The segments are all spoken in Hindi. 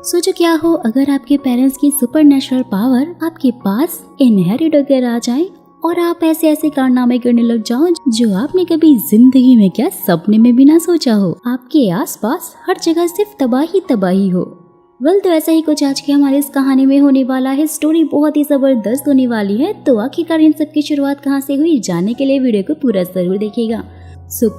सोचो क्या हो अगर आपके पेरेंट्स की सुपरनेचुरल पावर आपके पास इनहेरिट होकर आ जाए और आप ऐसे ऐसे कारनामे करने लग जाओ जो आपने कभी जिंदगी में क्या सपने में भी ना सोचा हो। आपके आसपास हर जगह सिर्फ तबाही तबाही हो। तो ऐसा ही कुछ आज के हमारे इस कहानी में होने वाला है। स्टोरी बहुत ही जबरदस्त होने वाली है। तो आखिरकार इन सब की शुरुआत कहाँ से हुई जानने के लिए वीडियो को पूरा जरूर देखिएगा।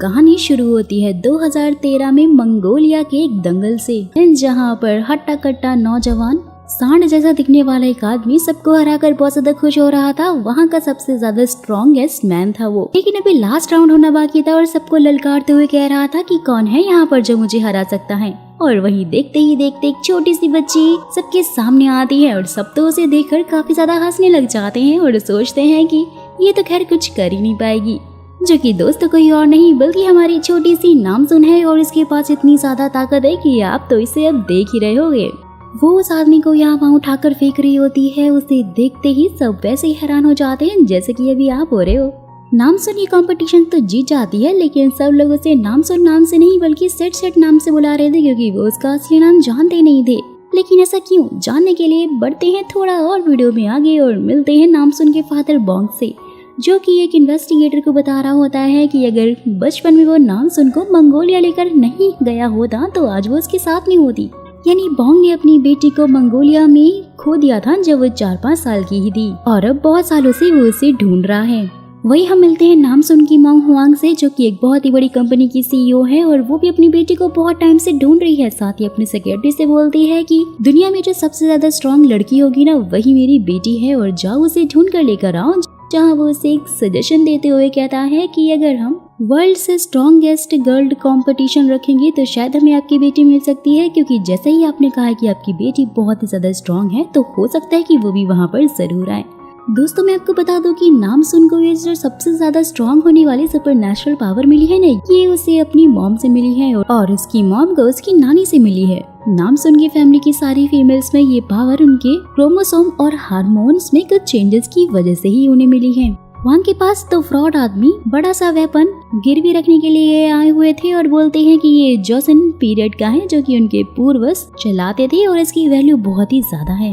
कहानी शुरू होती है 2013 में मंगोलिया के एक दंगल से, जहाँ पर हट्टा कट्टा नौजवान सांड जैसा दिखने वाला एक आदमी सबको हराकर बहुत ज्यादा खुश हो रहा था। वहाँ का सबसे ज्यादा स्ट्रॉन्गेस्ट मैन था वो, लेकिन अभी लास्ट राउंड होना बाकी था और सबको ललकारते हुए कह रहा था कि कौन है यहाँ पर जो मुझे हरा सकता है। और वहीं देखते ही देखते एक छोटी सी बच्ची सबके सामने आती है और सब तो उसे देखकर काफी ज्यादा हंसने लग जाते हैं और सोचते हैं कि ये तो खैर कुछ कर ही नहीं पाएगी, जो कि दोस्तों कोई और नहीं बल्कि हमारी छोटी सी नामसुन है। और इसके पास इतनी ज्यादा ताकत है कि आप तो इसे अब देख ही रहे होगे। वो उस आदमी को यहाँ वहाँ उठाकर फेंक रही होती है। उसे देखते ही सब वैसे ही हैरान हो जाते हैं जैसे कि अभी आप हो रहे हो। नामसुन ये कंपटीशन तो जीत जाती है, लेकिन सब लोग उसे नामसुन नाम से नहीं बल्कि सेट सेट नाम से बुला रहे थे, क्योंकि वो उसका असली नाम जानते नहीं थे। लेकिन ऐसा क्यों, जानने के लिए बढ़ते हैं थोड़ा और वीडियो में आगे और मिलते हैं नामसुन के फादर बोंग से, जो कि एक इन्वेस्टिगेटर को बता रहा होता है कि अगर बचपन में वो नामसुन को मंगोलिया लेकर नहीं गया होता तो आज वो उसके साथ नहीं होती। यानी बोंग ने अपनी बेटी को मंगोलिया में खो दिया था जब वो 4-5 साल की ही थी और अब बहुत सालों से वो उसे ढूंढ रहा है। वही हम मिलते हैं नामसुन की मांग हुआंग से, जो कि एक बहुत ही बड़ी कंपनी की सीईओ है और वो भी अपनी बेटी को बहुत टाइम से ढूंढ रही है। साथ ही अपनी सेक्रेटरी से बोलती है कि दुनिया में जो सबसे ज्यादा स्ट्रॉन्ग लड़की होगी ना वही मेरी बेटी है और जाओ उसे ढूंढ कर लेकर आओ। जहाँ वो उसे एक सजेशन देते हुए कहता है कि अगर हम वर्ल्ड से स्ट्रॉन्गेस्ट गर्ल कंपटीशन रखेंगे तो शायद हमें आपकी बेटी मिल सकती है, क्योंकि जैसे ही आपने कहा कि आपकी बेटी बहुत ही ज्यादा स्ट्रॉन्ग है तो हो सकता है कि वो भी वहाँ पर जरूर आए। दोस्तों मैं आपको बता दूं कि नामसुन को ये जो सबसे ज्यादा स्ट्रॉन्ग होने वाली सुपरनेचुरल पावर मिली है ना, ये उसे अपनी मॉम से मिली है और उसकी मॉम को उसकी नानी से मिली है। नामसुन की फैमिली की सारी फीमेल्स में ये पावर उनके क्रोमोसोम और हार्मोन्स में कुछ चेंजेस की वजह से ही उन्हें मिली है। वहाँ के पास तो फ्रॉड आदमी बड़ा सा वेपन गिरवी रखने के लिए आए हुए थे और बोलते हैं कि ये जोसन पीरियड का है, जो कि उनके पूर्वज चलाते थे और इसकी वैल्यू बहुत ही ज्यादा है।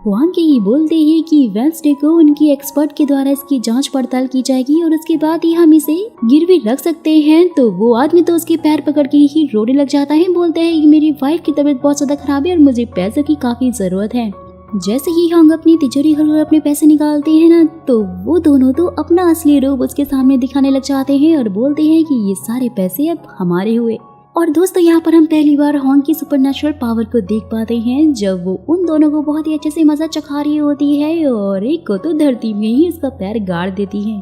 वहाँ के ही बोलते हैं कि वेंसडे को उनकी एक्सपर्ट के द्वारा इसकी जांच पड़ताल की जाएगी और उसके बाद ही हम इसे गिरवी रख सकते हैं। तो वो आदमी तो उसके पैर पकड़ के ही रोने लग जाता है, बोलते हैं कि मेरी वाइफ की तबीयत बहुत ज्यादा खराब है और मुझे पैसों की काफी जरूरत है। जैसे ही होंग अपनी तिजोरी खोलकर अपने पैसे निकालते हैं ना, तो वो दोनों तो अपना असली रूप उसके सामने दिखाने लग जाते हैं और बोलते हैं कि ये सारे पैसे अब हमारे हुए। और दोस्तों यहाँ पर हम पहली बार होंग की सुपरनेचुरल पावर को देख पाते हैं, जब वो उन दोनों को बहुत ही अच्छे से मजा चखा रही होती है और एक को तो धरती में ही उसका पैर गाड़ देती है।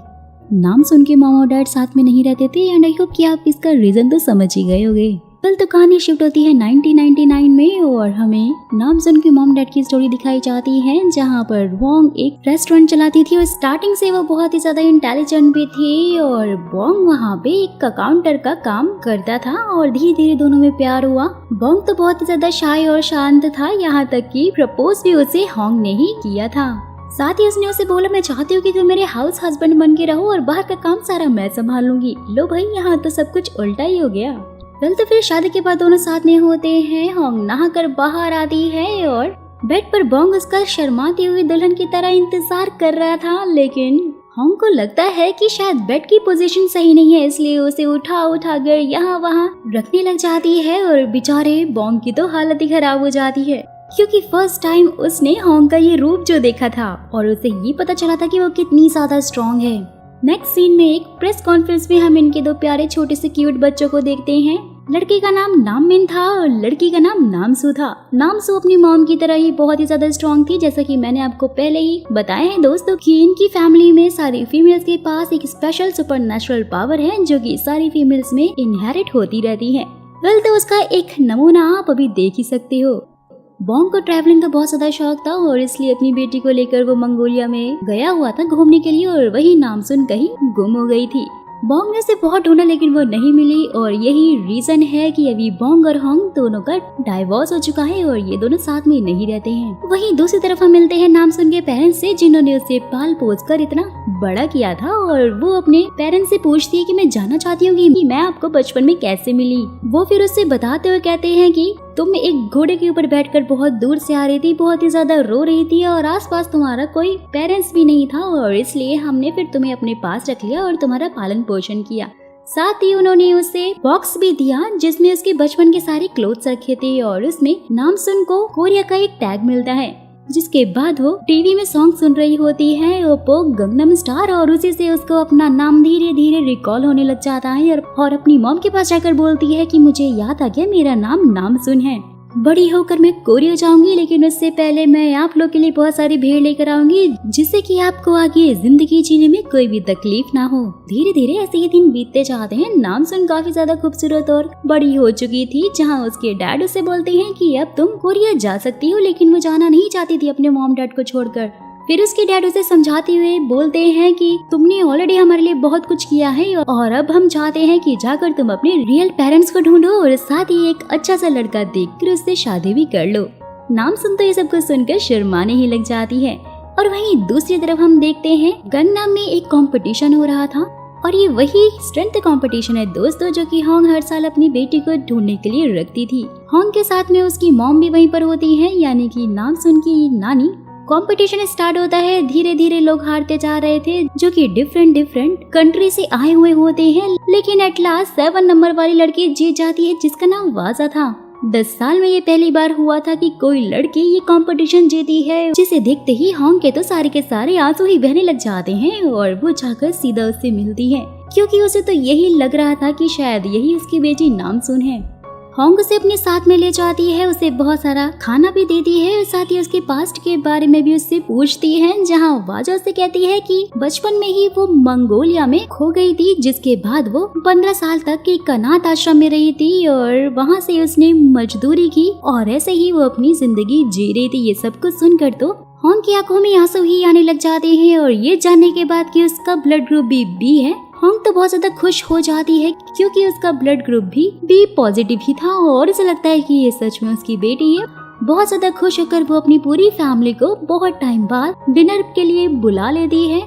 नामसुन के मॉम और डैड साथ में नहीं रहते थे एंड आई होप कि आप इसका रीजन तो समझ ही गए होंगे। तो कहानी शिफ्ट होती है 1999 में और हमें नामसुन के मॉम डैड की स्टोरी दिखाई जाती है, जहाँ पर बोंग एक रेस्टोरेंट चलाती थी और स्टार्टिंग से वो बहुत ही ज्यादा इंटेलिजेंट भी थी और बोंग वहाँ पे एक काउंटर का काम करता था और धीरे धीरे दोनों में प्यार हुआ। बोंग तो बहुत ही ज्यादा शाय और शांत था, यहाँ तक कि प्रपोज भी उसे होंग ने ही किया था। साथ ही उसने उसे बोला मैं चाहती हूँ कि तुम मेरे हाउस हस्बैंड बन के रहो और बाहर का काम सारा मैं संभाल लूंगी। लो भाई यहाँ तो सब कुछ उल्टा ही हो गया। तो फिर शादी के बाद दोनों साथ में होते हैं। होंग नहाकर बाहर आती है और बेड पर बोंग उसका शर्माती हुई दुल्हन की तरह इंतजार कर रहा था, लेकिन होंग को लगता है कि शायद बेड की पोजीशन सही नहीं है, इसलिए उसे उठा कर यहाँ वहाँ रखने लग जाती है और बेचारे बोंग की तो हालत ही खराब हो जाती है, क्योंकि फर्स्ट टाइम उसने होंग का ये रूप जो देखा था और उसे ये पता चला था कि वो कितनी ज्यादा स्ट्रॉन्ग है। नेक्स्ट सीन में एक प्रेस कॉन्फ्रेंस में हम इनके दो प्यारे छोटे से क्यूट बच्चों को देखते हैं। लड़के का नाम नाममिन था और लड़की का नाम नामसू था। नामसू अपनी मॉम की तरह ही बहुत ही ज्यादा स्ट्रॉन्ग थी, जैसा कि मैंने आपको पहले ही बताया है दोस्तों कि इनकी फैमिली में सारी फीमेल्स के पास एक स्पेशल सुपरनेचुरल पावर है, जो कि सारी फीमेल्स में इनहेरिट होती रहती है। तो उसका एक नमूना आप अभी देख ही सकते हो। बोंग को ट्रैवलिंग का बहुत ज्यादा शौक था और इसलिए अपनी बेटी को लेकर वो मंगोलिया में गया हुआ था घूमने के लिए और वही नामसुन कहीं गुम हो गई थी। बोंग ने उसे बहुत ढूंढा लेकिन वो नहीं मिली और यही रीजन है कि अभी बोंग और होंग दोनों का डाइवोर्स हो चुका है और ये दोनों साथ में नहीं रहते हैं। वहीं दूसरी तरफ हम मिलते हैं नामसुन के पेरेंट्स से, जिन्होंने उसे पाल पोस कर इतना बड़ा किया था और वो अपने पेरेंट्स से पूछती है कि मैं जानना चाहती हूँ कि मैं आपको बचपन में कैसे मिली। वो फिर उससे बताते हुए कहते हैं कि तुम एक घोड़े के ऊपर बैठकर बहुत दूर से आ रही थी, बहुत ही ज्यादा रो रही थी और आसपास तुम्हारा कोई पेरेंट्स भी नहीं था और इसलिए हमने फिर तुम्हें अपने पास रख लिया और तुम्हारा पालन पोषण किया। साथ ही उन्होंने उसे बॉक्स भी दिया जिसमें उसके बचपन के सारे क्लोथ्स रखे थे और उसमें नामसुन को कोरिया का एक टैग मिलता है। जिसके बाद वो टीवी में सॉन्ग सुन रही होती है ओप्पो गंगनम स्टार और उसी से उसको अपना नाम धीरे धीरे रिकॉल होने लग जाता है और अपनी मॉम के पास जाकर बोलती है कि मुझे याद आ गया, मेरा नाम नामसुन है। बड़ी होकर मैं कोरिया जाऊंगी, लेकिन उससे पहले मैं आप लोग के लिए बहुत सारी भेड़ लेकर आऊंगी जिससे कि आपको आगे जिंदगी जीने में कोई भी तकलीफ ना हो। धीरे धीरे ऐसे ही दिन बीतते जाते हैं। नामसुन काफी ज्यादा खूबसूरत और बड़ी हो चुकी थी, जहां उसके डैड उसे बोलते हैं कि अब तुम कोरिया जा सकती हो, लेकिन वो जाना नहीं चाहती थी अपने मॉम डैड को छोड़कर। फिर उसके डैड उसे समझाते हुए बोलते हैं कि तुमने ऑलरेडी हमारे लिए बहुत कुछ किया है और अब हम चाहते हैं कि जाकर तुम अपने रियल पेरेंट्स को ढूंढो और साथ ही एक अच्छा सा लड़का देखकर उससे शादी भी कर लो। नामसुन तो ये सब कुछ सुनकर शर्माने ही लग जाती है। और वहीं दूसरी तरफ हम देखते हैं गंगनाम में एक कंपटीशन हो रहा था और ये वही स्ट्रेंथ कंपटीशन है दोस्तों, जो कि होंग हर साल अपनी बेटी को ढूंढने के लिए रखती थी। होंग के साथ में उसकी मॉम भी वहीं पर होती है, यानी कि नामसुन की नानी। कंपटीशन स्टार्ट होता है। धीरे धीरे लोग हारते जा रहे थे जो कि डिफरेंट कंट्री से आए हुए होते हैं, लेकिन एट लास्ट 7 नंबर वाली लड़की जीत जाती है जिसका नाम वाजा था। 10 साल में ये पहली बार हुआ था कि कोई लड़की ये कंपटीशन जीती है, जिसे देखते ही होंग के तो सारे के सारे आंसू ही बहने लग जाते हैं और वो जाकर सीधा उससे मिलती है, क्योंकि उसे तो यही लग रहा था कि शायद यही उसकी बेटी नामसुन है। होंग उसे अपने साथ में ले जाती है, उसे बहुत सारा खाना भी देती है और साथ ही उसके पास्ट के बारे में भी उससे पूछती है, जहां वाजा से कहती है कि बचपन में ही वो मंगोलिया में खो गई थी, जिसके बाद वो 15 साल तक एक अनाथ आश्रम में रही थी और वहां से उसने मजदूरी की और ऐसे ही वो अपनी जिंदगी जी रही थी। ये सब कुछ सुनकर तो होंग की आंखों में आंसू ही आने लग जाते हैं और ये जानने के बाद कि उसका ब्लड ग्रुप भी बी है, होंग तो बहुत ज्यादा खुश हो जाती है क्योंकि उसका ब्लड ग्रुप भी बी पॉजिटिव ही था और उसे लगता है कि ये सच में उसकी बेटी है। बहुत ज्यादा खुश होकर वो अपनी पूरी फैमिली को बहुत टाइम बाद डिनर के लिए बुला लेती है।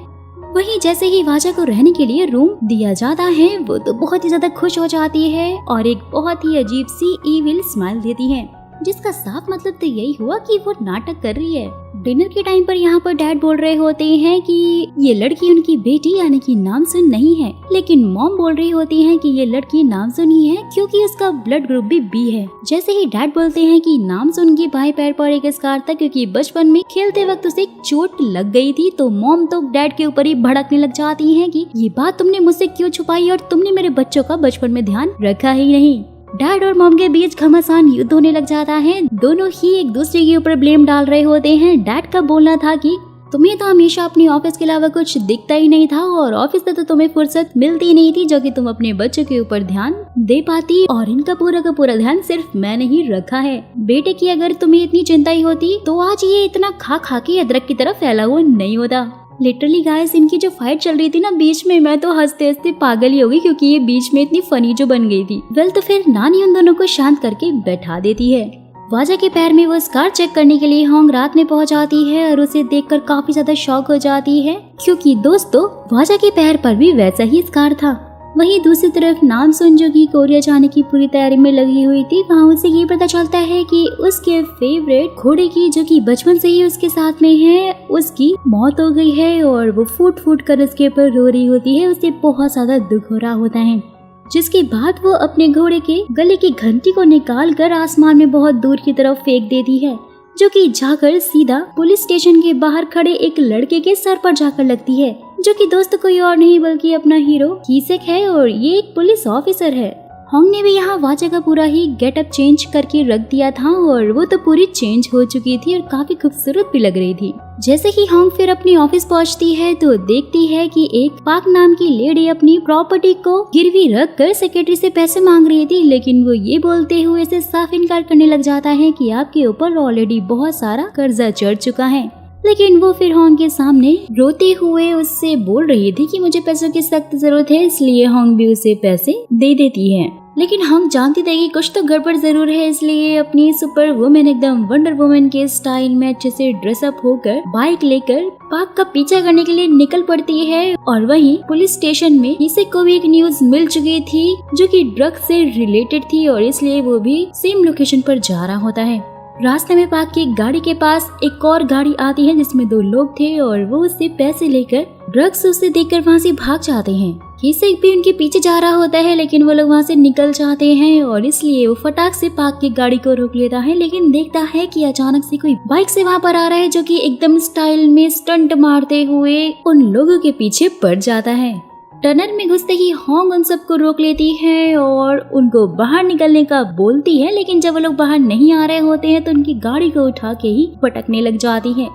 वहीं जैसे ही वाजा को रहने के लिए रूम दिया जाता है, वो तो बहुत ही ज्यादा खुश हो जाती है और एक बहुत ही अजीब सी ईविल स्माइल देती है, जिसका साफ मतलब तो यही हुआ कि वो नाटक कर रही है। डिनर के टाइम पर यहाँ पर डैड बोल रहे होते हैं कि ये लड़की उनकी बेटी यानी कि नामसुन नहीं है, लेकिन मॉम बोल रही होती है कि ये लड़की नामसुन ही है क्योंकि उसका ब्लड ग्रुप भी बी है। जैसे ही डैड बोलते हैं कि नामसुन के बाएं पैर पर एक स्कार था क्योंकि बचपन में खेलते वक्त उसे चोट लग गई थी, तो मॉम तो डैड के ऊपर ही भड़कने लग जाती है कि ये बात तुमने मुझसे क्यों छुपाई और तुमने मेरे बच्चों का बचपन में ध्यान रखा ही नहीं। डैड और मॉम के बीच घमासान युद्ध होने लग जाता है। दोनों ही एक दूसरे के ऊपर ब्लेम डाल रहे होते हैं। डैड का बोलना था कि तुम्हें तो हमेशा अपनी ऑफिस के अलावा कुछ दिखता ही नहीं था और ऑफिस से तो तुम्हें फुर्सत मिलती ही नहीं थी जो कि तुम अपने बच्चों के ऊपर ध्यान दे पाती, और इनका पूरा का पूरा ध्यान सिर्फ मैंने ही रखा है। बेटे की अगर तुम्हें इतनी चिंता ही होती तो आज ये इतना खा खा के अदरक की तरफ फैला हुआ नहीं होता। लिटरली गाइस, इनकी जो फाइट चल रही थी ना बीच में, मैं तो हंसते हंसते पागल ही हो गई क्योंकि ये बीच में इतनी फनी जो बन गई थी। वेल तो फिर नानी उन दोनों को शांत करके बैठा देती है। वाजा के पैर में वो स्कार चेक करने के लिए होंग रात में पहुंच जाती है और उसे देखकर काफी ज्यादा शॉक हो जाती है क्योंकि दोस्तों वाजा के पैर पर भी वैसा ही स्कार था। वहीं दूसरी तरफ नामसुन जो कि कोरिया जाने की पूरी तैयारी में लगी हुई थी, वहाँ उसे ये पता चलता है कि उसके फेवरेट घोड़े की जो कि बचपन से ही उसके साथ में है, उसकी मौत हो गई है और वो फूट फूट कर उसके ऊपर रो रही होती है। उसे बहुत ज्यादा दुख हो रहा होता है, जिसके बाद वो अपने घोड़े के गले की घंटी को निकाल कर आसमान में बहुत दूर की तरफ फेंक देती है, जो कि जाकर सीधा पुलिस स्टेशन के बाहर खड़े एक लड़के के सर पर जाकर लगती है, जो कि दोस्त कोई और नहीं बल्कि अपना हीरो कीसेक है और ये एक पुलिस ऑफिसर है। होंग ने भी यहाँ वाजा का पूरा ही गेटअप चेंज करके रख दिया था और वो तो पूरी चेंज हो चुकी थी और काफी खूबसूरत भी लग रही थी। जैसे ही होंग फिर अपनी ऑफिस पहुँचती है तो देखती है कि एक पाक नाम की लेडी अपनी प्रॉपर्टी को गिरवी रख कर सेक्रेटरी से पैसे मांग रही थी, लेकिन वो ये बोलते हुए से साफ इनकार करने लग जाता है कि आपके ऊपर ऑलरेडी बहुत सारा कर्जा चढ़ चुका है। लेकिन वो फिर होंग के सामने रोते हुए उससे बोल रही थी कि मुझे पैसों की सख्त जरूरत है, इसलिए होंग भी उसे पैसे दे देती है। लेकिन हम जानते थे कि कुछ तो गड़बड़ जरूर है, इसलिए अपनी सुपर वुमेन एकदम वंडर वुमेन के स्टाइल में अच्छे से ड्रेसअप होकर बाइक लेकर पार्क का पीछा करने के लिए निकल पड़ती है। और वहीं पुलिस स्टेशन में किसी को भी एक न्यूज मिल चुकी थी जो कि ड्रग से रिलेटेड थी और इसलिए वो भी सेम लोकेशन पर जा रहा होता है। रास्ते में पार्क की गाड़ी के पास एक और गाड़ी आती है जिसमें 2 लोग थे और वो उससे पैसे लेकर ड्रग्स उसे देकर वहाँ से भाग जाते हैं। हिसेक भी उनके पीछे जा रहा होता है लेकिन वो लोग वहाँ से निकल जाते हैं और इसलिए वो फटाक से पार्क की गाड़ी को रोक लेता है, लेकिन देखता है कि अचानक से कोई बाइक से वहाँ पर आ रहा है जो कि एकदम स्टाइल में स्टंट मारते हुए उन लोगों के पीछे पड़ जाता है। टनल में घुसते ही होंग उन सबको रोक लेती है और उनको बाहर निकलने का बोलती है, लेकिन जब वो लोग बाहर नहीं आ रहे होते हैं तो उनकी गाड़ी को उठा के ही पटकने लग जाती है।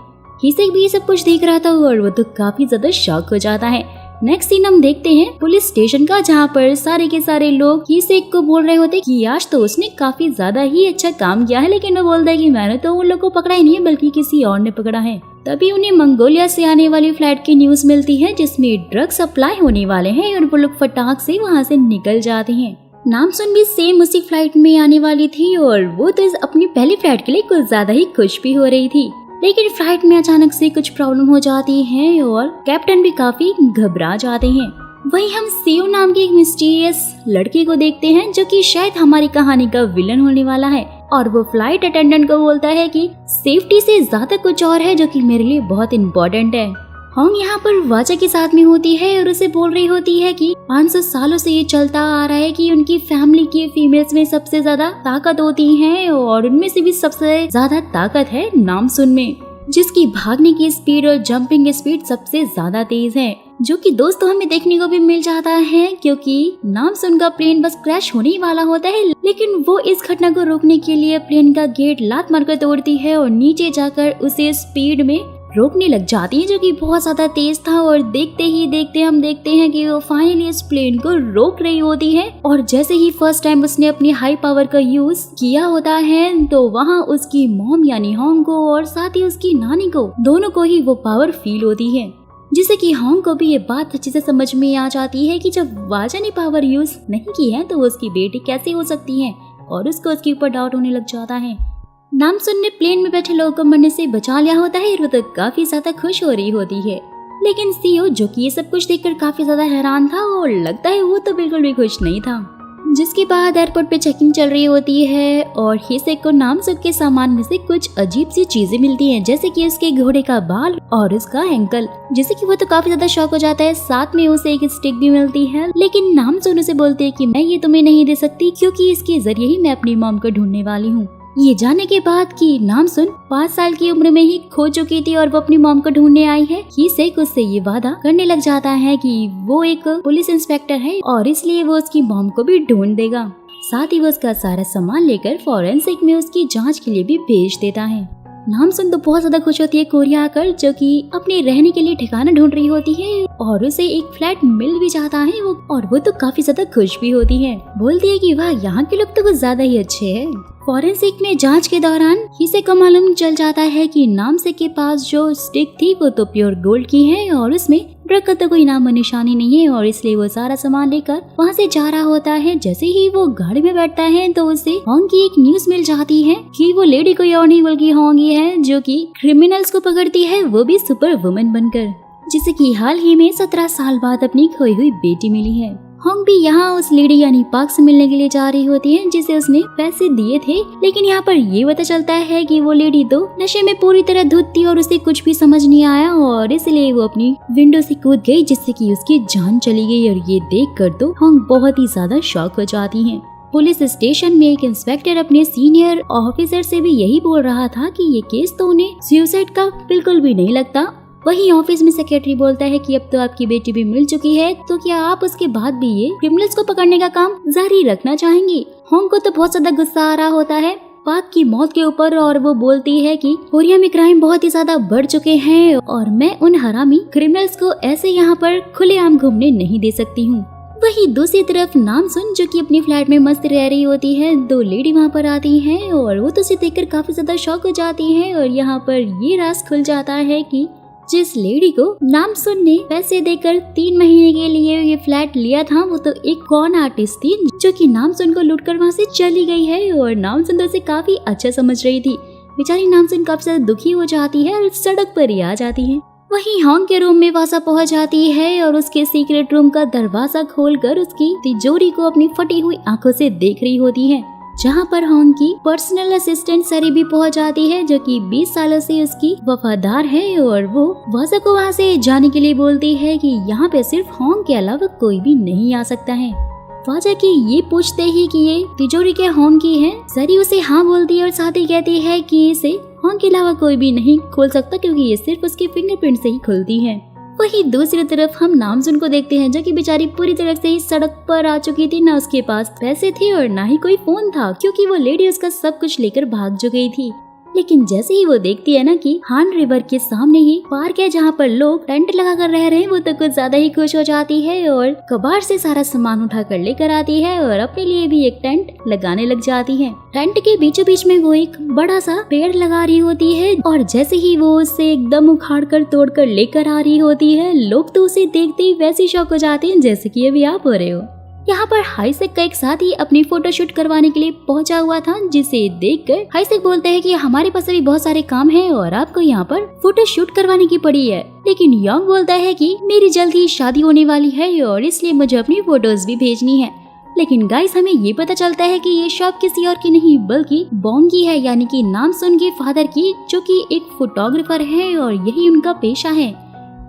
हिसेक भी ये सब कुछ देख रहा था और वो तो काफी ज्यादा शॉक हो जाता है। नेक्स्ट सीन हम देखते हैं पुलिस स्टेशन का, जहाँ पर सारे के सारे लोग हिसेक को बोल रहे होते कि आज तो उसने काफी ज्यादा ही अच्छा काम किया है, लेकिन वो बोलता है कि मैंने तो उन लोगों को पकड़ा ही नहीं है बल्कि किसी और ने पकड़ा है। तभी उन्हें मंगोलिया से आने वाली फ्लाइट की न्यूज मिलती है जिसमें ड्रग्स सप्लाई होने वाले हैं और वो लोग फटाक से वहाँ से निकल जाते हैं। नामसुन भी सेम उसी फ्लाइट में आने वाली थी और वो तो अपनी पहली फ्लाइट के लिए कुछ ज्यादा ही खुश भी हो रही थी, लेकिन फ्लाइट में अचानक से कुछ प्रॉब्लम हो जाती है और कैप्टन भी काफी घबरा जाते हैं। वहीं हम सीओ नाम की एक मिस्टीरियस लड़के को देखते हैं जो कि शायद हमारी कहानी का विलन होने वाला है और वो फ्लाइट अटेंडेंट को बोलता है कि सेफ्टी से ज्यादा कुछ और है जो कि मेरे लिए बहुत इम्पोर्टेंट है। होंग यहाँ पर वाचा के साथ में होती है और उसे बोल रही होती है कि 500 सालों से ये चलता आ रहा है कि उनकी फैमिली की फीमेल्स में सबसे ज्यादा ताकत होती है और उनमें से भी सबसे ज्यादा ताकत है नामसुन में, जिसकी भागने की स्पीड और जंपिंग स्पीड सबसे ज्यादा तेज है, जो कि दोस्तों हमें देखने को भी मिल जाता है क्योंकि नामसुन का प्लेन बस क्रैश होने ही वाला होता है, लेकिन वो इस घटना को रोकने के लिए प्लेन का गेट लात मारकर तोड़ती है और नीचे जाकर उसे स्पीड में रोकने लग जाती है जो कि बहुत ज्यादा तेज था। और देखते ही देखते हम देखते हैं कि वो फाइनली इस प्लेन को रोक रही होती है और जैसे ही फर्स्ट टाइम उसने अपनी हाई पावर का यूज किया होता है तो वहाँ उसकी मॉम यानी होंग को और साथ ही उसकी नानी को दोनों को ही वो पावर फील होती है, जिससे कि होंग को भी ये बात अच्छे से समझ में आ जाती है कि जब वाजा ने पावर यूज नहीं की है तो वो उसकी बेटी कैसे हो सकती है और उसको उसके ऊपर डाउट होने लग जाता है। नामसुन ने प्लेन में बैठे लोगों को मरने से बचा लिया होता है और वो तो काफी ज्यादा खुश हो रही होती है, लेकिन सीओ जो कि ये सब कुछ देखकर काफी ज्यादा हैरान था और लगता है वो तो बिल्कुल भी खुश नहीं था। जिसके बाद एयरपोर्ट पे चेकिंग चल रही होती है और हिसेक को नामसुन के सामान में से कुछ अजीब सी चीजें मिलती हैं, जैसे कि उसके घोड़े का बाल और उसका एंकल, जिससे कि वो तो काफी ज्यादा शॉक हो जाता है। साथ में उसे एक स्टिक भी मिलती है, लेकिन नामसुन उसे बोलती है कि मैं ये तुम्हें नहीं दे सकती क्योंकि इसके जरिए ही मैं अपनी मॉम को ढूंढने वाली हूँ। ये जानने के बाद कि नामसुन 5 साल की उम्र में ही खो चुकी थी और वो अपनी मॉम को ढूंढने आई है, हिसेक उससे ये वादा करने लग जाता है कि वो एक पुलिस इंस्पेक्टर है और इसलिए वो उसकी मॉम को भी ढूंढ देगा। साथ ही वो उसका सारा सामान लेकर फॉरेंसिक में उसकी जांच के लिए भी भेज देता है। नामसुन तो बहुत ज्यादा खुश होती है कोरिया आकर, जो कि अपने रहने के लिए ठिकाना ढूंढ रही होती है और उसे एक फ्लैट मिल भी जाता है वो तो काफी ज्यादा खुश भी होती है। बोलती है कि वाह यहाँ के लोग तो कुछ ज्यादा ही अच्छे हैं। फॉरेंसिक में जांच के दौरान हिसेक को मालूम चल जाता है कि नामसुन के पास जो स्टिक थी वो तो प्योर गोल्ड की है और उसमें ड्रग का तो कोई नाम और निशानी नहीं है और इसलिए वो सारा सामान लेकर वहाँ से जा रहा होता है। जैसे ही वो गाड़ी में बैठता है तो उसे होंग की एक न्यूज मिल जाती है कि वो लेडी कोई और नहीं बल्कि होंग ही है जो कि क्रिमिनल्स को पकड़ती है, वो भी सुपर वुमन बनकर, जिसे कि हाल ही में 17 साल बाद अपनी खोई हुई बेटी मिली है। होंग भी यहाँ उस लेडी यानी पार्क से मिलने के लिए जा रही होती है जिसे उसने पैसे दिए थे, लेकिन यहाँ पर ये पता चलता है कि वो लेडी तो नशे में पूरी तरह धुत थी और उसे कुछ भी समझ नहीं आया और इसलिए वो अपनी विंडो से कूद गई, जिससे कि उसकी जान चली गई। और ये देख कर तो होंग बहुत ही ज्यादा शॉक हो जाती है। पुलिस स्टेशन में एक इंस्पेक्टर अपने सीनियर ऑफिसर से भी यही बोल रहा था कि ये केस तो उन्हें सुसाइड का बिल्कुल भी नहीं लगता। वहीं ऑफिस में सेक्रेटरी बोलता है कि अब तो आपकी बेटी भी मिल चुकी है, तो क्या आप उसके बाद भी ये क्रिमिनल्स को पकड़ने का काम जारी रखना चाहेंगी। होंग को तो बहुत ज्यादा गुस्सा आ रहा होता है पाक की मौत के ऊपर और वो बोलती है कि कोरिया में क्राइम बहुत ही ज्यादा बढ़ चुके हैं और मैं उन हरामी क्रिमिनल्स को ऐसे यहाँ पर खुलेआम घूमने नहीं दे सकती हूँ। वही दूसरी तरफ नामसुन जो कि अपनी फ्लैट में मस्त रह रही होती है, 2 लेडी वहाँ पर आती हैं और वो तो उसे देखकर काफी ज्यादा शॉक हो जाती है और यहाँ पर ये राज खुल जाता है कि जिस लेडी को नामसुन ने पैसे देकर 3 महीने के लिए ये फ्लैट लिया था, वो तो एक कॉन आर्टिस्ट थी जो कि नामसुन को लूट कर वहाँ से चली गई है। और नामसुन तो उसे काफी अच्छा समझ रही थी। बेचारी नामसुन काफी ज्यादा दुखी हो जाती है और सड़क पर ही आ जाती है। वहीं हॉन्ग के रूम में वासा पहुंच जाती है और उसके सीक्रेट रूम का दरवाजा खोलकर उसकी तिजोरी को अपनी फटी हुई आंखों से देख रही होती है, जहां पर हॉन्ग की पर्सनल असिस्टेंट सरी भी पहुंच जाती है, जो कि 20 सालों से उसकी वफादार है। और वो वासा को वहां से जाने के लिए बोलती है कि यहाँ पे सिर्फ हॉन्ग के अलावा कोई भी नहीं आ सकता है। वाजा की ये पूछते ही कि ये तिजोरी के हॉन्ग की है, सरी उसे हाँ बोलती है और साथ ही कहती है कि इसे हॉन्ग के अलावा कोई भी नहीं खोल सकता, क्योंकि ये सिर्फ उसके फिंगरप्रिंट से ही खुलती है। वहीं दूसरी तरफ हम नामसुन को देखते हैं, जो कि बेचारी पूरी तरह से ही सड़क पर आ चुकी थी। ना उसके पास पैसे थे और ना ही कोई फोन था, क्योंकि वो लेडी उसका सब कुछ लेकर भाग जो गई थी। लेकिन जैसे ही वो देखती है ना कि हान रिवर के सामने ही पार्क है जहाँ पर लोग टेंट लगा कर रह रहे हैं, वो तो कुछ ज्यादा ही खुश हो जाती है और कबाड़ से सारा सामान उठा कर लेकर आती है और अपने लिए भी एक टेंट लगाने लग जाती है। टेंट के बीचों बीच में वो एक बड़ा सा पेड़ लगा रही होती है और जैसे ही वो उसे एकदम उखाड़ कर तोड़ कर लेकर आ रही होती है, लोग तो उसे देखते ही वैसे शौक हो जाते हैं जैसे कि अभी आप हो रहे हो। यहाँ पर हाईसेक का एक साथी अपनी फोटोशूट करवाने के लिए पहुंचा हुआ था, जिसे देखकर हाईसेक बोलते हैं कि हमारे पास अभी बहुत सारे काम हैं और आपको यहाँ पर फोटोशूट करवाने की पड़ी है। लेकिन योंग बोलता है कि मेरी जल्द ही शादी होने वाली है और इसलिए मुझे अपनी फोटोज भी भेजनी है। लेकिन गाइस हमें ये पता चलता है कि ये शॉप किसी और की नहीं बल्कि बॉन्ग की है, यानी कि नामसुन के फादर की, जो कि एक फोटोग्राफर है और यही उनका पेशा है।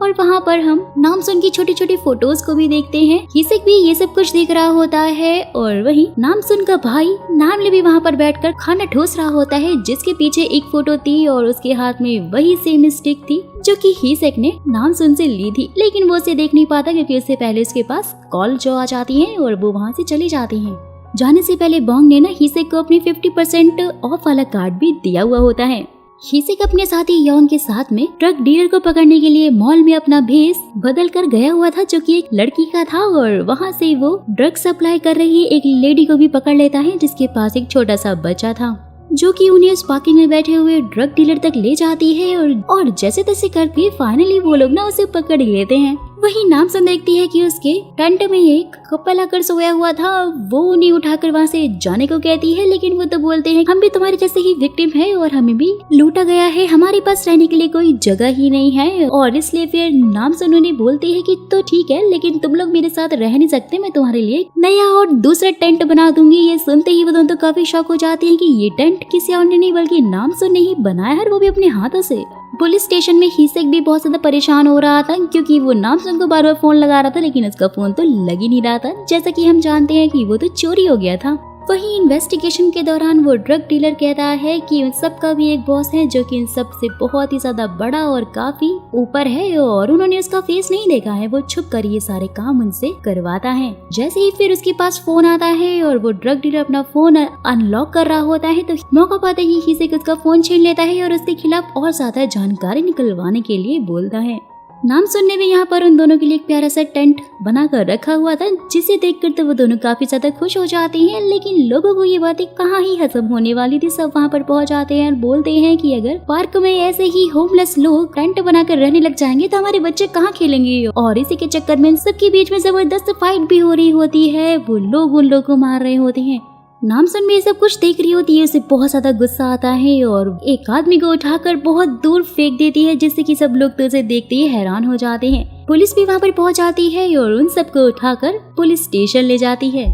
और वहाँ पर हम नामसुन की छोटी छोटी फोटोज को भी देखते हैं। हिसेक भी ये सब कुछ देख रहा होता है और वही नामसुन का भाई नामले भी वहाँ पर बैठकर खाना ठूस रहा होता है, जिसके पीछे एक फोटो थी और उसके हाथ में वही सेम स्टिक थी जो कि हिसेक ने नामसुन से ली थी। लेकिन वो उसे देख नहीं पाता क्योंकि उससे पहले उसके पास कॉल जो आ जाती है और वो वहाँ से चली जाती है। जाने से पहले बॉन्ग ने ना हिसेक को अपनी 50% ऑफ वाला कार्ड भी दिया हुआ होता है। हिसेक अपने साथी योंग के साथ में ड्रग डीलर को पकड़ने के लिए मॉल में अपना भेष बदल कर गया हुआ था, जो कि एक लड़की का था और वहाँ से वो ड्रग सप्लाई कर रही एक लेडी को भी पकड़ लेता है, जिसके पास एक छोटा सा बच्चा था, जो कि उन्हें उस पार्किंग में बैठे हुए ड्रग डीलर तक ले जाती है और जैसे तैसे करके फाइनली वो लोग ना उसे पकड़ ही लेते हैं। वही नामसुन देखती है कि उसके टेंट में एक कपल आकर सोया हुआ था। वो उन्हें उठाकर वहाँ से जाने को कहती है, लेकिन वो तो बोलते हैं हम भी तुम्हारे जैसे ही विक्टिम है और हमें भी लूटा गया है, हमारे पास रहने के लिए कोई जगह ही नहीं है। और इसलिए फिर नामसुन उन्हें बोलती है कि तो ठीक है, लेकिन तुम लोग मेरे साथ रह नहीं सकते, मैं तुम्हारे लिए नया और दूसरा टेंट बना दूंगी। ये सुनते ही वो दोनों तो काफी शॉक हो जाती है कि ये टेंट किसी और ने नहीं बल्कि नामसुन ने ही बनाया है, वो भी अपने हाथों से। पुलिस स्टेशन में हिसेक भी बहुत ज्यादा परेशान हो रहा था, क्योंकि वो नामसुन को बार बार फोन लगा रहा था, लेकिन उसका फोन तो लग ही नहीं रहा था। जैसा कि हम जानते हैं कि वो तो चोरी हो गया था। वहीं इन्वेस्टिगेशन के दौरान वो ड्रग डीलर कहता है कि उन सब का भी एक बॉस है, जो कि इन सब से बहुत ही ज्यादा बड़ा और काफी ऊपर है और उन्होंने उसका फेस नहीं देखा है। वो छुप कर ये सारे काम उनसे करवाता है। जैसे ही फिर उसके पास फोन आता है और वो ड्रग डीलर अपना फोन अनलॉक कर रहा होता है, तो मौका पाते ही हिसेक उसका फोन छीन लेता है और उसके खिलाफ और ज्यादा जानकारी निकलवाने के लिए बोलता है। नामसुन ने भी यहाँ पर उन दोनों के लिए एक प्यारा सा टेंट बनाकर रखा हुआ था, जिसे देखकर तो वो दोनों काफी ज्यादा खुश हो जाते हैं। लेकिन लोगों को ये बातें कहाँ ही हजम होने वाली थी। सब वहाँ पर पहुँच जाते हैं और बोलते हैं कि अगर पार्क में ऐसे ही होमलेस लोग टेंट बनाकर रहने लग जाएंगे तो हमारे बच्चे कहाँ खेलेंगे। और इसी के चक्कर में सबके बीच में जबरदस्त फाइट भी हो रही होती है। वो लोग उन लोगों को मार रहे होते हैं। नामसुन में सब कुछ देख रही होती है, उसे बहुत ज्यादा गुस्सा आता है और एक आदमी को उठाकर बहुत दूर फेंक देती है, जिससे कि सब लोग तो उसे देखते ही हैरान हो जाते हैं। पुलिस भी वहाँ पर पहुँच जाती है और उन सबको उठाकर पुलिस स्टेशन ले जाती है।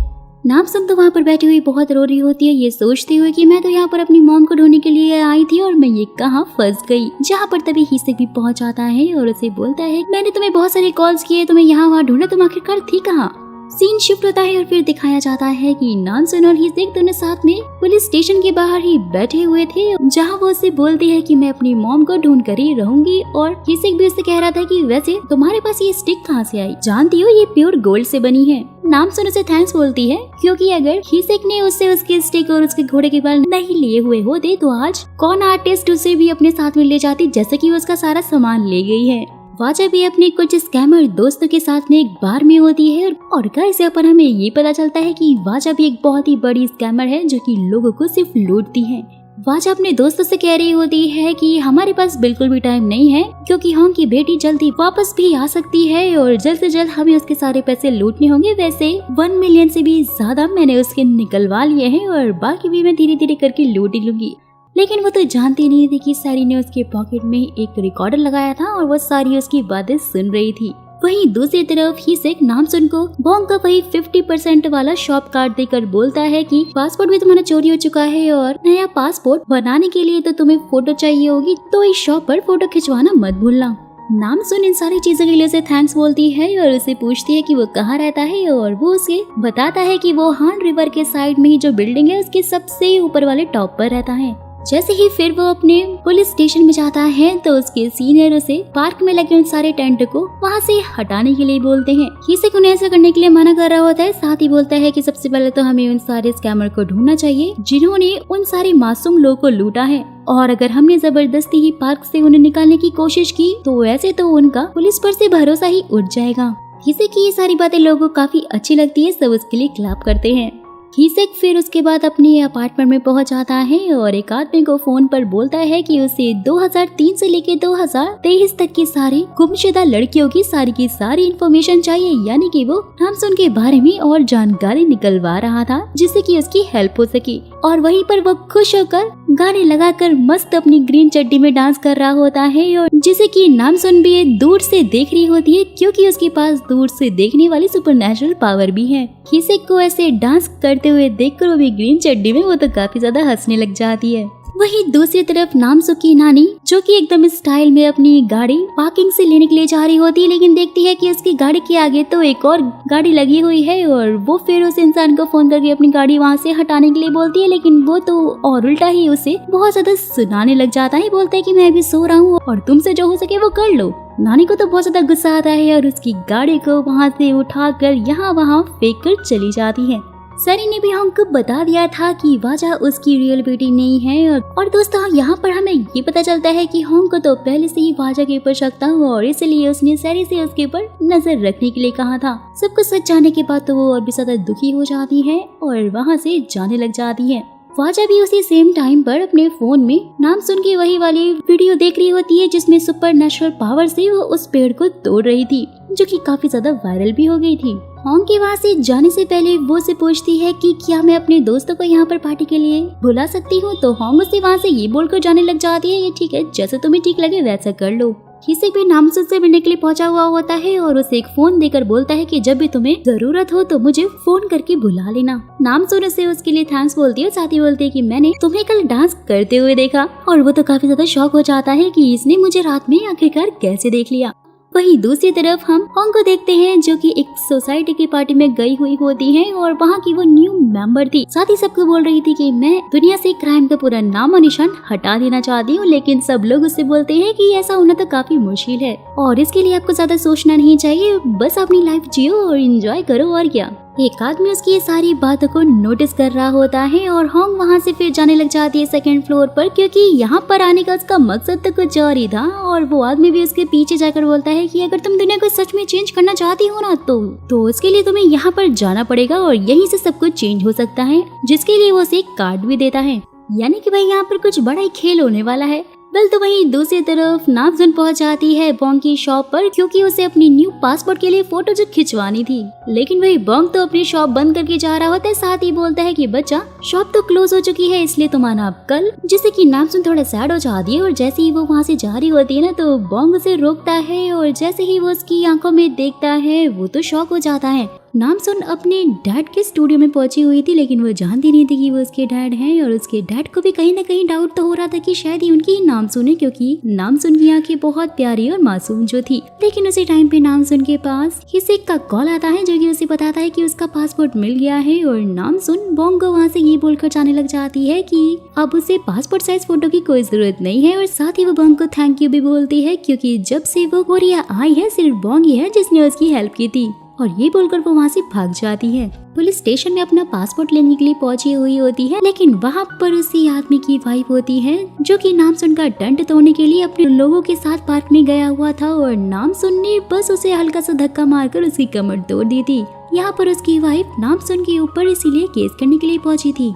नामसुन तो वहाँ पर बैठी हुई बहुत रो रही होती है, ये सोचती हुई कि मैं तो यहाँ पर अपनी मॉम को ढूंढने के लिए आई थी और मैं ये कहाँ फंस गई। जहाँ पर तभी हिसेक भी पहुँच जाता है और उसे बोलता है मैंने तुम्हें बहुत सारे कॉल्स किए, तुम्हें यहाँ वहाँ ढूंढा, तुम आखिरकार थी कहाँ। सीन शिफ्ट होता है और फिर दिखाया जाता है कि नामसुन और हिसेक दोनों साथ में पुलिस स्टेशन के बाहर ही बैठे हुए थे, जहां वो उसे बोलती है कि मैं अपनी मॉम को ढूंढ कर ही रहूंगी। और हिसेक भी उससे कह रहा था कि वैसे तुम्हारे पास ये स्टिक कहाँ से आई, जानती हो ये प्योर गोल्ड से बनी है। नामसुन उसे थैंक्स बोलती है, क्योंकि अगर हिसेक ने उससे उसके स्टिक और उसके घोड़े के बाल नहीं लिए हुए होते तो आज कौन आर्टिस्ट उसे भी अपने साथ में ले जाती, जैसे कि उसका सारा सामान ले गई है। वाजा भी अपने कुछ स्कैमर दोस्तों के साथ में एक बार में होती है और गाइस यहाँ पर हमें ये पता चलता है कि वाजा भी एक बहुत ही बड़ी स्कैमर है, जो कि लोगों को सिर्फ लूटती है। वाजा अपने दोस्तों से कह रही होती है कि हमारे पास बिल्कुल भी टाइम नहीं है क्योंकि होंग की बेटी जल्दी वापस भी आ सकती है और जल्द से जल्द हमें उसके सारे पैसे लूटने होंगे। वैसे 1 मिलियन से भी ज्यादा मैंने उसके निकलवा लिए हैं और बाकी भी मैं धीरे धीरे करके लूट ही लूंगी। लेकिन वो तो जानती नहीं थी कि सारी ने उसके पॉकेट में एक रिकॉर्डर लगाया था और वो सारी उसकी बातें सुन रही थी। वहीं दूसरी तरफ हिसेक नामसुन को बोंग का वही 50% वाला शॉप कार्ड देकर बोलता है कि पासपोर्ट भी तुम्हारा चोरी हो चुका है और नया पासपोर्ट बनाने के लिए तो तुम्हें फोटो चाहिए होगी, तो इस शॉप पर फोटो खिंचवाना मत भूलना। नामसुन इन सारी चीजों के लिए उसे थैंक्स बोलती है और उसे पूछती है कि वो कहाँ रहता है और वो उसे बताता है कि वो हान रिवर के साइड में ही जो बिल्डिंग है उसके सबसे ऊपर वाले टॉप पर रहता है। जैसे ही फिर वो अपने पुलिस स्टेशन में जाता है तो उसके सीनियर उसे पार्क में लगे उन सारे टेंट को वहाँ से हटाने के लिए बोलते हैं। हिसेक उन्हें ऐसा करने के लिए मना कर रहा होता है, साथ ही बोलता है कि सबसे पहले तो हमें उन सारे स्कैमर को ढूंढना चाहिए जिन्होंने उन सारे मासूम लोगों को लूटा है, और अगर हमने जबरदस्ती ही पार्क से उन्हें निकालने की कोशिश की तो ऐसे तो उनका पुलिस पर से भरोसा ही उठ जाएगा। हिसेक की ये सारी बातें लोगों को काफी अच्छी लगती है, सब उसके लिए क्लैप करते हैं। हिसेक फिर उसके बाद अपने अपार्टमेंट में पहुंच जाता है और एक आदमी को फोन पर बोलता है कि उसे 2003 से लेकर 2023 तक की सारी गुमशुदा लड़कियों की सारी इंफॉर्मेशन चाहिए, यानी कि वो नामसुन के बारे में और जानकारी निकलवा रहा था जिससे कि उसकी हेल्प हो सके। और वहीं पर वो खुश होकर गाने लगाकर मस्त अपनी ग्रीन चड्डी में डांस कर रहा होता है और जिसे कि नामसुन भी दूर से देख रही होती है क्योंकि उसके पास दूर से देखने वाली सुपरनैचुरल पावर भी है। हिसेक को ऐसे डांस करते हुए देखकर वो भी ग्रीन चड्डी में वो तो काफी ज्यादा हंसने लग जाती है। वहीं दूसरी तरफ नामसु की नानी जो कि एकदम स्टाइल में अपनी गाड़ी पार्किंग से लेने के लिए जा रही होती है, लेकिन देखती है कि उसकी गाड़ी के आगे तो एक और गाड़ी लगी हुई है और वो फिर उस इंसान को फोन करके अपनी गाड़ी वहाँ से हटाने के लिए बोलती है, लेकिन वो तो और उल्टा ही उसे बहुत ज्यादा सुनाने लग जाता है। बोलता है कि मैं अभी सो रहा हूँ और तुमसे जो हो सके वो कर लो। नानी को तो बहुत ज्यादा गुस्सा आता है और उसकी गाड़ी को वहाँ से उठाकर यहाँ वहाँ फेंक कर चली जाती है। सनी ने भी हमको बता दिया था कि वाजा उसकी रियल बेटी नहीं है और दोस्तों यहाँ पर हमें ये पता चलता है कि होंग को तो पहले से ही वाजा के ऊपर शक था और इसलिए उसने सनी से उसके ऊपर नजर रखने के लिए कहा था। सब कुछ सच जाने के बाद तो वो और भी ज्यादा दुखी हो जाती है और वहाँ से जाने लग जाती है। वाजा भी उसी सेम टाइम पर अपने फोन में नामसुन की वही वाली वीडियो देख रही होती है जिसमें सुपर नेचुरल पावर से वो उस पेड़ को तोड़ रही थी, जो कि काफी ज्यादा वायरल भी हो गई थी। होंग के वहाँ से जाने से पहले वो से पूछती है कि क्या मैं अपने दोस्तों को यहाँ पर पार्टी के लिए बुला सकती हूँ, तो होंग उसे वहाँ से ये बोलकर जाने लग जाती है, ये ठीक है, जैसे तुम्हें ठीक लगे वैसा कर लो। हिसेक भी नामसुन से मिलने के लिए पहुंचा हुआ होता है और उसे एक फोन देकर बोलता है कि जब भी तुम्हें जरूरत हो तो मुझे फोन करके बुला लेना। नामसुन उसे उसके लिए थैंक्स बोलती है, साथ ही बोलती है कि मैंने तुम्हें कल डांस करते हुए देखा, और वो तो काफी ज्यादा शॉक हो जाता है कि इसने मुझे रात में आखिरकार कैसे देख लिया। वहीं दूसरी तरफ हम होंग को देखते हैं जो कि एक सोसाइटी की पार्टी में गई हुई होती है और वहाँ की वो न्यू मेंबर थी। साथ ही सबको बोल रही थी कि मैं दुनिया से क्राइम का पूरा नामो निशान हटा देना चाहती हूँ, लेकिन सब लोग उससे बोलते हैं कि ऐसा होना तो काफी मुश्किल है और इसके लिए आपको ज्यादा सोचना नहीं चाहिए, बस अपनी लाइफ जियो और एंजॉय करो और क्या। एक आदमी उसकी ये सारी बातों को नोटिस कर रहा होता है और होंग वहाँ से फिर जाने लग जाती है सेकंड फ्लोर पर, क्योंकि यहाँ पर आने का उसका मकसद तो कुछ और ही था। और वो आदमी भी उसके पीछे जाकर बोलता है कि अगर तुम दुनिया को सच में चेंज करना चाहती हो ना तो उसके लिए तुम्हें यहाँ पर जाना पड़ेगा और यहीं से सब कुछ चेंज हो सकता है, जिसके लिए वो उसे एक कार्ड भी देता है, यानी कि भाई यहाँ पर कुछ बड़ा ही खेल होने वाला है। वेल तो वहीं दूसरी तरफ नामसुन पहुंच जाती है बोंग की शॉप पर क्योंकि उसे अपनी न्यू पासपोर्ट के लिए फोटो जो खिंचवानी थी, लेकिन वही बोंग तो अपनी शॉप बंद करके जा रहा होता है। साथ ही बोलता है कि बच्चा शॉप तो क्लोज हो चुकी है, इसलिए तुम आना अब कल, जिससे कि नामसुन थोड़ा सैड हो जाती है। और जैसे ही वो वहाँ से जा रही होती है ना तो बोंग उसे रोकता है और जैसे ही वो उसकी आंखों में देखता है वो तो शॉक हो जाता है। नामसुन अपने डैड के स्टूडियो में पहुंची हुई थी, लेकिन वो जानती नहीं थी कि वो उसके डैड हैं और उसके डैड को भी कहीं ना कहीं डाउट तो हो रहा था कि शायद ही उनकी नामसुन है, क्योंकि नामसुन की आंखें बहुत प्यारी और मासूम जो थी। लेकिन उसी टाइम पे नामसुन के पास हिसेक का कॉल आता है जो कि उसे बताता है कि उसका पासपोर्ट मिल गया है और नामसुन बोंग को वहाँ से ये बोलकर जाने लग जाती है कि अब उसे पासपोर्ट साइज फोटो की कोई जरूरत नहीं है। और साथ ही वो बोंग को थैंक यू भी बोलती है क्योंकि जब से वो कोरिया आई है सिर्फ बोंग ही है जिसने उसकी हेल्प की थी, और ये बोलकर वो वहाँ से भाग जाती है। पुलिस स्टेशन में अपना पासपोर्ट लेने के लिए पहुंची हुई होती है, लेकिन वहाँ पर उसी आदमी की वाइफ होती है जो कि नामसुन का दंड तोड़ने के लिए अपने लोगों के साथ पार्क में गया हुआ था और नामसुन ने बस उसे हल्का सा धक्का मारकर उसकी कमर तोड़ दी थी। यहाँ पर उसकी वाइफ नामसुन के ऊपर इसीलिए केस करने के लिए पहुंची थी।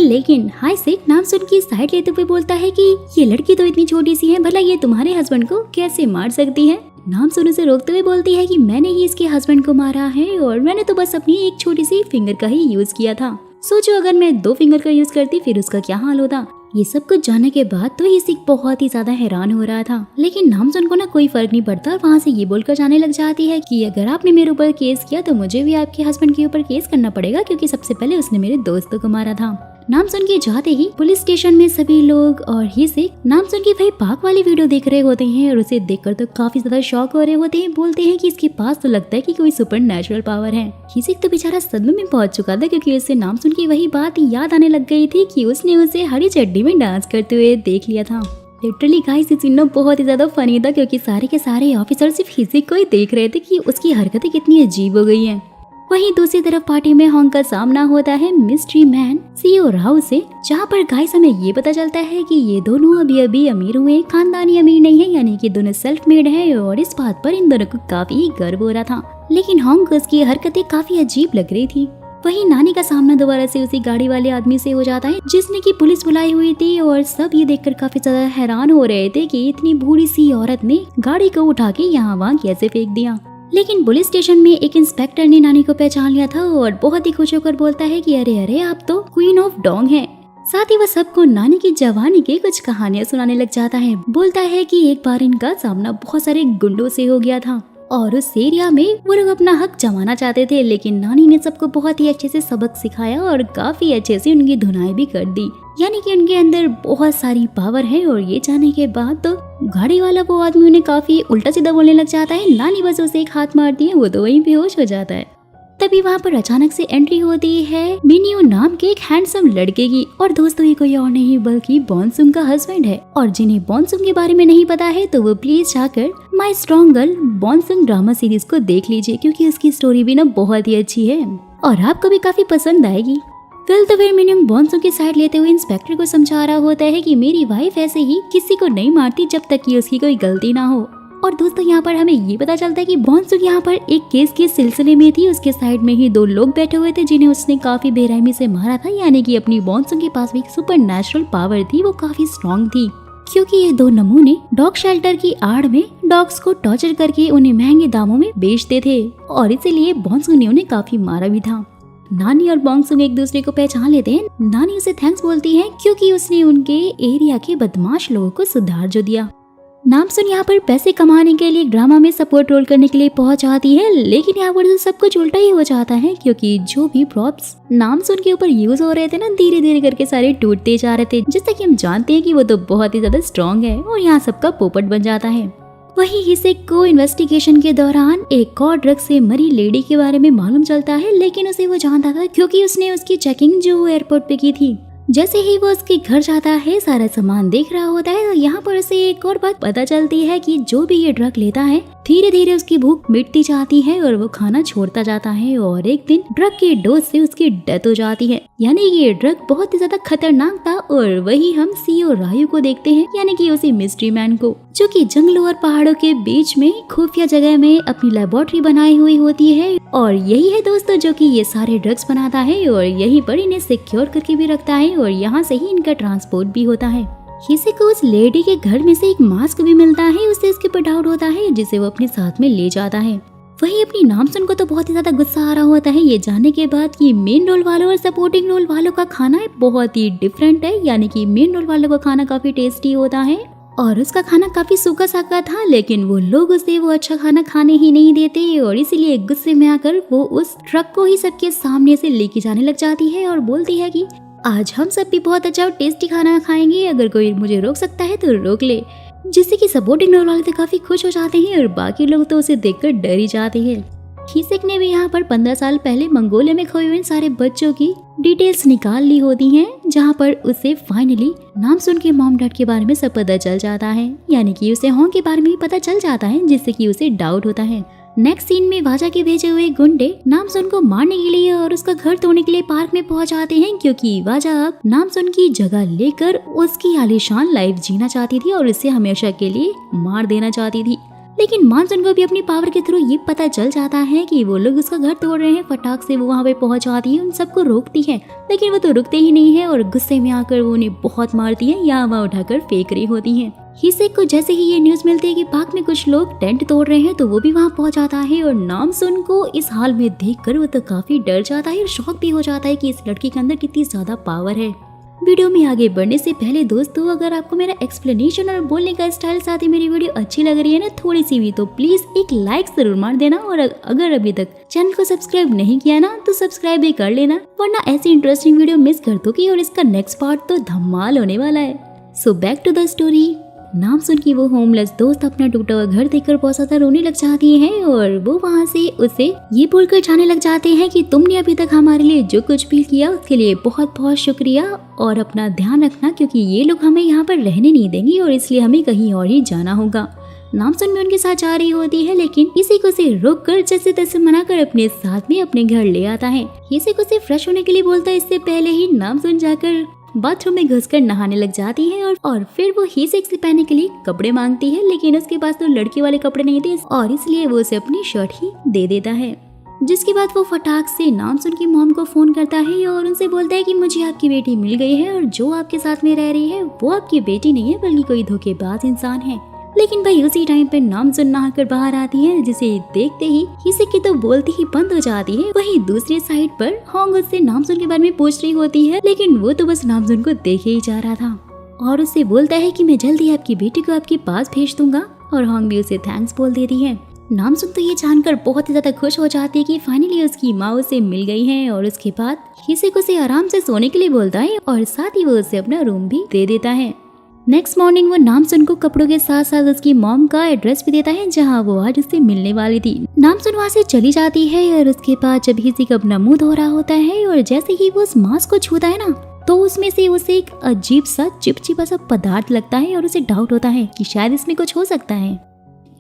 लेकिन हाईसेक नामसुन की साइड लेते हुए बोलता है कि ये लड़की तो इतनी छोटी सी है, भला ये तुम्हारे हस्बैंड को कैसे मार सकती है। नामसुन उसे रोकते हुए बोलती है कि मैंने ही इसके हस्बैंड को मारा है और मैंने तो बस अपनी एक छोटी सी फिंगर का ही यूज किया था। सोचो अगर मैं 2 फिंगर का यूज करती फिर उसका क्या हाल होता। ये सब कुछ जानने के बाद तो हिसिक बहुत ही ज्यादा हैरान हो रहा था, लेकिन नामसुन को ना कोई फर्क नहीं पड़ता और वहाँ से ये बोलकर जाने लग जाती है कि अगर आपने मेरे ऊपर केस किया तो मुझे भी आपके हस्बैंड के ऊपर केस करना पड़ेगा, क्योंकि सबसे पहले उसने मेरे दोस्तों को मारा था। नामसुन के जाते ही पुलिस स्टेशन में सभी लोग और हिसिक नामसुन की वही पाक वाली वीडियो देख रहे होते हैं और उसे देखकर तो काफी ज्यादा शॉक हो रहे होते हैं। बोलते हैं कि इसके पास तो लगता है कि कोई सुपर नेचुरल पावर है। हिसिक तो बेचारा सदमे में पहुंच चुका था, क्योंकि उसे नामसुन की वही बात याद आने लग गई थी कि उसने उसे हरी चड्डी में डांस करते हुए देख लिया था। लिटरली गाइस ये सीन बहुत ही ज्यादा फनी था, क्योंकि सारे के सारे ऑफिसर सिर्फ हिसिक को ही देख रहे थे कि उसकी हरकतें कितनी अजीब हो गई हैं। वहीं दूसरी तरफ पार्टी में होंग का सामना होता है मिस्ट्री मैन सीओ राव से, जहां पर गाइस हमें ये पता चलता है कि ये दोनों अभी अमीर हुए, खानदानी अमीर नहीं है, यानी कि दोनों सेल्फ मेड है और इस बात पर इन दोनों को काफी गर्व हो रहा था। लेकिन होंग को उसकी हरकतें काफी अजीब लग रही थी। वहीं नानी का सामना दोबारा से उसी गाड़ी वाले आदमी से हो जाता है जिसने की पुलिस बुलाई हुई थी, और सब ये देखकर काफी ज्यादा हैरान हो रहे थे कि इतनी बूढ़ी सी औरत ने गाड़ी को उठा के यहाँ वहाँ कैसे फेंक दिया। लेकिन पुलिस स्टेशन में एक इंस्पेक्टर ने नानी को पहचान लिया था और बहुत ही खुश होकर बोलता है कि अरे आप तो क्वीन ऑफ डोंग हैं। साथ ही वह सबको नानी की जवानी की कुछ कहानियां सुनाने लग जाता है। बोलता है कि एक बार इनका सामना बहुत सारे गुंडों से हो गया था और उस एरिया में वो लोग अपना हक जमाना चाहते थे, लेकिन नानी ने सबको बहुत ही अच्छे से सबक सिखाया और काफी अच्छे से उनकी धुनाई भी कर दी, यानी कि उनके अंदर बहुत सारी पावर है। और ये जाने के बाद तो गाड़ी वाला वो आदमी उन्हें काफी उल्टा सीधा बोलने लग जाता है। नानी बस उसे एक हाथ मारती है, वो तो वहीं बेहोश हो जाता है। तभी वहाँ पर अचानक से एंट्री होती है मिनियो नाम के एक हैंडसम लड़के की, और दोस्तों ये कोई और नहीं बल्कि बॉन्सुम का हस्बैंड है। और जिन्हें बॉन्सुम के बारे में नहीं पता है तो वो प्लीज जाकर My Strong Girl Bongsoon drama series को देख लीजिए, क्योंकि उसकी स्टोरी भी ना बहुत ही अच्छी है और आपको भी काफी पसंद आएगी। कल तो फिर मिनियम बॉन्सुम की साइड लेते हुए इंस्पेक्टर को समझा रहा होता है कि मेरी वाइफ ऐसे ही किसी को नहीं मारती जब तक कि उसकी कोई गलती ना हो। और दोस्तों यहाँ पर हमें ये पता चलता है कि बॉन्सुम यहाँ पर एक केस के सिलसिले में थी। उसके साइड में ही 2 लोग बैठे हुए थे जिन्हें उसने काफी बेरहमी से मारा था, यानी कि अपनी बॉन्सुम के पास भी एक सुपर नेचुरल पावर थी, वो काफी स्ट्रॉन्ग थी, क्योंकि ये 2 नमूने डॉग शेल्टर की आड़ में डॉग्स को टॉर्चर करके उन्हें महंगे दामों में बेचते थे और इसीलिए बॉन्सुम ने उन्हें काफी मारा भी था। नानी और बॉन्सुम एक दूसरे को पहचान लेते हैं। नानी उसे थैंक्स बोलती है क्योंकि उसने उनके एरिया के बदमाश लोगों को सुधार जो दिया। नामसुन यहाँ पर पैसे कमाने के लिए ड्रामा में सपोर्ट रोल करने के लिए पहुंच जाती है, लेकिन यहाँ पर तो सब कुछ उल्टा ही हो जाता है, क्योंकि जो भी प्रॉप्स नामसुन के ऊपर यूज हो रहे थे ना, धीरे धीरे करके सारे टूटते जा रहे थे, जिससे कि हम जानते हैं कि वो तो बहुत ही ज्यादा स्ट्रॉन्ग है और यहाँ सबका पोपट बन जाता है। वहीं हिसिक को इन्वेस्टिगेशन के दौरान एक और ड्रग से मरी लेडी के बारे में मालूम चलता है, लेकिन उसे वो जानता था क्योंकि उसने उसकी चेकिंग जो एयरपोर्ट पे की थी। जैसे ही वो उसके घर जाता है, सारा सामान देख रहा होता है, तो यहाँ पर उसे एक और बात पता चलती है कि जो भी ये ड्रग लेता है धीरे धीरे उसकी भूख मिटती जाती है और वो खाना छोड़ता जाता है और एक दिन ड्रग के डोज से उसकी डेथ हो जाती है। यानी कि ये ड्रग बहुत ही ज्यादा खतरनाक था। और वही हम सीओ रायू को देखते हैं, यानी कि उसी मिस्ट्री मैन को, जो कि जंगलों और पहाड़ों के बीच में खुफिया जगह में अपनी लेबोरेटरी बनाई हुई होती है। और यही है दोस्तों जो कि ये सारे ड्रग्स बनाता है और यहीं पर इन्हें सिक्योर करके भी रखता है और यहाँ से ही इनका ट्रांसपोर्ट भी होता है। हिसिक को उस लेडी के घर में से एक मास्क भी मिलता है, उससे इसके ऊपर डाउट होता है, जिसे वो अपने साथ में ले जाता है। वहीं अपनी नामसुन को तो बहुत ही ज्यादा गुस्सा आ रहा होता है ये जानने के बाद कि मेन रोल वालों और सपोर्टिंग रोल वालों का खाना बहुत ही डिफरेंट है। यानी कि मेन रोल वालों का खाना काफी टेस्टी होता है और उसका खाना काफी सूखा साखा था, लेकिन वो लोग उसे वो अच्छा खाना खाने ही नहीं देते और इसीलिए गुस्से में आकर वो उस ट्रक को ही सबके सामने से लेके जाने लग जाती है और बोलती है कि आज हम सब भी बहुत अच्छा और टेस्टी खाना खाएंगे, अगर कोई मुझे रोक सकता है तो रोक ले। जिससे कि सपोर्टिंग रोल वाले तो काफी खुश हो जाते हैं और बाकी लोग तो उसे देखकर डर ही जाते हैं। हिसिक ने भी यहाँ पर 15 साल पहले मंगोलिया में खोए हुए सारे बच्चों की डिटेल्स निकाल ली होती हैं, जहाँ पर उसे फाइनली नामसुन के मॉम डैड के बारे में सब पता चल जाता है। यानी कि उसे होंग के बारे में भी पता चल जाता है, जिससे कि उसे डाउट होता है। नेक्स्ट सीन में वाजा के भेजे हुए गुंडे नामसुन को मारने के लिए और उसका घर तोड़ने के लिए पार्क में पहुंच जाते हैं, क्योंकि वाजा अब नामसुन की जगह लेकर उसकी आलीशान लाइफ जीना चाहती थी और इसे हमेशा के लिए मार देना चाहती थी। लेकिन मानसून को भी अपनी पावर के थ्रू ये पता चल जाता है कि वो लोग उसका घर तोड़ रहे हैं। फटाक से वो वहाँ पे पहुँच आती है, उन सबको रोकती है, लेकिन वो तो रुकते ही नहीं है और गुस्से में आकर वो उन्हें बहुत मारती है या वहाँ उठाकर फेंक रही होती है। हिसेक को जैसे ही ये न्यूज मिलती है कि पार्क में कुछ लोग टेंट तोड़ रहे हैं तो वो भी वहाँ पहुँच जाता है और नामसुन को इस हाल में देखकर वो तो काफी डर जाता है और शॉक भी हो जाता है कि इस लड़की के अंदर कितनी ज्यादा पावर है। वीडियो में आगे बढ़ने से पहले दोस्तों, अगर आपको मेरा एक्सप्लेनेशन और बोलने का स्टाइल साथ ही मेरी वीडियो अच्छी लग रही है ना थोड़ी सी भी, तो प्लीज एक लाइक जरूर मार देना और अगर अभी तक चैनल को सब्सक्राइब नहीं किया ना तो सब्सक्राइब भी कर लेना, वरना ऐसी इंटरेस्टिंग वीडियो मिस कर दोगे और इसका नेक्स्ट पार्ट तो धमाल होने वाला है। So back to the story. Namsoon की वो होमलेस दोस्त अपना टूटा हुआ घर देखकर बहुत ज्यादा रोने लग जाती है और वो वहाँ से उसे ये बोलकर जाने लग जाते हैं कि तुमने अभी तक हमारे लिए जो कुछ भी किया उसके लिए बहुत बहुत शुक्रिया और अपना ध्यान रखना, क्योंकि ये लोग हमें यहाँ पर रहने नहीं देंगे और इसलिए हमें कहीं और ही जाना होगा। नामसुन भी उनके साथ जा रही होती है, लेकिन इसी को से रोक कर जैसे तैसे मना कर अपने साथ में अपने घर ले आता है। इसी को से फ्रेश होने के लिए बोलता है। इससे पहले ही नामसुन जाकर बाथरूम में घुसकर नहाने लग जाती है और फिर वो हिसेक से पहनने के लिए कपड़े मांगती है, लेकिन उसके पास तो लड़की वाले कपड़े नहीं थे और इसलिए वो उसे अपनी शर्ट ही दे देता है। जिसके बाद वो फटाक से नामसुन की मॉम को फोन करता है और उनसे बोलता है कि मुझे आपकी बेटी मिल गई है और जो आपके साथ में रह रही है वो आपकी बेटी नहीं है बल्कि कोई धोखेबाज इंसान है। लेकिन भाई उसी टाइम पे नामसुन नहाकर बाहर आती है, जिसे देखते ही हिसेक की तो बोलती ही बंद हो जाती है। वहीं दूसरी साइड पर होंग उससे नामसुन के बारे में पूछ रही होती है, लेकिन वो तो बस नामसुन को देखे ही जा रहा था और उससे बोलता है कि मैं जल्दी आपकी बेटी को आपके पास भेज दूंगा और होंग भी उसे थैंक्स बोल देती है। नामसुन तो ये जानकर बहुत ही ज्यादा खुश हो जाती है कि फाइनली उसकी माँ उसे मिल गई है और उसके बाद हिसेक उसे आराम से सोने के लिए बोलता है और साथ ही वो उसे अपना रूम भी दे देता है। नेक्स्ट मॉर्निंग वो नामसुन को कपड़ों के साथ साथ उसकी मॉम का एड्रेस भी देता है जहाँ वो आज उससे मिलने वाली थी। नामसुन वहाँ से चली जाती है और उसके बाद जब हिसेक अपना मुंह धो रहा होता है और जैसे ही वो उस मास्क को छूता है ना तो उसमें से उसे एक अजीब सा चिपचिपा सा पदार्थ लगता है और उसे डाउट होता है कि शायद इसमें कुछ हो सकता है।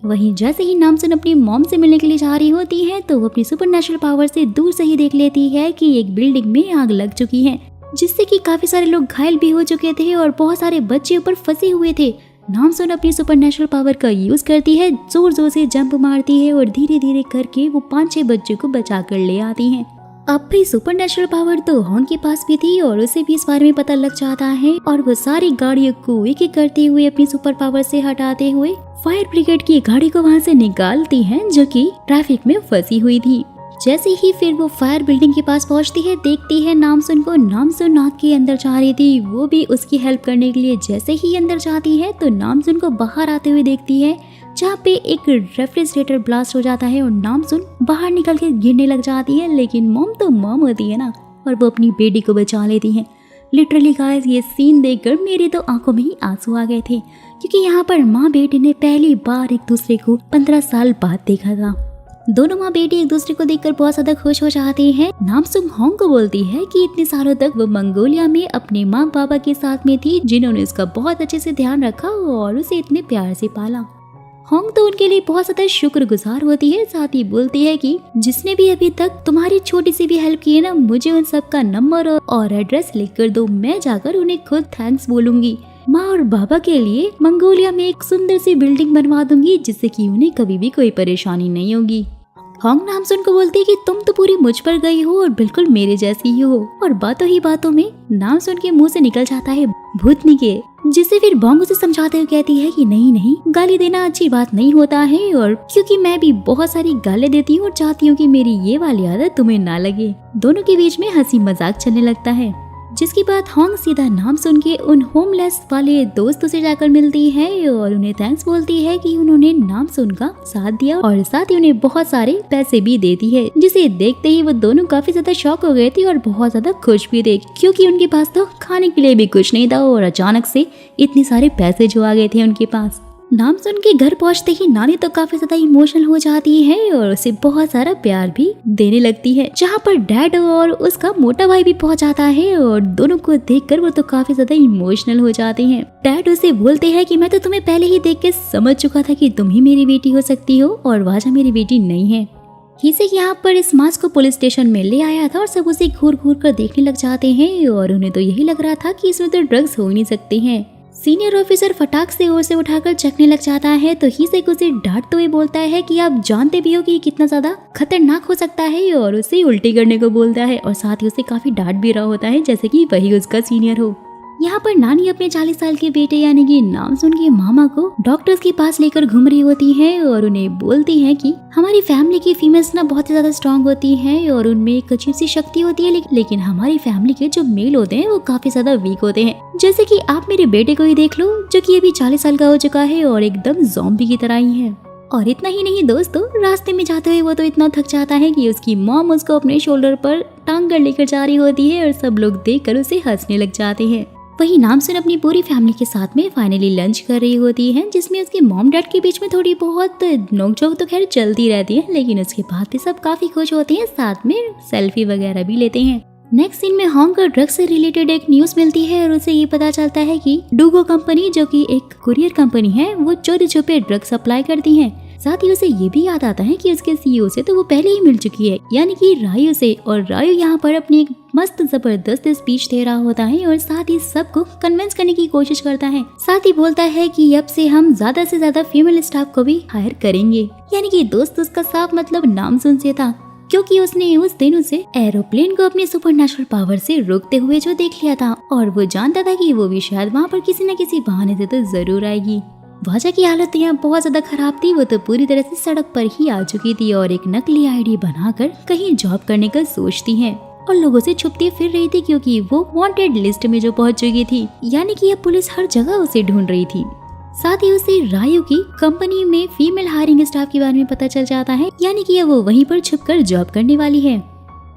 वहीं जैसे ही नामसुन अपनी मॉम से मिलने के लिए जा रही होती है तो वो अपनी सुपरनेचुरल पावर से दूर से ही देख लेती है कि एक बिल्डिंग में आग लग चुकी है, जिससे कि काफी सारे लोग घायल भी हो चुके थे और बहुत सारे बच्चे ऊपर फंसे हुए थे। नामसुन अपनी सुपरनेचुरल पावर का यूज करती है, जोर जोर से जंप मारती है और धीरे धीरे करके वो 5-6 बच्चों को बचा कर ले आती है। अब भी सुपरनेचुरल पावर तो होंग के पास भी थी और उसे भी इस बारे में पता लग जाता है और वो सारी गाड़ियों को एक एक करते हुए अपनी सुपर पावर से हटाते हुए फायर ब्रिगेड की गाड़ी को वहाँ से निकालती है जो कि ट्रैफिक में फंसी हुई थी। जैसे ही फिर वो फायर बिल्डिंग के पास पहुंचती है, देखती है नामसुन को। नामसुन आग के अंदर जा रही थी, वो भी उसकी हेल्प करने के लिए जैसे ही अंदर जाती है तो नामसुन को बाहर आते हुए देखती है, जहाँ पे एक रेफ्रिजरेटर ब्लास्ट हो जाता है और नामसुन बाहर निकल के गिरने लग जाती है। लेकिन मॉम तो मॉम होती है ना और वो अपनी बेटी को बचा लेती है। लिटरली गाइस ये सीन देखकर मेरे तो आंखों में ही आंसू आ गए थे, क्योंकि यहाँ पर माँ बेटी ने पहली बार एक दूसरे को 15 साल बाद देखा था। दोनों माँ बेटी एक दूसरे को देखकर बहुत ज्यादा खुश हो जाती है। नामसुन होंग को बोलती है कि इतने सालों तक वो मंगोलिया में अपने माँ बाबा के साथ में थी, जिन्होंने उसका बहुत अच्छे से ध्यान रखा और उसे इतने प्यार से पाला। होंग तो उनके लिए बहुत ज्यादा शुक्रगुजार होती है, साथ ही बोलती है कि जिसने भी अभी तक तुम्हारी छोटी सी भी हेल्प की है ना, मुझे उन सब का नंबर और एड्रेस लिख कर दो, मैं जाकर उन्हें खुद थैंक्स बोलूंगी। माँ और बाबा के लिए मंगोलिया में एक सुंदर सी बिल्डिंग बनवा दूंगी, जिससे कि उन्हें कभी भी कोई परेशानी नहीं होगी। होंग नामसुन को बोलती है कि तुम तो पूरी मुझ पर गई हो और बिल्कुल मेरे जैसी ही हो। और बातों ही बातों में नामसुन के मुंह से निकल जाता है भूतनी के, जिसे फिर बोंग उसे समझाते हुए कहती है कि नहीं नहीं, गाली देना अच्छी बात नहीं होता है, और क्योंकि मैं भी बहुत सारी गाली देती हूँ और चाहती हूँ कि मेरी ये वाली आदत तुम्हें ना लगे। दोनों के बीच में हंसी मजाक चलने लगता है, जिसके बाद होंग सीधा नामसुन के उन होमलेस वाले दोस्तों से जाकर मिलती है और उन्हें थैंक्स बोलती है कि उन्होंने नामसुन का साथ दिया और साथ ही उन्हें बहुत सारे पैसे भी देती है, जिसे देखते ही वो दोनों काफी ज्यादा शॉक हो गए थे और बहुत ज्यादा खुश भी थे, क्योंकि उनके पास तो खाने के लिए भी कुछ नहीं था और अचानक से इतने सारे पैसे जो आ गए थे उनके पास। नामसुन के घर पहुंचते ही नानी तो काफी ज्यादा इमोशनल हो जाती है और उसे बहुत सारा प्यार भी देने लगती है, जहाँ पर डैड और उसका मोटा भाई भी पहुंच जाता है और दोनों को देखकर वो तो काफी ज्यादा इमोशनल हो जाते हैं। डैड उसे बोलते हैं कि मैं तो तुम्हें पहले ही देख के समझ चुका था कि तुम ही मेरी बेटी हो सकती हो और वाजा मेरी बेटी नहीं है। हिसेक यहाँ पर इस मास्क को पुलिस स्टेशन में ले आया था और सब उसे घूर घूर कर देखने लग जाते हैं और उन्हें तो यही लग रहा था कि इसमें तो ड्रग्स हो ही नहीं सकते हैं। सीनियर ऑफिसर फटाक से ओर से उठाकर चखने लग जाता है तो हिसेक उसे डांटते हुए बोलता है कि आप जानते भी हो कि कितना ज्यादा खतरनाक हो सकता है, और उसे उल्टी करने को बोलता है और साथ ही उसे काफी डांट भी रहा होता है जैसे कि वही उसका सीनियर हो। यहाँ पर नानी अपने 40 साल के बेटे यानी कि नामसुन के मामा को डॉक्टर्स के पास लेकर घूम रही होती है और उन्हें बोलती है कि हमारी फैमिली की फीमेल्स ना बहुत ही ज्यादा स्ट्रांग होती हैं और उनमें एक अजीब सी शक्ति होती है, लेकिन हमारी फैमिली के जो मेल होते हैं वो काफी ज्यादा वीक होते हैं। जैसे कि आप मेरे बेटे को ही देख लो जो कि अभी 40 साल का हो चुका है और एकदम ज़ॉम्बी की तरह ही है। और इतना ही नहीं दोस्तों, रास्ते में जाते हुए वो तो इतना थक जाता है कि उसकी मॉम उसको अपने शोल्डर पर टांग कर लेकर जा रही होती है और सब लोग देखकर उसे हंसने लग जाते हैं। वही नामसुन अपनी पूरी फैमिली के साथ में फाइनली लंच कर रही होती है जिसमें उसके मॉम डैड के बीच में थोड़ी बहुत नोकझोंक तो खैर चलती रहती है, लेकिन उसके बाद भी सब काफी खुश होते हैं, साथ में सेल्फी वगैरह भी लेते हैं। नेक्स्ट सीन में हॉन्ग को ड्रग्स से रिलेटेड एक न्यूज मिलती है और उसे ये पता चलता है कि डूगो कंपनी जो कि एक कुरियर कंपनी है वो चोरी छुपे ड्रग्स सप्लाई करती है। साथ ही उसे ये भी याद आता है कि उसके सीईओ से तो वो पहले ही मिल चुकी है यानी कि रायू से, और रायू यहाँ पर अपनी एक मस्त जबरदस्त स्पीच दे रहा होता है और साथ ही सबको कन्विंस करने की कोशिश करता है। साथ ही बोलता है कि अब से हम ज्यादा से ज्यादा फीमेल स्टाफ को भी हायर करेंगे, यानी कि दोस्त उसका साफ मतलब नामसुन से था क्योंकि उसने उस दिन उसे एरोप्लेन को अपने सुपरनेचुरल पावर से रोकते हुए जो देख लिया था और वो जानता था कि वो भी शायद वहाँ पर किसी न किसी बहाने से तो जरूर आएगी। वाजा की हालत यहाँ बहुत ज्यादा खराब थी, वो तो पूरी तरह से सड़क पर ही आ चुकी थी और एक नकली आईडी बनाकर कहीं जॉब करने का सोचती है और लोगों से छुपती फिर रही थी क्योंकि वो वांटेड लिस्ट में जो पहुंच चुकी थी, यानी कि अब पुलिस हर जगह उसे ढूंढ रही थी। साथ ही उसे रायू की कंपनी में फीमेल हायरिंग स्टाफ के बारे में पता चल जाता है, यानी कि वो वहीं पर छुपकर जॉब करने वाली है।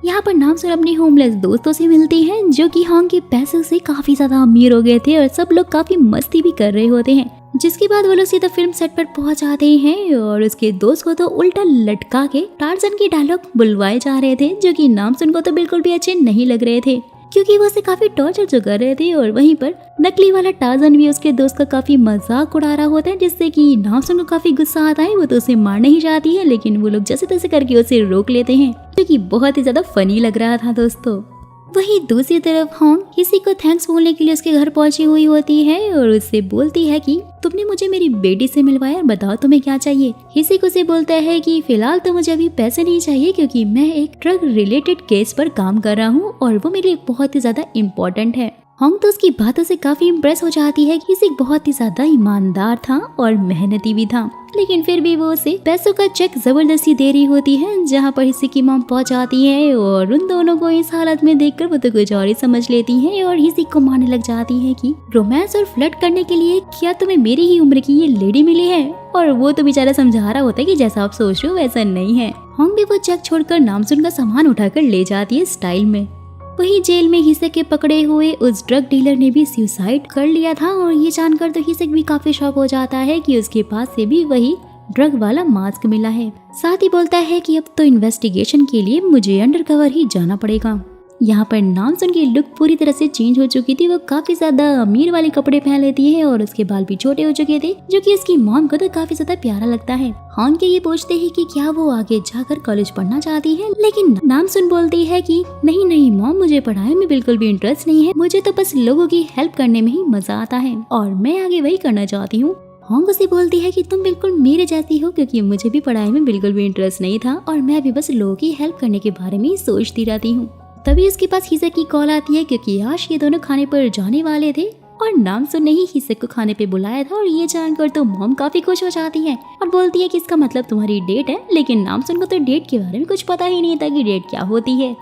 यहाँ पर नामसुन अपने होमलेस दोस्तों से मिलती है जो कि हॉन्ग के पैसों से काफी ज्यादा अमीर हो गए थे और सब लोग काफी मस्ती भी कर रहे होते हैं। जिसके बाद वो लोग सीधा फिल्म सेट पर पहुंच जाते हैं और उसके दोस्त को तो उल्टा लटका के टार्जन के डायलॉग बुलवाए जा रहे थे जो कि नामसुन को तो बिल्कुल भी अच्छे नहीं लग रहे थे क्योंकि वो उसे काफी टॉर्चर जो कर रहे थे। और वहीं पर नकली वाला टार्जन भी उसके दोस्त का काफी मजाक उड़ा रहा होता है जिससे कि नामसुन को काफी गुस्सा आता है। वो तो उसे मारना ही चाहती है लेकिन वो लोग जैसे तैसे करके उसे रोक लेते हैं जो कि बहुत ही ज्यादा फनी लग रहा था दोस्तों। वही दूसरी तरफ हॉन्ग किसी को थैंक्स बोलने के लिए उसके घर पहुंची हुई होती है और उससे बोलती है कि तुमने मुझे मेरी बेटी से मिलवाया, बताओ तुम्हें क्या चाहिए। हिसेक उसे बोलता है कि फिलहाल तो मुझे अभी पैसे नहीं चाहिए क्योंकि मैं एक ड्रग रिलेटेड केस पर काम कर रहा हूँ और वो मेरे लिए बहुत ही ज्यादा इम्पोर्टेंट है। हॉन्ग तो उसकी बातों से काफी इम्प्रेस हो जाती है कि हिसेक बहुत ही ज्यादा ईमानदार था और मेहनती भी था, लेकिन फिर भी वो उसे पैसों का चेक जबरदस्ती दे रही होती है। जहाँ पर हिसेक की मॉम पहुंच जाती है और उन दोनों को इस हालत में देखकर वो तो कुछ और ही समझ लेती है और हिसेक को मारने लग जाती है कि रोमांस और फ्लर्ट करने के लिए क्या तुम्हें मेरी ही उम्र की ये लेडी मिली है। और वो तो बेचारा समझा रहा होता है कि जैसा आप सोच रहे हो वैसा नहीं है। हॉन्ग भी वो चेक छोड़कर नामसुन का सामान उठाकर ले जाती है स्टाइल में। वही जेल में हिसेक के पकड़े हुए उस ड्रग डीलर ने भी सुसाइड कर लिया था और ये जानकर तो हिसेक भी काफी शॉक हो जाता है कि उसके पास से भी वही ड्रग वाला मास्क मिला है। साथ ही बोलता है कि अब तो इन्वेस्टिगेशन के लिए मुझे अंडरकवर ही जाना पड़ेगा। यहाँ पर नामसुन की लुक पूरी तरह से चेंज हो चुकी थी। वो काफी ज्यादा अमीर वाले कपड़े पहन लेती है और उसके बाल भी छोटे हो चुके थे जो कि उसकी मॉम को तो काफी ज्यादा प्यारा लगता है। हॉन्ग के ये पूछते हैं कि क्या वो आगे जाकर कॉलेज पढ़ना चाहती है, लेकिन नामसुन बोलती है कि नहीं नहीं मॉम, मुझे पढ़ाई में बिल्कुल भी इंटरेस्ट नहीं है, मुझे तो बस लोगों की हेल्प करने में ही मजा आता है और मैं आगे वही करना चाहती हूँ। हॉन्ग उसे बोलती है कि तुम बिल्कुल मेरे जैसी हो क्योंकि मुझे भी पढ़ाई में बिल्कुल भी इंटरेस्ट नहीं था और मैं भी बस लोगों की हेल्प करने के बारे में ही सोचती रहती हूँ। तभी उसके पास हिसेक की कॉल आती है क्योंकि आज ये दोनों खाने पर जाने वाले थे और नामसुन ने ही हिसेक को खाने पे बुलाया था। और ये जानकर तो मॉम काफी खुश हो जाती है और बोलती है कि इसका मतलब तुम्हारी डेट है, लेकिन नामसुन को तो डेट के बारे में कुछ पता ही नहीं था कि डेट क्या होती है।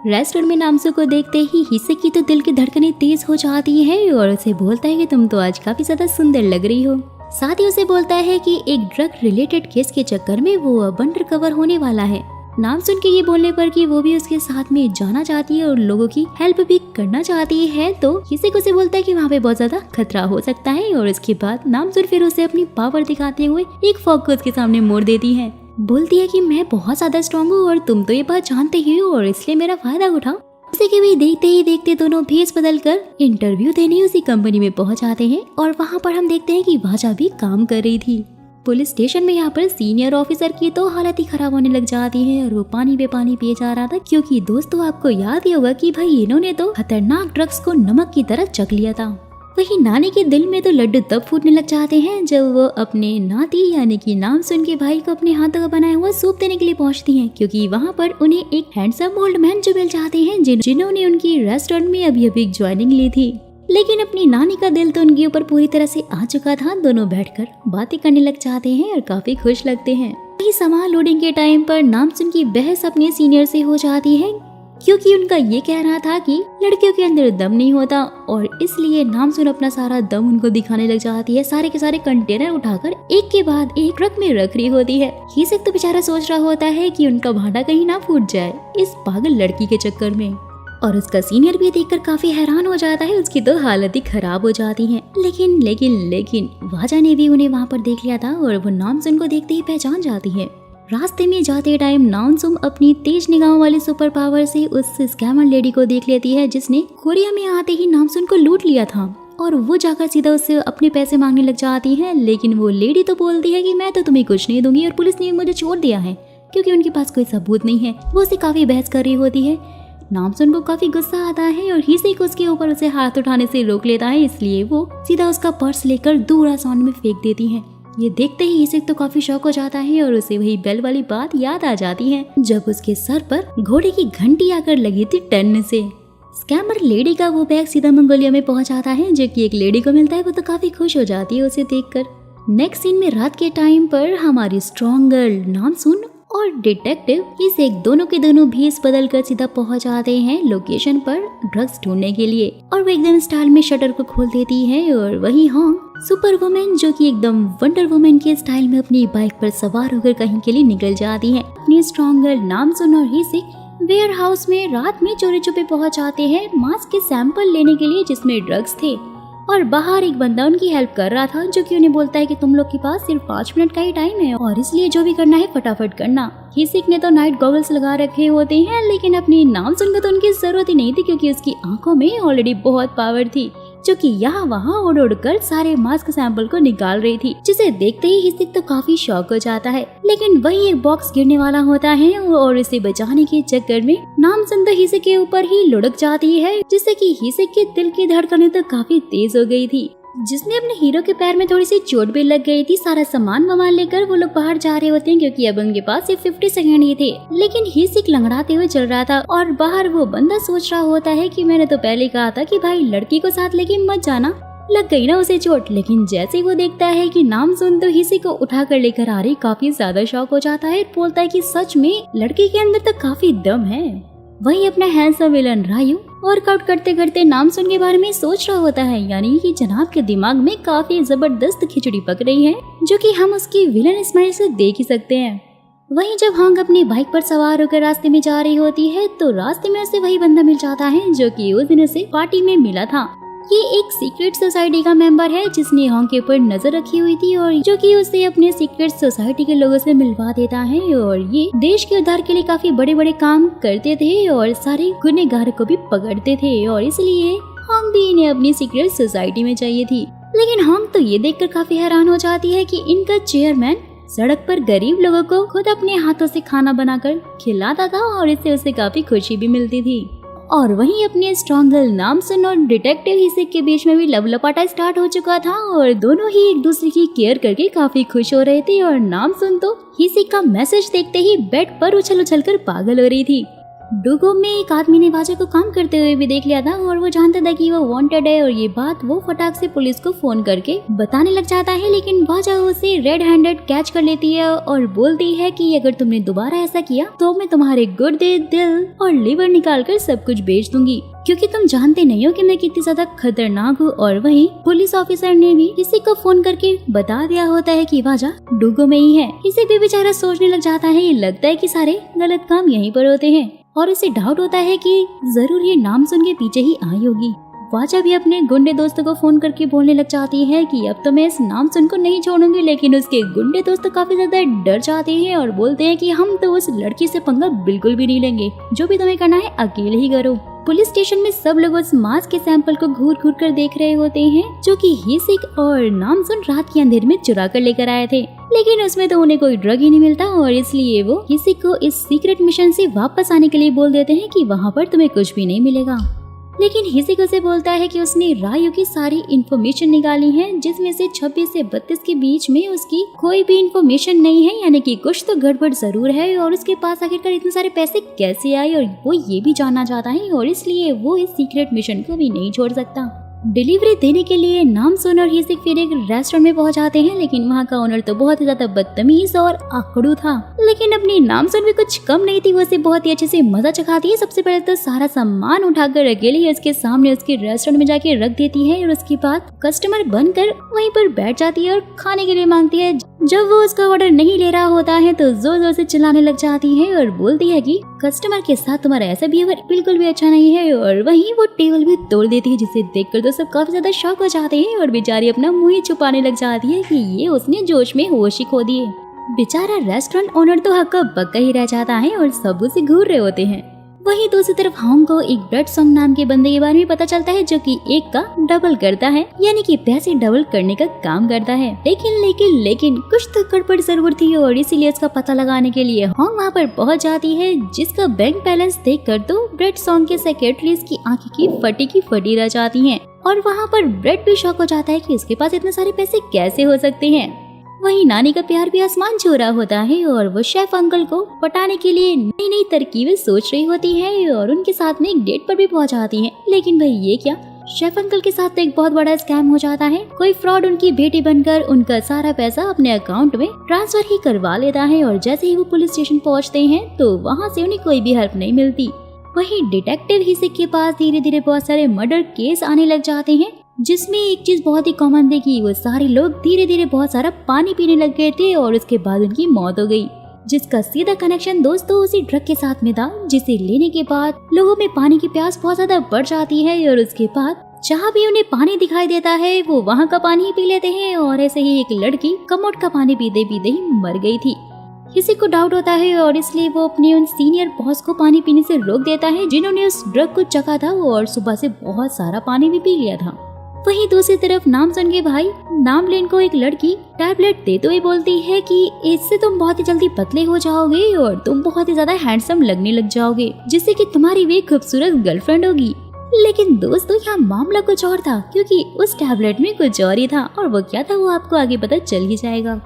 रेस्टोरेंट में नामसुन को देखते ही हिसेक की तो दिल की धड़कनें तेज हो जाती है और उसे बोलता है कि तुम तो आज काफी ज्यादा सुंदर लग रही हो। साथ ही उसे बोलता है कि एक ड्रग रिलेटेड केस के चक्कर में वो अब अंडर कवर होने वाला है। नामसुन के ये बोलने पर कि वो भी उसके साथ में जाना चाहती है और लोगों की हेल्प भी करना चाहती है, तो हिसेक उसे बोलता है कि वहाँ पे बहुत ज्यादा खतरा हो सकता है। और इसके बाद नामसुन फिर उसे अपनी पावर दिखाते हुए एक फॉग को उसके सामने मोड़ देती है। बोलती है कि मैं बहुत ज्यादा स्ट्रॉन्ग हूँ और तुम तो ये बात जानते ही हो और इसलिए मेरा फायदा उठाओ। उसे के भी देखते ही देखते दोनों भेस बदल कर इंटरव्यू देने उसी कंपनी में पहुंच जाते हैं और वहाँ पर हम देखते हैं कि वाजा भी काम कर रही थी। पुलिस स्टेशन में यहाँ पर सीनियर ऑफिसर की तो हालत ही खराब होने लग जाती है और वो पानी पे पानी पिए जा रहा था क्योंकि दोस्तों आपको याद ही होगा कि भाई इन्होंने तो खतरनाक ड्रग्स को नमक की तरह चख लिया था। वही नानी के दिल में तो लड्डू तब फूटने लग जाते हैं जब वो अपने नाती यानी कि नामसुन के भाई को अपने हाथों का बनाया हुआ सूप देने के लिए पहुंचती हैं, क्योंकि वहाँ पर उन्हें एक हैंडसम ओल्ड मैन जो मिल जाते हैं जिन्होंने उनकी रेस्टोरेंट में अभी ज्वाइनिंग ली थी। लेकिन अपनी नानी का दिल तो उनके ऊपर पूरी तरह से आ चुका था। दोनों बैठकर बातें करने लग जाते हैं और काफी खुश लगते हैं। वही सामान लोडिंग के टाइम पर नामसुन की बहस अपने सीनियर से हो जाती है, क्योंकि उनका ये कहना था कि लड़कियों के अंदर दम नहीं होता, और इसलिए नामसुन अपना सारा दम उनको दिखाने लग जाती है। सारे के सारे कंटेनर उठाकर एक के बाद एक ट्रक में रख रही होती है। हिसेक तो बेचारा सोच रहा होता है कि उनका भांडा कहीं ना फूट जाए इस पागल लड़की के चक्कर में, और उसका सीनियर भी देखकर काफी हैरान हो जाता है। उसकी तो हालत ही खराब हो जाती है। लेकिन वाजा ने भी उन्हें वहाँ पर देख लिया था और वो नामसुन को देखते ही पहचान जाती है। रास्ते में जाते टाइम नामसुन अपनी तेज निगाहों वाली सुपर पावर से उस स्कैमर लेडी को देख लेती है जिसने कोरिया में आते ही नामसुन को लूट लिया था, और वो जाकर सीधा उससे अपने पैसे मांगने लग जाती है। लेकिन वो लेडी तो बोलती है कि मैं तो तुम्हें कुछ नहीं दूंगी और पुलिस ने मुझे छोड़ दिया है क्योंकि उनके पास कोई सबूत नहीं है। वो उससे काफी बहस कर रही होती है। नामसुन को काफी गुस्सा आता है और हिसेक उसके ऊपर उसे हाथ उठाने से रोक लेता है, इसलिए वो सीधा उसका पर्स लेकर दूर आसमान में फेंक देती है। ये देखते ही हिसेक तो काफी शॉक हो जाता है और उसे वही बेल वाली बात याद आ जाती है जब उसके सर पर घोड़े की घंटी आकर लगी थी टन से। स्कैमर लेडी का वो बैग सीधा मंगोलिया में पहुंच जाता है, जो कि एक लेडी को मिलता है। वो तो काफी खुश हो जाती है उसे देखकर। नेक्स्ट सीन में रात के टाइम पर हमारी स्ट्रॉन्ग गर्ल नामसुन और डिटेक्टिव हिसेक दोनों के दोनों भेस बदल कर सीधा पहुंच जाते हैं लोकेशन पर ड्रग्स ढूंढने के लिए, और वो एकदम स्टाइल में शटर को खोल देती है। और वही होंग सुपर वुमेन जो कि एकदम वंडर वुमेन के स्टाइल में अपनी बाइक पर सवार होकर कहीं के लिए निकल जाती है। अपनी स्ट्रॉन्ग गर्ल नामसुन और हिसेक वेयर हाउस में रात में चोरी छुपे पहुंच जाते हैं मास्क के सैंपल लेने के लिए जिसमें ड्रग्स थे, और बाहर एक बंदा उनकी हेल्प कर रहा था जो कि उन्हें बोलता है कि तुम लोग के पास सिर्फ 5 मिनट का ही टाइम है और इसलिए जो भी करना है फटाफट करना। हिसेक ने तो नाइट गॉगल्स लगा रखे होते हैं, लेकिन अपनी नामसुन को तो उनकी जरूरत ही नहीं थी क्योंकि उसकी आंखों में ऑलरेडी बहुत पावर थी, जो कि यहाँ वहाँ उड़ कर सारे मास्क सैंपल को निकाल रही थी, जिसे देखते ही हिसेक तो काफी शॉक हो जाता है। लेकिन वही एक बॉक्स गिरने वाला होता है और इसे बचाने के चक्कर में नामसुन तो हिसेक के ऊपर ही लुढ़क जाती है, जिससे कि हिसेक के दिल की धड़कनें तो काफी तेज हो गई थी। जिसने अपने हीरो के पैर में थोड़ी सी चोट भी लग गई थी। सारा सामान वामान लेकर वो लोग बाहर जा रहे होते हैं क्योंकि अब उनके पास सिर्फ 50 सेकंड ही थे, लेकिन हिसेक लंगड़ाते हुए चल रहा था और बाहर वो बंदा सोच रहा होता है कि मैंने तो पहले कहा था कि भाई लड़की को साथ लेके मत जाना, लग गई ना उसे चोट। लेकिन जैसे ही वो देखता है कि नामसुन तो हिसेक को उठा कर लेकर आ रही, काफी ज्यादा शॉक हो जाता है। बोलता है कि सच में लड़की के अंदर तो काफी दम है। वही अपना हैंडसम विलन रायू वर्कआउट करते करते नामसुन के बारे में सोच रहा होता है, यानी कि जनाब के दिमाग में काफी जबरदस्त खिचड़ी पक रही है, जो कि हम उसकी विलन स्माइल से देख ही सकते हैं। वहीं जब हॉन्ग अपनी बाइक पर सवार होकर रास्ते में जा रही होती है तो रास्ते में उसे वही बंदा मिल जाता है जो कि उस दिन उसे पार्टी में मिला था। ये एक सीक्रेट सोसाइटी का मेंबर है जिसने हॉन्ग के ऊपर नजर रखी हुई थी और जो कि उसे अपने सीक्रेट सोसाइटी के लोगों से मिलवा देता है, और ये देश के उद्धार के लिए काफी बड़े बड़े काम करते थे और सारे गुनहगार को भी पकड़ते थे, और इसलिए हॉन्ग भी इन्हें अपनी सीक्रेट सोसाइटी में चाहिए थी। लेकिन हॉन्ग तो ये देखकर काफी हैरान हो जाती है कि इनका चेयरमैन सड़क पर गरीब लोगों को खुद अपने हाथों से खाना बनाकर खिलाता था और इससे उसे काफी खुशी भी मिलती थी। और वहीं अपने स्ट्रॉन्ग गर्ल नामसुन और डिटेक्टिव हिसेक के बीच में भी लवलपाटा स्टार्ट हो चुका था और दोनों ही एक दूसरे की केयर करके काफी खुश हो रहे थे। और नामसुन तो हिसेक का मैसेज देखते ही बेड पर उछल उछल कर पागल हो रही थी। डूगो में एक आदमी ने वाजा को काम करते हुए भी देख लिया था और वो जानता था कि वो वांटेड है, और ये बात वो फटाक से पुलिस को फोन करके बताने लग जाता है। लेकिन वाजा उसे रेड हैंडेड कैच कर लेती है और बोलती है कि अगर तुमने दोबारा ऐसा किया तो मैं तुम्हारे गुर्दे, दिल और लिवर निकाल कर सब कुछ बेच दूंगी, क्योंकि तुम जानते नहीं हो कि मैं कितनी ज्यादा खतरनाक हूँ। और वहीं पुलिस ऑफिसर ने भी किसी को फोन करके बता दिया होता है कि वाजा डूगो में ही है। इसे भी बेचारा सोचने लग जाता है, ये लगता है कि सारे गलत काम यहीं पर होते हैं, और उसे डाउट होता है कि जरूर ये नामसुन के पीछे ही आई होगी। वाजा भी अपने गुंडे दोस्तों को फोन करके बोलने लग जाती है कि अब तो मैं इस नामसुन को नहीं छोड़ूंगी, लेकिन उसके गुंडे दोस्त तो काफी ज्यादा डर जाते हैं और बोलते हैं कि हम तो उस लड़की से पंगा बिल्कुल भी नहीं लेंगे, जो भी तुम्हें करना है अकेले ही करो। पुलिस स्टेशन में सब लोग उस मास्क के सैंपल को घूर घूर कर देख रहे होते हैं, जो कि हिसेक और नामसुन रात के अंधेरे में चुरा कर लेकर आए थे, लेकिन उसमें तो उन्हें कोई ड्रग ही नहीं मिलता, और इसलिए वो हिसेक को इस सीक्रेट मिशन से वापस आने के लिए बोल देते हैं कि वहाँ पर तुम्हें कुछ भी नहीं मिलेगा। लेकिन हिसिक उसे बोलता है कि उसने रायू की सारी इन्फॉर्मेशन निकाली है, जिसमें से 26 से 32 के बीच में उसकी कोई भी इन्फॉर्मेशन नहीं है, यानी कि कुछ तो गड़बड़ जरूर है। और उसके पास आखिरकार इतने सारे पैसे कैसे आए और वो ये भी जानना चाहता है, और इसलिए वो इस सीक्रेट मिशन को भी नहीं छोड़ सकता। डिलीवरी देने के लिए नामसुन और हिसिक फिर एक रेस्टोरेंट में पहुंच जाते हैं, लेकिन वहाँ का ओनर तो बहुत ही ज्यादा बदतमीज और आकड़ू था। लेकिन अपनी नामसुन भी कुछ कम नहीं थी, वो उसे बहुत ही अच्छे से मजा चखाती है। सबसे पहले तो सारा सामान उठाकर अकेले ही उसके सामने उसके रेस्टोरेंट में जाके रख देती है, और उसके बाद कस्टमर बनकर वहीं पर बैठ जाती है और खाने के लिए मांगती है। जब वो उसका ऑर्डर नहीं ले रहा होता है तो जोर जोर से चिल्लाने लग जाती है और बोलती है कि कस्टमर के साथ तुम्हारा ऐसा बिहेवियर बिल्कुल भी अच्छा नहीं है, और वहीं वो टेबल भी तोड़ देती है, जिसे देखकर तो सब काफी ज्यादा शॉक हो जाते हैं और बेचारी अपना मुंह ही छुपाने लग जाती है कि ये उसने जोश में होश ही खो दिए। बेचारा रेस्टोरेंट ओनर तो हक्का बक्का ही रह जाता है और सब उसे घूर रहे होते हैं। वहीं दूसरी तरफ होंग को एक ब्रेड सॉन्ग नाम के बंदे के बारे में पता चलता है, जो कि एक का डबल करता है, यानी कि पैसे डबल करने का काम करता है। लेकिन कुछ तो गड़बड़ जरूर थी, और इसीलिए उसका पता लगाने के लिए होंग वहाँ पर पहुँच जाती है, जिसका बैंक बैलेंस देखकर तो ब्रेड सॉन्ग के सेक्रेटरी की आंखें की फटी रह जाती है, और वहाँ पर ब्रेड भी शॉक हो जाता है कि उसके पास इतने सारे पैसे कैसे हो सकते हैं। वहीं नानी का प्यार भी आसमान छू रहा होता है, और वो शेफ अंकल को पटाने के लिए नई नई तरकीबें सोच रही होती है, और उनके साथ में एक डेट पर भी पहुंच जाती है। लेकिन भाई ये क्या, शेफ अंकल के साथ तो एक बहुत बड़ा स्कैम हो जाता है। कोई फ्रॉड उनकी बेटी बनकर उनका सारा पैसा अपने अकाउंट में ट्रांसफर ही करवा लेता है, और जैसे ही वो पुलिस स्टेशन पहुँचते हैं तो वहाँ से उन्हें कोई भी हेल्प नहीं मिलती। वहीं डिटेक्टिव हिसिक के पास धीरे धीरे बहुत सारे मर्डर केस आने लग जाते हैं, जिसमें एक चीज बहुत ही कॉमन थी कि वो सारे लोग धीरे धीरे बहुत सारा पानी पीने लग गए थे, और उसके बाद उनकी मौत हो गई, जिसका सीधा कनेक्शन दोस्तों उसी ड्रग के साथ में था, जिसे लेने के बाद लोगों में पानी की प्यास बहुत ज्यादा बढ़ जाती है, और उसके बाद जहाँ भी उन्हें पानी दिखाई देता है वो वहाँ का पानी ही पी लेते हैं। और ऐसे ही एक लड़की कमोड का पानी पीते पीते ही मर गई थी। किसी को डाउट होता है, और इसलिए वो अपने उन सीनियर बॉस को पानी पीने से रोक देता है, जिन्होंने उस ड्रग को चखा था और सुबह से बहुत सारा पानी भी पी लिया था। वहीं दूसरी तरफ नामसन के भाई नामलेन को एक लड़की टैबलेट देते हुए बोलती है कि इससे तुम बहुत ही जल्दी पतले हो जाओगे और तुम बहुत ही ज्यादा हैंडसम लगने लग जाओगे, जिससे कि तुम्हारी भी खूबसूरत गर्लफ्रेंड होगी। लेकिन दोस्तों यहाँ मामला कुछ और था, क्योंकि उस टैबलेट में कुछ और ही था, और वो क्या था वो आपको आगे पता चल ही जाएगा।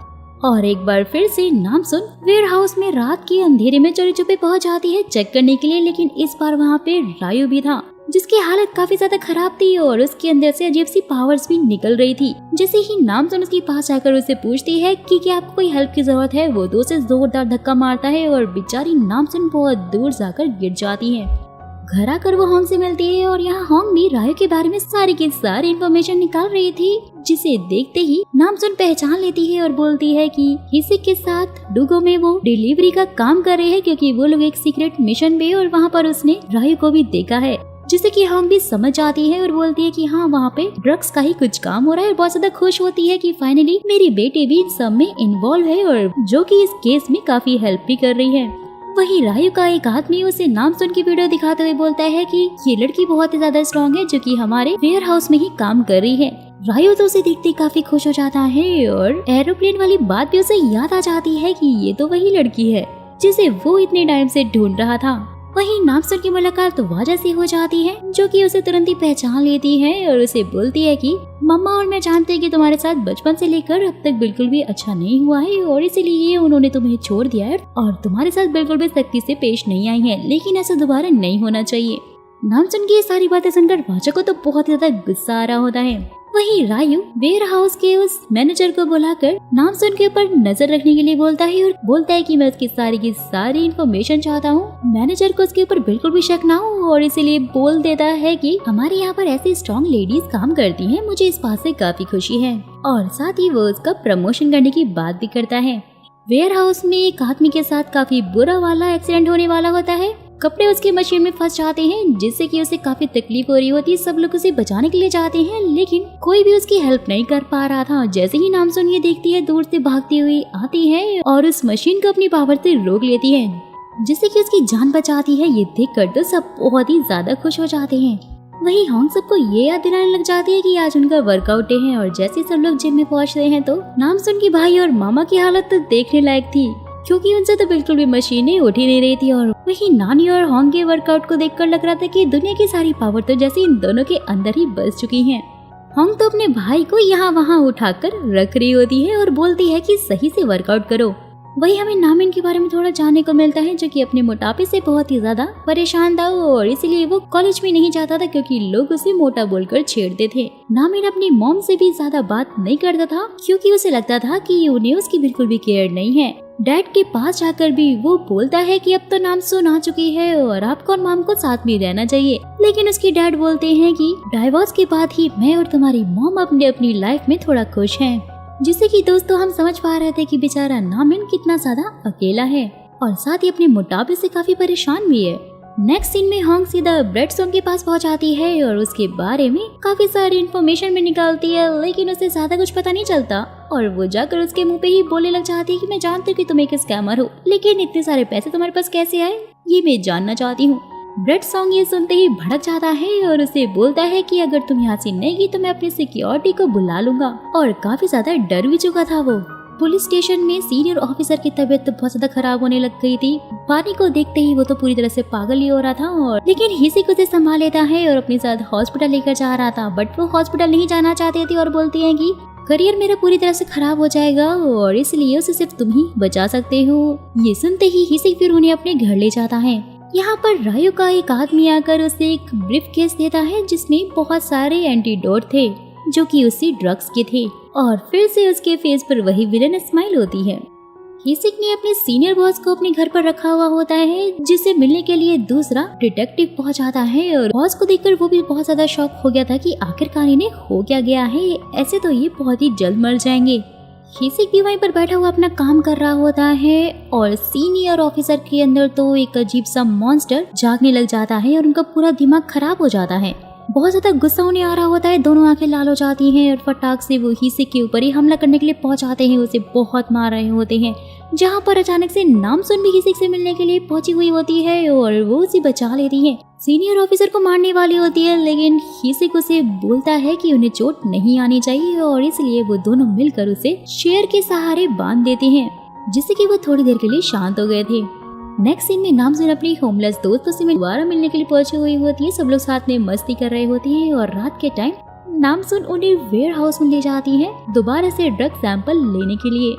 और एक बार फिर से नामसुन वेयर हाउस में रात के अंधेरे में चोरी छुपे पहुंच जाती है चेक करने के लिए, लेकिन इस बार वहाँ पे रायू भी था, जिसकी हालत काफी ज्यादा खराब थी और उसके अंदर से अजीब सी पावर्स भी निकल रही थी। जैसे ही नामसुन उसके पास आकर उसे पूछती है कि क्या आपको कोई हेल्प की जरूरत है, वो 2 से जोरदार धक्का मारता है और बेचारी नामसुन बहुत दूर जाकर गिर जाती है। घर आकर वो होंग से मिलती है, और यहाँ होंग भी रायू के बारे में सारी की सारी इन्फॉर्मेशन निकाल रही थी, जिसे देखते ही नामसुन पहचान लेती है और बोलती है कि हिसिक के साथ डुगो में वो डिलीवरी का काम कर रहे हैं, क्योंकि वो लोग एक सीक्रेट मिशन पे और वहाँ पर उसने रायू को भी देखा है। जिसे कि होंग भी समझ जाती है और बोलती है कि हाँ वहाँ पे ड्रग्स का ही कुछ काम हो रहा है, और बहुत ज्यादा खुश होती है कि फाइनली मेरी बेटी भी इन सब में इन्वॉल्व है, और जो कि इस केस में काफी हेल्प भी कर रही है। वही रायू का एक आदमी उसे नामसुन की वीडियो दिखाते हुए बोलता है कि ये लड़की बहुत ही ज्यादा स्ट्रॉन्ग है, जो कि हमारे वेयर हाउस में ही काम कर रही है। रायू तो उसे देखते काफी खुश हो जाता है, और एरोप्लेन वाली बात भी उसे याद आ जाती है कि ये तो वही लड़की है जिसे वो इतने टाइम से ढूंढ रहा था। वहीं नामसुन की मुलाकात तो वाजा से हो जाती है, जो कि उसे तुरंत ही पहचान लेती है और उसे बोलती है कि मम्मा और मैं जानते हैं कि तुम्हारे साथ बचपन से लेकर अब तक बिल्कुल भी अच्छा नहीं हुआ है, और इसीलिए उन्होंने तुम्हें छोड़ दिया है और तुम्हारे साथ बिल्कुल भी सख्ती से पेश नहीं आई है, लेकिन ऐसा दोबारा नहीं होना चाहिए। नामसुन की ये सारी बातें सुनकर वाजा को तो बहुत ज्यादा गुस्सा आ रहा होता है। वहीं रायू वेयर हाउस के उस मैनेजर को बुलाकर नामसुन के ऊपर नजर रखने के लिए बोलता है, और बोलता है कि मैं उसकी सारी की सारी इन्फॉर्मेशन चाहता हूँ। मैनेजर को उसके ऊपर बिल्कुल भी शक ना हो, और इसीलिए बोल देता है कि हमारे यहाँ पर ऐसी स्ट्रॉन्ग लेडीज काम करती हैं, मुझे इस बात से काफी खुशी है, और साथ ही वो उसका प्रमोशन करने की बात भी करता है। वेयर हाउस में एक आदमी के साथ काफी बुरा वाला एक्सीडेंट होने वाला होता है। कपड़े उसकी मशीन में फंस जाते हैं, जिससे कि उसे काफी तकलीफ हो रही होती है। सब लोग उसे बचाने के लिए जाते हैं, लेकिन कोई भी उसकी हेल्प नहीं कर पा रहा था। जैसे ही नामसुन ये देखती है, दूर से भागती हुई आती है और उस मशीन को अपनी पावर से रोक लेती है, जिससे कि उसकी जान बचाती है। ये देखकर तो सब बहुत ही ज्यादा खुश हो जाते हैं। वहीं होंग सबको ये याद दिलाने लग जाती है कि आज उनका वर्कआउट डे है, और जैसे सब लोग जिम में पहुंचते हैं तो नामसुन की भाई और मामा की हालत तो देखने लायक थी, क्योंकि उनसे तो बिल्कुल भी मशीनें उठ ही नहीं रही थी और वही नानी और होंग के वर्कआउट को देखकर लग रहा था कि दुनिया की सारी पावर तो जैसे इन दोनों के अंदर ही बस चुकी है। होंग तो अपने भाई को यहाँ वहाँ उठाकर रख रही होती है और बोलती है कि सही से वर्कआउट करो। वही हमें नामिन के बारे में थोड़ा जानने को मिलता है, जो कि अपने मोटापे से बहुत ही ज्यादा परेशान था और इसीलिए वो कॉलेज में नहीं जाता था क्योंकि लोग उसे मोटा बोलकर छेड़ते थे। नामिन अपनी मॉम से भी ज्यादा बात नहीं करता था क्योंकि उसे लगता था कि उन्हें उसकी बिल्कुल भी केयर नहीं है। डैड के पास जाकर भी वो बोलता है कि अब तो नामसून आ चुकी है और आपको और मॉम को साथ में रहना चाहिए, लेकिन उसकी डैड बोलते हैं कि डाइवोर्स के बाद ही मैं और तुम्हारी मॉम अपनी लाइफ में थोड़ा खुश हैं। जिससे कि दोस्तों हम समझ पा रहे थे कि बेचारा नामिन कितना ज्यादा अकेला है और साथ ही अपने मोटापे से काफी परेशान भी है। नेक्स्ट सीन में होंग सीधा ब्रेड सोंग के पास पहुंच जाती है और उसके बारे में काफी सारी इन्फॉर्मेशन भी निकालती है, लेकिन उसे ज्यादा कुछ पता नहीं चलता और वो जाकर उसके मुंह पे ही बोलने लग जाती है कि मैं जानती हूँ कि तुम एक स्कैमर हो, लेकिन इतने सारे पैसे तुम्हारे पास कैसे आए ये मैं जानना चाहती हूँ। ब्रेड सोंग ये सुनते ही भड़क जाता है और उसे बोलता है कि अगर तुम यहाँ से नहीं गई तो मैं अपनी सिक्योरिटी को बुला लूंगा, और काफी ज्यादा डर भी चुका था वो। पुलिस स्टेशन में सीनियर ऑफिसर की तबीयत तो बहुत ज्यादा खराब होने लग गई थी। पानी को देखते ही वो तो पूरी तरह से पागल ही हो रहा था, और लेकिन हिसिक उसे संभाल लेता है और अपने साथ हॉस्पिटल लेकर जा रहा था, बट वो हॉस्पिटल नहीं जाना चाहती थी और बोलती है कि करियर मेरा पूरी तरह से खराब हो जाएगा और इसलिए उसे सिर्फ तुम ही बचा सकते हो। ये सुनते ही हिसिक फिर उन्हें अपने घर ले जाता है। यहाँ पर रायु का एक आदमी आकर उसे एक ब्रीफ केस देता है जिसमें बहुत सारे एंटीडोट थे जो कि उसी ड्रग्स के थे, और फिर से उसके फेस पर वही विलन स्माइल होती है। हिसिक ने अपने सीनियर बॉस को अपने घर पर रखा हुआ होता है, जिसे मिलने के लिए दूसरा डिटेक्टिव पहुंच जाता है और बॉस को देखकर वो भी बहुत ज्यादा शॉक हो गया था कि आखिरकार इन्हें हो क्या गया है, ऐसे तो ये बहुत ही जल्द मर जाएंगे। हिसिक भी वहीं पर बैठा हुआ अपना काम कर रहा होता है और सीनियर ऑफिसर के अंदर तो एक अजीब सा मॉन्स्टर जागने लग जाता है और उनका पूरा दिमाग खराब हो जाता है। बहुत ज्यादा गुस्सा उन्हें आ रहा होता है, दोनों आंखें लाल हो जाती हैं और फटाक से वो हिसिक के ऊपर ही हमला करने के लिए पहुंच आते हैं। उसे बहुत मार रहे होते हैं, जहां पर अचानक से नामसून भी हिसिक से मिलने के लिए पहुंची हुई होती है और वो उसे बचा लेती है। सीनियर ऑफिसर को मारने वाली होती है, लेकिन हिसिक उसे बोलता है कि उन्हें चोट नहीं आनी चाहिए और इसलिए वो दोनों मिलकर उसे शेर के सहारे बांध देते हैं, जिससे कि वो थोड़ी देर के लिए शांत हो गए थे। नेक्स्ट सीन में नामसून अपनी होमलेस दोस्तों से दोबारा मिलने के लिए पहुंची हुई होती है। सब लोग साथ में मस्ती कर रहे होते हैं और रात के टाइम नामसून उन्हें वेयर हाउस में ले जाती है दोबारा से ड्रग सैंपल लेने के लिए।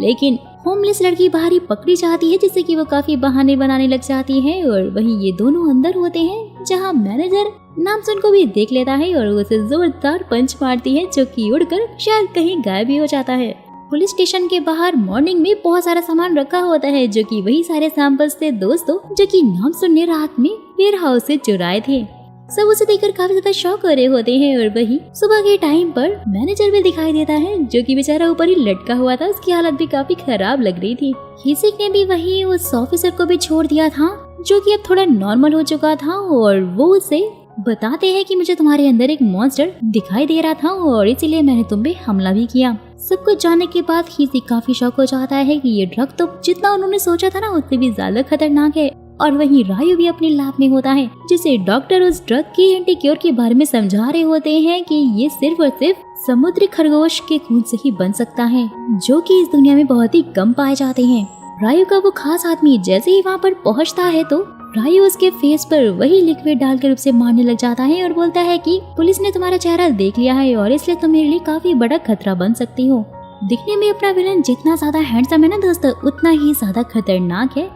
लेकिन होमलेस लड़की बाहर ही पकड़ी जाती है, जिससे कि वो काफी बहाने बनाने लग जाती है और वहीं ये दोनों अंदर होते हैं, जहां मैनेजर नामसून को भी देख लेता है और उसे जोरदार पंच मारती है, जो कि उड़कर शायद कहीं गायब भी हो जाता है। पुलिस स्टेशन के बाहर मॉर्निंग में बहुत सारा सामान रखा होता है, जो कि वही सारे सैंपल्स थे दोस्तों जो कि नामसून ने रात में वेयर हाउस से चुराए थे। सब उसे देखकर काफी ज्यादा शॉक हो रहे होते हैं और वही सुबह के टाइम पर मैनेजर भी दिखाई देता है, जो कि बेचारा ऊपर ही लटका हुआ था। उसकी हालत भी काफी खराब लग रही थी। हिसिक ने भी वही उस ऑफिसर को भी छोड़ दिया था, जो कि अब थोड़ा नॉर्मल हो चुका था, और वो उसे बताते हैं कि मुझे तुम्हारे अंदर एक मॉन्स्टर दिखाई दे रहा था और इसीलिए मैंने तुम पे हमला भी किया। सब कुछ जानने के बाद हिसिक काफी शॉक हो जाता है कि ये ड्रग तो जितना उन्होंने सोचा था ना उससे भी ज्यादा खतरनाक है। और वहीं रायु भी अपने लैब में होता है, जिसे डॉक्टर उस ड्रग की एंटी क्योर के बारे में समझा रहे होते हैं कि ये सिर्फ और सिर्फ समुद्री खरगोश के खून से ही बन सकता है, जो कि इस दुनिया में बहुत ही कम पाए जाते हैं। रायु का वो खास आदमी जैसे ही वहाँ पर पहुँचता है तो रायु उसके फेस पर वही लिक्विड डालकर उसे मारने लग जाता है और बोलता है कि पुलिस ने तुम्हारा चेहरा देख लिया है और इसलिए तुम मेरे लिए काफी बड़ा खतरा बन सकती हो। दिखने में अपना विलन जितना ज्यादा हैंडसम है ना दोस्तों, उतना ही ज्यादा खतरनाक है।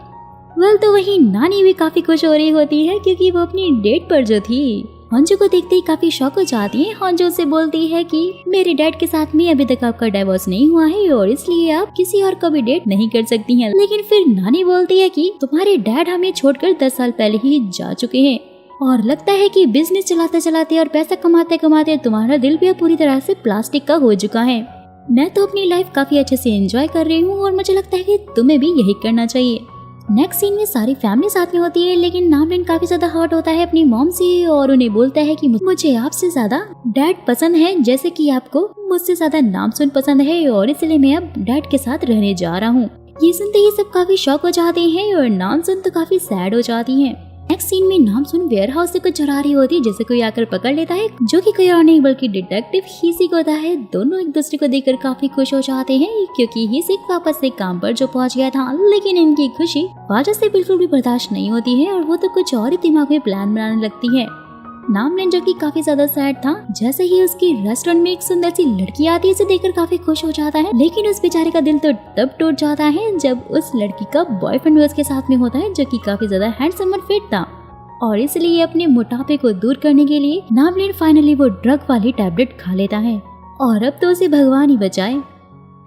वेल तो वही नानी भी काफी खुश हो रही होती है, क्योंकि वो अपनी डेट पर जो थी हंजू को देखते ही काफी शॉक हो जाती है। हंजू से बोलती है कि मेरे डैड के साथ में अभी तक आपका डिवोर्स नहीं हुआ है और इसलिए आप किसी और को भी डेट नहीं कर सकती हैं। लेकिन फिर नानी बोलती है कि तुम्हारे डैड हमें छोड़कर 10 साल पहले ही जा चुके हैं और लगता है कि बिजनेस चलाते चलाते और पैसा कमाते कमाते तुम्हारा दिल भी पूरी तरह से प्लास्टिक का हो चुका है। मैं तो अपनी लाइफ काफी अच्छे से एंजॉय कर रही हूँ और मुझे लगता है कि तुम्हें भी यही करना चाहिए। नेक्स्ट सीन में सारी फैमिली साथ में होती है, लेकिन नामलिन काफी ज्यादा हर्ट होता है अपनी मॉम से और उन्हें बोलता है कि मुझे आपसे ज्यादा डैड पसंद है, जैसे कि आपको मुझसे ज्यादा नामसून पसंद है और इसलिए मैं अब डैड के साथ रहने जा रहा हूँ। ये सुनते ही सब काफी शॉक हो जाते हैं और नामसून तो काफी सैड हो जाती है। नेक्स्ट सीन में नामसुन वेयर हाउस से कुछ चुरा रही होती है, जैसे कोई आकर पकड़ लेता है, जो कि कोई और नहीं बल्कि डिटेक्टिव हिसिक होता है। दोनों एक दूसरे को देखकर काफी खुश हो जाते हैं, क्योंकि हिसिक वापस से काम पर जो पहुंच गया था। लेकिन इनकी खुशी वाजा से बिल्कुल भी बर्दाश्त नहीं होती है और वो तो कुछ और ही दिमाग में प्लान बनाने लगती है। नामलिन जो कि काफी ज्यादा सैड था, जैसे ही उसकी रेस्टोरेंट में एक सुंदर सी लड़की आती है, उसे देखकर काफी खुश हो जाता है। लेकिन उस बेचारे का दिल तो तब टूट जाता है जब उस लड़की का बॉयफ्रेंड उसके साथ में होता है, जो कि काफी ज्यादा हैंडसम और फिट था। और इसलिए अपने मोटापे को दूर करने के लिए नामलिन फाइनली वो ड्रग वाली टैबलेट खा लेता है और अब तो उसे भगवान ही बचाए।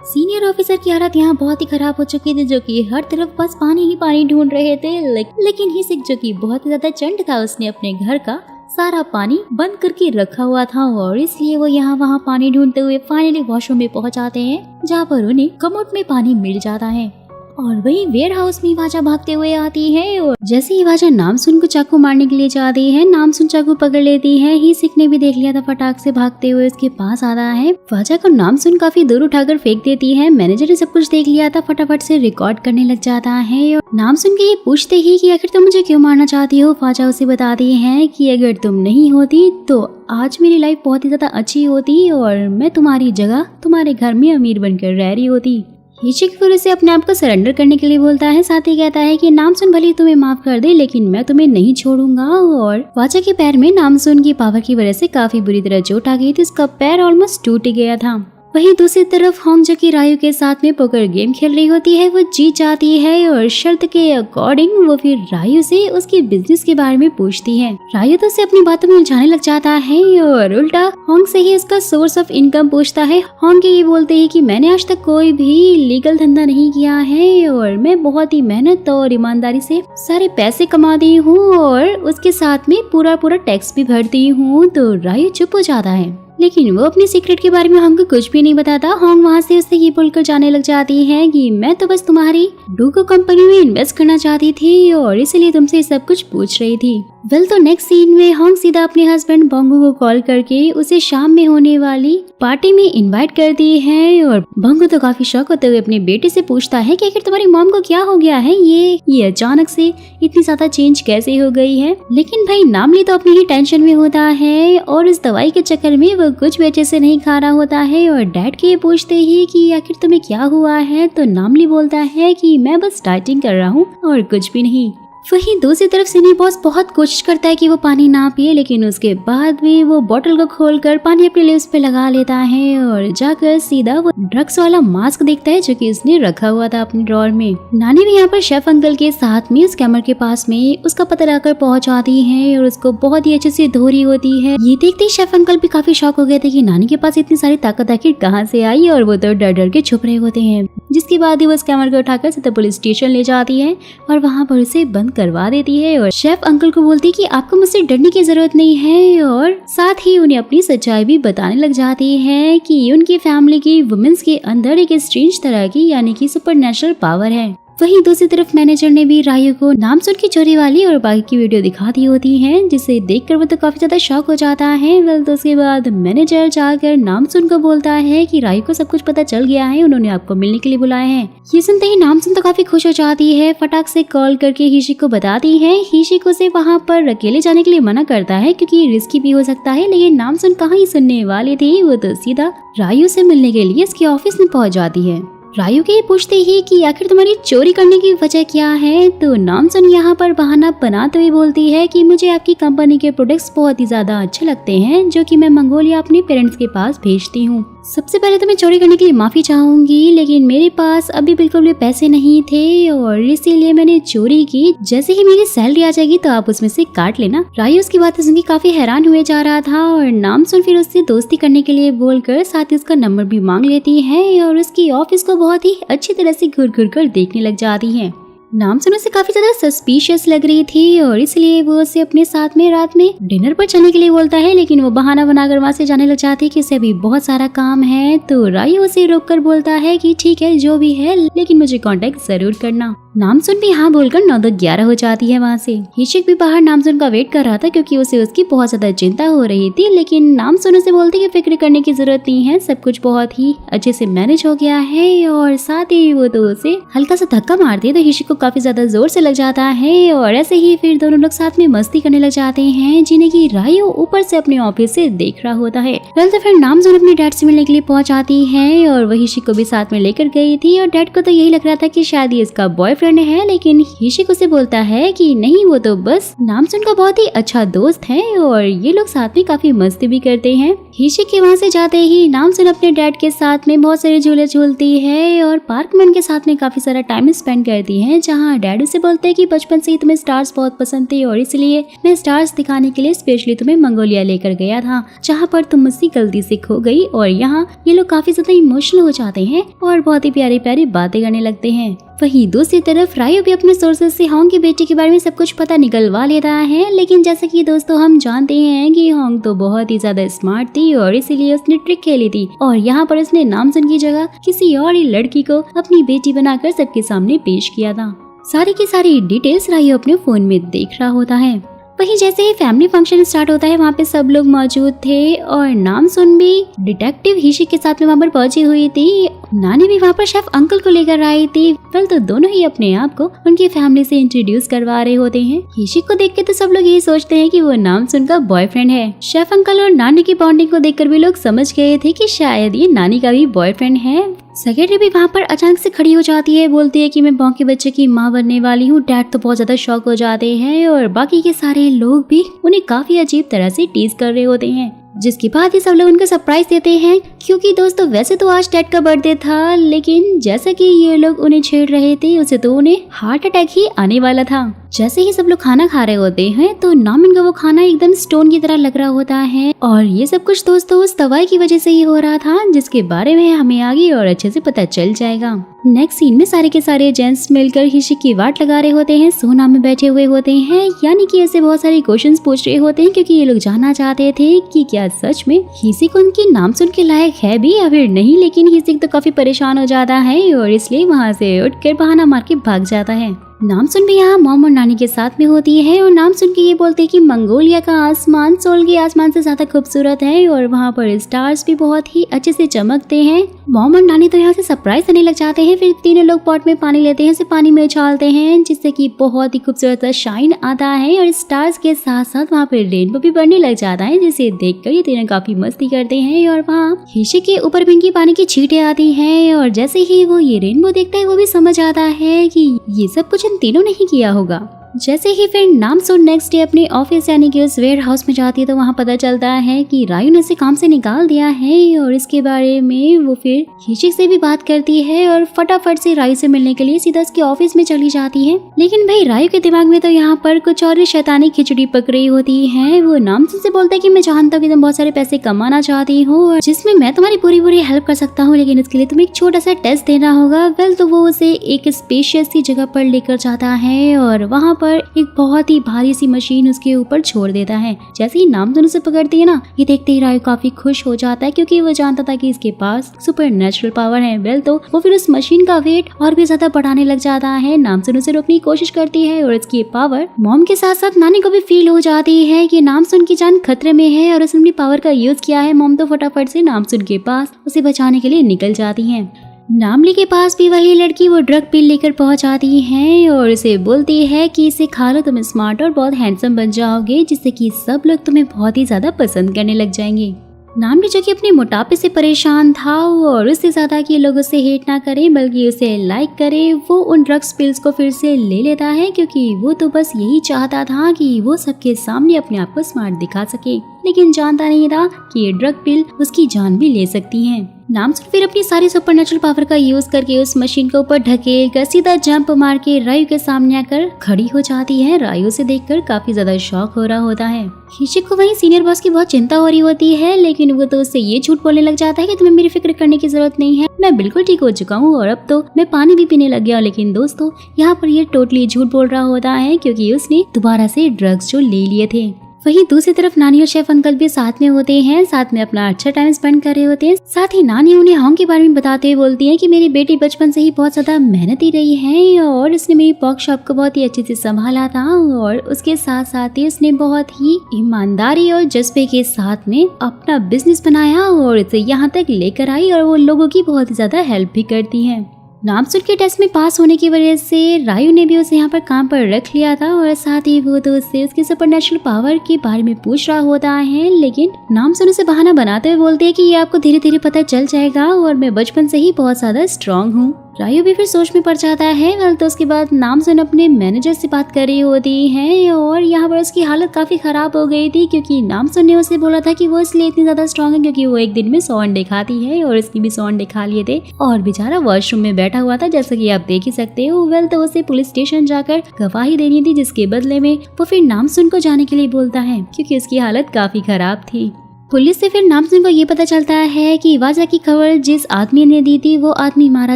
सीनियर ऑफिसर की हालत यहाँ बहुत ही खराब हो चुकी थी, जो कि हर तरफ बस पानी ही पानी ढूंढ रहे थे। लेकिन हिसिक जो कि बहुत ही ज्यादा चंड था, उसने अपने घर का सारा पानी बंद करके रखा हुआ था और इसलिए वो यहाँ वहाँ पानी ढूंढते हुए फाइनली वॉशरूम में पहुँच जाते हैं, जहाँ पर उन्हें कमोड में पानी मिल जाता है। और वही वेयर हाउस में वाजा भागते हुए आती है और जैसे ही वाजा नामसुन को चाकू मारने के लिए जाती है, नामसुन चाकू पकड़ लेती है। हिसिक ने भी देख लिया था, फटाक से भागते हुए उसके पास आता है। वाजा को नामसुन काफी दूर उठाकर फेंक देती है। मैनेजर ने सब कुछ देख लिया था, फटाफट से रिकॉर्ड करने लग जाता है और नामसुन के ये पूछते ही कि आखिर तुम मुझे क्यों मारना चाहती हो, वाजा उसे बताती है कि अगर तुम नहीं होती तो आज मेरी लाइफ बहुत ही ज्यादा अच्छी होती और मैं तुम्हारी जगह तुम्हारे घर में अमीर बनकर रह रही होती। हिसिक फिर उसे अपने आप को सरेंडर करने के लिए बोलता है, साथ ही कहता है कि नामसुन भले तुम्हें माफ कर दे, लेकिन मैं तुम्हें नहीं छोड़ूंगा। और वाजा के पैर में नामसुन की पावर की वजह से काफी बुरी तरह चोट आ गई थी, उसका पैर ऑलमोस्ट टूट गया था। वहीं दूसरी तरफ होंग जो कि रायू के साथ में पोकर गेम खेल रही होती है, वो जीत जाती है और शर्त के अकॉर्डिंग वो फिर रायू से उसके बिजनेस के बारे में पूछती है। रायू तो उसे अपनी बातों में उलझाने लग जाता है और उल्टा होंग से ही उसका सोर्स ऑफ इनकम पूछता है। होंग के ये बोलते हैं कि मैंने आज तक कोई भी लीगल धंधा नहीं किया है और मैं बहुत ही मेहनत और ईमानदारी से सारे पैसे कमाती हूँ और उसके साथ में पूरा टैक्स भी भरती हूँ। तो रायू चुप हो जाता है, लेकिन वो अपने सीक्रेट के बारे में होंग को कुछ भी नहीं बताता। होंग वहाँ से उससे ये बोलकर जाने लग जाती है कि मैं तो बस तुम्हारी डूगो कंपनी में इन्वेस्ट करना चाहती थी और इसलिए तुमसे सब कुछ पूछ रही थी। वेल तो नेक्स्ट सीन में होंग सीधा अपने हस्बैंड बंगू को कॉल करके उसे शाम में होने वाली पार्टी में इनवाइट करती है और बंगू तो काफी शॉक होते हुए अपने बेटे से पूछता है कि आखिर तुम्हारी मॉम को क्या हो गया है, ये अचानक से इतनी ज्यादा चेंज कैसे हो गई है। लेकिन भाई नामली तो अपनी ही टेंशन में होता है और इस दवाई के चक्कर में वो कुछ भी अच्छे से नहीं खा रहा होता है और डैड के पूछते ही कि आखिर तुम्हें क्या हुआ है, तो नामली बोलता है कि मैं बस डाइटिंग कर रहा हूँ और कुछ भी नहीं। वहीं दूसरी तरफ सिनी बॉस बहुत कोशिश करता है कि वो पानी ना पिए, लेकिन उसके बाद भी वो बोतल को खोलकर पानी अपने लिप्स पे लगा लेता है और जाकर सीधा वो ड्रग्स वाला मास्क देखता है जो कि उसने रखा हुआ था अपने ड्रॉर में। नानी भी यहाँ पर शेफ अंकल के साथ में उस कैमरे के पास में उसका पता लगाकर पहुंच आती है और उसको बहुत ही अच्छे से धो रही होती है। ये देखते ही शेफ अंकल भी काफी शॉक हो गए थे कि नानी के पास इतनी सारी ताकत आखिर कहाँ से आई और वो तो डर डर के छुप रहे होते हैं। जिसके बाद ही वो उस कैमरे को उठाकर सीधा पुलिस स्टेशन ले जाती है और वहाँ पर उसे बंद करवा देती है और शेफ अंकल को बोलती है कि आपको मुझसे डरने की जरूरत नहीं है और साथ ही उन्हें अपनी सच्चाई भी बताने लग जाती है कि उनकी फैमिली की वुमेन्स के अंदर एक स्ट्रेंज तरह की यानी कि सुपरनेचुरल पावर है। वहीं दूसरी तरफ मैनेजर ने भी रायू को नामसुन की चोरी वाली और बाकी की वीडियो दिखा दी होती है, जिसे देखकर वो तो काफी ज्यादा शॉक हो जाता है। वेल तो उसके बाद मैनेजर जाकर नामसुन को बोलता है कि रायू को सब कुछ पता चल गया है, उन्होंने आपको मिलने के लिए बुलाया है। ये सुनते ही नामसुन तो काफी खुश हो जाती है, फटाक से कॉल करके हिसिक को बताती है। हिसिक उसे वहाँ पर अकेले जाने के लिए मना करता है क्योंकि रिस्की भी हो सकता है, लेकिन नामसुन कहाँ ही सुनने वाली थी, वो तो सीधा रायू से मिलने के लिए उसके ऑफिस में पहुँच जाती है। रायू के पूछते ही कि आखिर तुम्हारी चोरी करने की वजह क्या है, तो नामसुन यहाँ पर बहाना बनाते हुए बोलती है कि मुझे आपकी कंपनी के प्रोडक्ट्स बहुत ही ज्यादा अच्छे लगते हैं, जो कि मैं मंगोलिया अपने पेरेंट्स के पास भेजती हूँ। सबसे पहले तो मैं चोरी करने के लिए माफी चाहूंगी, लेकिन मेरे पास अभी बिल्कुल भी पैसे नहीं थे और इसीलिए मैंने चोरी की। जैसे ही मेरी सैलरी आ जाएगी तो आप उसमें से काट लेना। रायू उसकी बात सुन के काफी हैरान हुए जा रहा था और नामसुन फिर उससे दोस्ती करने के लिए बोलकर साथ ही उसका नंबर भी मांग लेती है और उसकी ऑफिस को बहुत ही अच्छी तरह से घूर घूर कर देखने लग जाती है। नामसुन उसे काफी ज्यादा सस्पिशियस लग रही थी और इसलिए वो उसे अपने साथ में रात में डिनर पर चलने के लिए बोलता है, लेकिन वो बहाना बनाकर वहाँ से जाने लग जाती है कि उसे अभी बहुत सारा काम है। तो रायू उसे रोककर बोलता है कि ठीक है जो भी है, लेकिन मुझे कांटेक्ट जरूर करना। नामसुन भी हाँ बोलकर 9-11 हो जाती है वहाँ से। हिसिक भी बाहर नामसुन का वेट कर रहा था क्योंकि उसे उसकी बहुत ज्यादा चिंता हो रही थी, लेकिन नामसुन उसे बोलती कि फिक्र करने की जरूरत नहीं है, सब कुछ बहुत ही अच्छे से मैनेज हो गया है और साथ ही वो तो उसे हल्का सा धक्का मारती है। तो हिसिक को काफी ज्यादा जोर से लग जाता है और ऐसे ही फिर दोनों लोग साथ में मस्ती करने लग जाते हैं, जिन्हें की रायू ऊपर से अपने ऑफिस से देख रहा होता है। तो फिर नामजुन अपने डैड से मिलने के लिए पहुंच जाती है और वह हिशी को भी साथ में लेकर गई थी और डैड को तो यही लग रहा था कि शायद ये इसका बॉयफ्रेंड है, लेकिन हिशी उसे बोलता है कि नहीं, वो तो बस नामजुन का बहुत ही अच्छा दोस्त है और ये लोग साथ में काफी मस्ती भी करते हैं। हिशी के वहाँ से जाते ही नामजुन अपने डैड के साथ में बहुत सारे झूले झूलती है और पार्क में उनके साथ में काफी सारा टाइम स्पेंड करती है, जहाँ डैड उसे बोलते हैं कि बचपन से ही तुम्हें स्टार्स बहुत पसंद थे और इसलिए मैं स्टार्स दिखाने के लिए स्पेशली तुम्हें मंगोलिया लेकर गया था, जहाँ पर तुम मुझसे गलती से खो गई। और यहाँ ये लोग काफी ज्यादा इमोशनल हो जाते हैं और बहुत ही प्यारी प्यारी बातें करने लगते हैं। वहीं दूसरी तरफ रायू भी अपने सोर्सेज से होंग की बेटी के बारे में सब कुछ पता निकलवा ले रहा है, लेकिन जैसा कि दोस्तों हम जानते हैं कि होंग तो बहुत ही ज्यादा स्मार्ट थी और इसीलिए उसने ट्रिक खेली थी और यहाँ पर उसने नामजुन की जगह किसी और ही लड़की को अपनी बेटी बनाकर सबके सामने पेश किया था। सारी की सारी डिटेल्स रायू अपने फोन में देख रहा होता है। वहीं जैसे ही फैमिली फंक्शन स्टार्ट होता है, वहाँ पे सब लोग मौजूद थे और नामजुन भी डिटेक्टिव हिशी के साथ में वहाँ पर पहुंची हुई थी। नानी भी वहाँ पर शेफ अंकल को लेकर आई थी। वेल तो दोनों ही अपने आप को उनकी फैमिली से इंट्रोड्यूस करवा रहे होते हैं। हिशी को देख के तो सब लोग यही सोचते हैं कि वो नामजुन का बॉयफ्रेंड है। शेफ अंकल और नानी की बॉन्डिंग को देखकर भी लोग समझ गए थे कि शायद ये नानी का भी बॉयफ्रेंड है। सेक्रेटरी भी वहाँ पर अचानक से खड़ी हो जाती है, बोलती है कि मैं बॉन्ग के बच्चे की माँ बनने वाली हूँ। डैड तो बहुत ज्यादा शॉक हो जाते हैं और बाकी के सारे लोग भी उन्हें काफी अजीब तरह से टीज कर रहे होते हैं, जिसके बाद ये सब लोग उनको सरप्राइज देते हैं। क्योंकि दोस्तों वैसे तो आज डैड का बर्थडे था, लेकिन जैसा कि ये लोग उन्हें छेड़ रहे थे उसे तो उन्हें हार्ट अटैक ही आने वाला था। जैसे ही सब लोग खाना खा रहे होते हैं तो नामिन का वो खाना एकदम स्टोन की तरह लग रहा होता है और ये सब कुछ दोस्तों उस दवाई की वजह से ही हो रहा था, जिसके बारे में हमें आगे और अच्छे से पता चल जाएगा। नेक्स्ट सीन में सारे के सारे जेंट्स मिलकर हिशी की वाट लगा रहे होते हैं, सोना में बैठे हुए होते हैं, यानी कि ऐसे बहुत सारे क्वेश्चंस पूछ रहे होते हैं क्योंकि ये लोग जानना चाहते थे कि क्या सच में हिसी को उनकी नाम सुन के लायक है भी या फिर नहीं। लेकिन हिसी तो काफी परेशान हो जाता है और इसलिए वहाँ से उठकर बहाना मार के भाग जाता है। नामसुन भी यहाँ मॉम और नानी के साथ में होती है और नामसुन के ये बोलते हैं कि मंगोलिया का आसमान सोल के आसमान से ज्यादा खूबसूरत है और वहाँ पर स्टार्स भी बहुत ही अच्छे से चमकते हैं। मॉम और नानी तो यहाँ से सरप्राइज करने लग जाते हैं। फिर तीनों लोग पॉट में पानी लेते हैं, उसे पानी में उछालते हैं, जिससे कि बहुत ही खूबसूरत शाइन आता है और स्टार्स के साथ साथ वहाँ पे रेनबो भी बढ़ने लग जाता है, जिसे देखकर ये तीनों काफी मस्ती करते हैं। और वहाँ हिशी के ऊपर भी इनकी पानी की छींटें आती हैं और जैसे ही वो ये रेनबो देखता है वो भी समझ आता है कि ये सब कुछ इन तीनों ने ही किया होगा। जैसे ही फिर नामसुन नेक्स्ट डे अपने ऑफिस यानी कि उस वेयर हाउस में जाती है तो वहाँ पता चलता है कि रायू ने उसे काम से निकाल दिया है और इसके बारे में वो फिर हिशी से भी बात करती है और फटाफट से रायू से मिलने के लिए सीधा उसके ऑफिस में चली जाती है। लेकिन भाई रायू के दिमाग में तो यहाँ पर कुछ और शैतानी खिचड़ी पक रही होती है। वो नामसुन से बोलता है कि मैं जानता हूँ कि तुम बहुत सारे पैसे कमाना चाहती हो जिसमें मैं तुम्हारी पूरी हेल्प कर सकता हूँ, लेकिन इसके लिए तुम्हें एक छोटा सा टेस्ट देना होगा। वेल तो वो उसे एक स्पेशियस सी जगह पर लेकर जाता है और वहाँ पर एक बहुत ही भारी सी मशीन उसके ऊपर छोड़ देता है। जैसे ही नामसुन उसे पकड़ती है ना, ये देखते ही रायू काफी खुश हो जाता है क्योंकि वो जानता था कि इसके पास सुपर नेचुरल पावर है। वेल तो वो फिर उस मशीन का वेट और भी ज्यादा बढ़ाने लग जाता है। नामसुन उसे रोकने की कोशिश करती है और इसकी पावर मॉम के साथ साथ नानी को भी फील हो जाती है कि नामसुन की जान खतरे में है और उसने अपनी पावर का यूज किया है। मॉम तो फटाफट से नामसुन के पास उसे बचाने के लिए निकल जाती है। नामली के पास भी वही लड़की वो ड्रग पिल लेकर पहुंच आती है और उसे बोलती है कि इसे खा लो, तुम स्मार्ट और बहुत हैंडसम बन जाओगे, जिससे कि सब लोग तुम्हें बहुत ही ज्यादा पसंद करने लग जाएंगे। नामली जो कि अपने मोटापे से परेशान था और उससे ज्यादा कि लोग उसे हेट ना करें बल्कि उसे लाइक करे, वो उन ड्रग्स पिल्स को फिर से ले लेता है क्योंकि वो तो बस यही चाहता था कि वो सबके सामने अपने आप को स्मार्ट दिखा सके, लेकिन जानता नहीं था कि ये ड्रग पिल उसकी जान भी ले सकती है। नामसुन फिर अपनी सारी सुपर नेचुरल पावर का यूज करके उस मशीन के ऊपर ढकेल कर सीधा जंप मार के रायू के सामने आकर खड़ी हो जाती है। रायू से देखकर काफी ज्यादा शॉक हो रहा होता है। हिशी को वहीं सीनियर बॉस की बहुत चिंता हो रही होती है, लेकिन वो तो उससे ये झूठ बोलने लग जाता है कि तुम्हें मेरी फिक्र करने की जरूरत नहीं है, मैं बिल्कुल ठीक हो चुका हूँ और अब तो मैं पानी भी पीने लग गया। लेकिन दोस्तों यहाँ पर ये टोटली झूठ बोल रहा होता है क्योंकि उसने दोबारा से ड्रग्स जो ले लिए थे। वहीं दूसरी तरफ नानी और शेफ अंकल भी साथ में होते हैं, साथ में अपना अच्छा टाइम स्पेंड कर रहे होते हैं। साथ ही नानी उन्हें होंग के बारे में बताते हुए बोलती है कि मेरी बेटी बचपन से ही बहुत ज्यादा मेहनती रही है और उसने मेरी पॉक शॉप को बहुत ही अच्छे से संभाला था और उसके साथ साथ ही उसने बहुत ही ईमानदारी और जज्बे के साथ में अपना बिजनेस बनाया और इसे यहाँ तक लेकर आई और वो लोगों की बहुत ही ज्यादा हेल्प भी करती है। नामसुन के टेस्ट में पास होने की वजह से रायू ने भी उसे यहाँ पर काम पर रख लिया था और साथ ही वो तो उससे उसके सुपरनेचुरल पावर के बारे में पूछ रहा होता है, लेकिन नामसुन उसे बहाना बनाते हुए बोलते हैं कि ये आपको धीरे धीरे पता चल जाएगा और मैं बचपन से ही बहुत ज्यादा स्ट्रांग हूँ। रायू भी फिर सोच में पड़ जाता है। वेल तो उसके बाद नामसुन अपने मैनेजर से बात कर रही होती है और यहाँ पर उसकी हालत काफी खराब हो गई थी क्योंकि नामसुन ने उसे बोला था कि वो इसलिए इतनी ज्यादा स्ट्रांग है क्योंकि वो एक दिन में 100 अंडे खाती है और इसकी भी 100 अंडे खा लिए थे और बेचारा वॉशरूम में बैठा हुआ था, जैसा कि आप देख ही सकते हो। वेल तो उसे पुलिस स्टेशन जाकर गवाही देनी थी, जिसके बदले में वो फिर नामसुन को जाने के लिए बोलता है क्योंकि उसकी हालत काफी खराब थी। पुलिस से फिर नामसुन को ये पता चलता है कि वाजा की खबर जिस आदमी ने दी थी वो आदमी मारा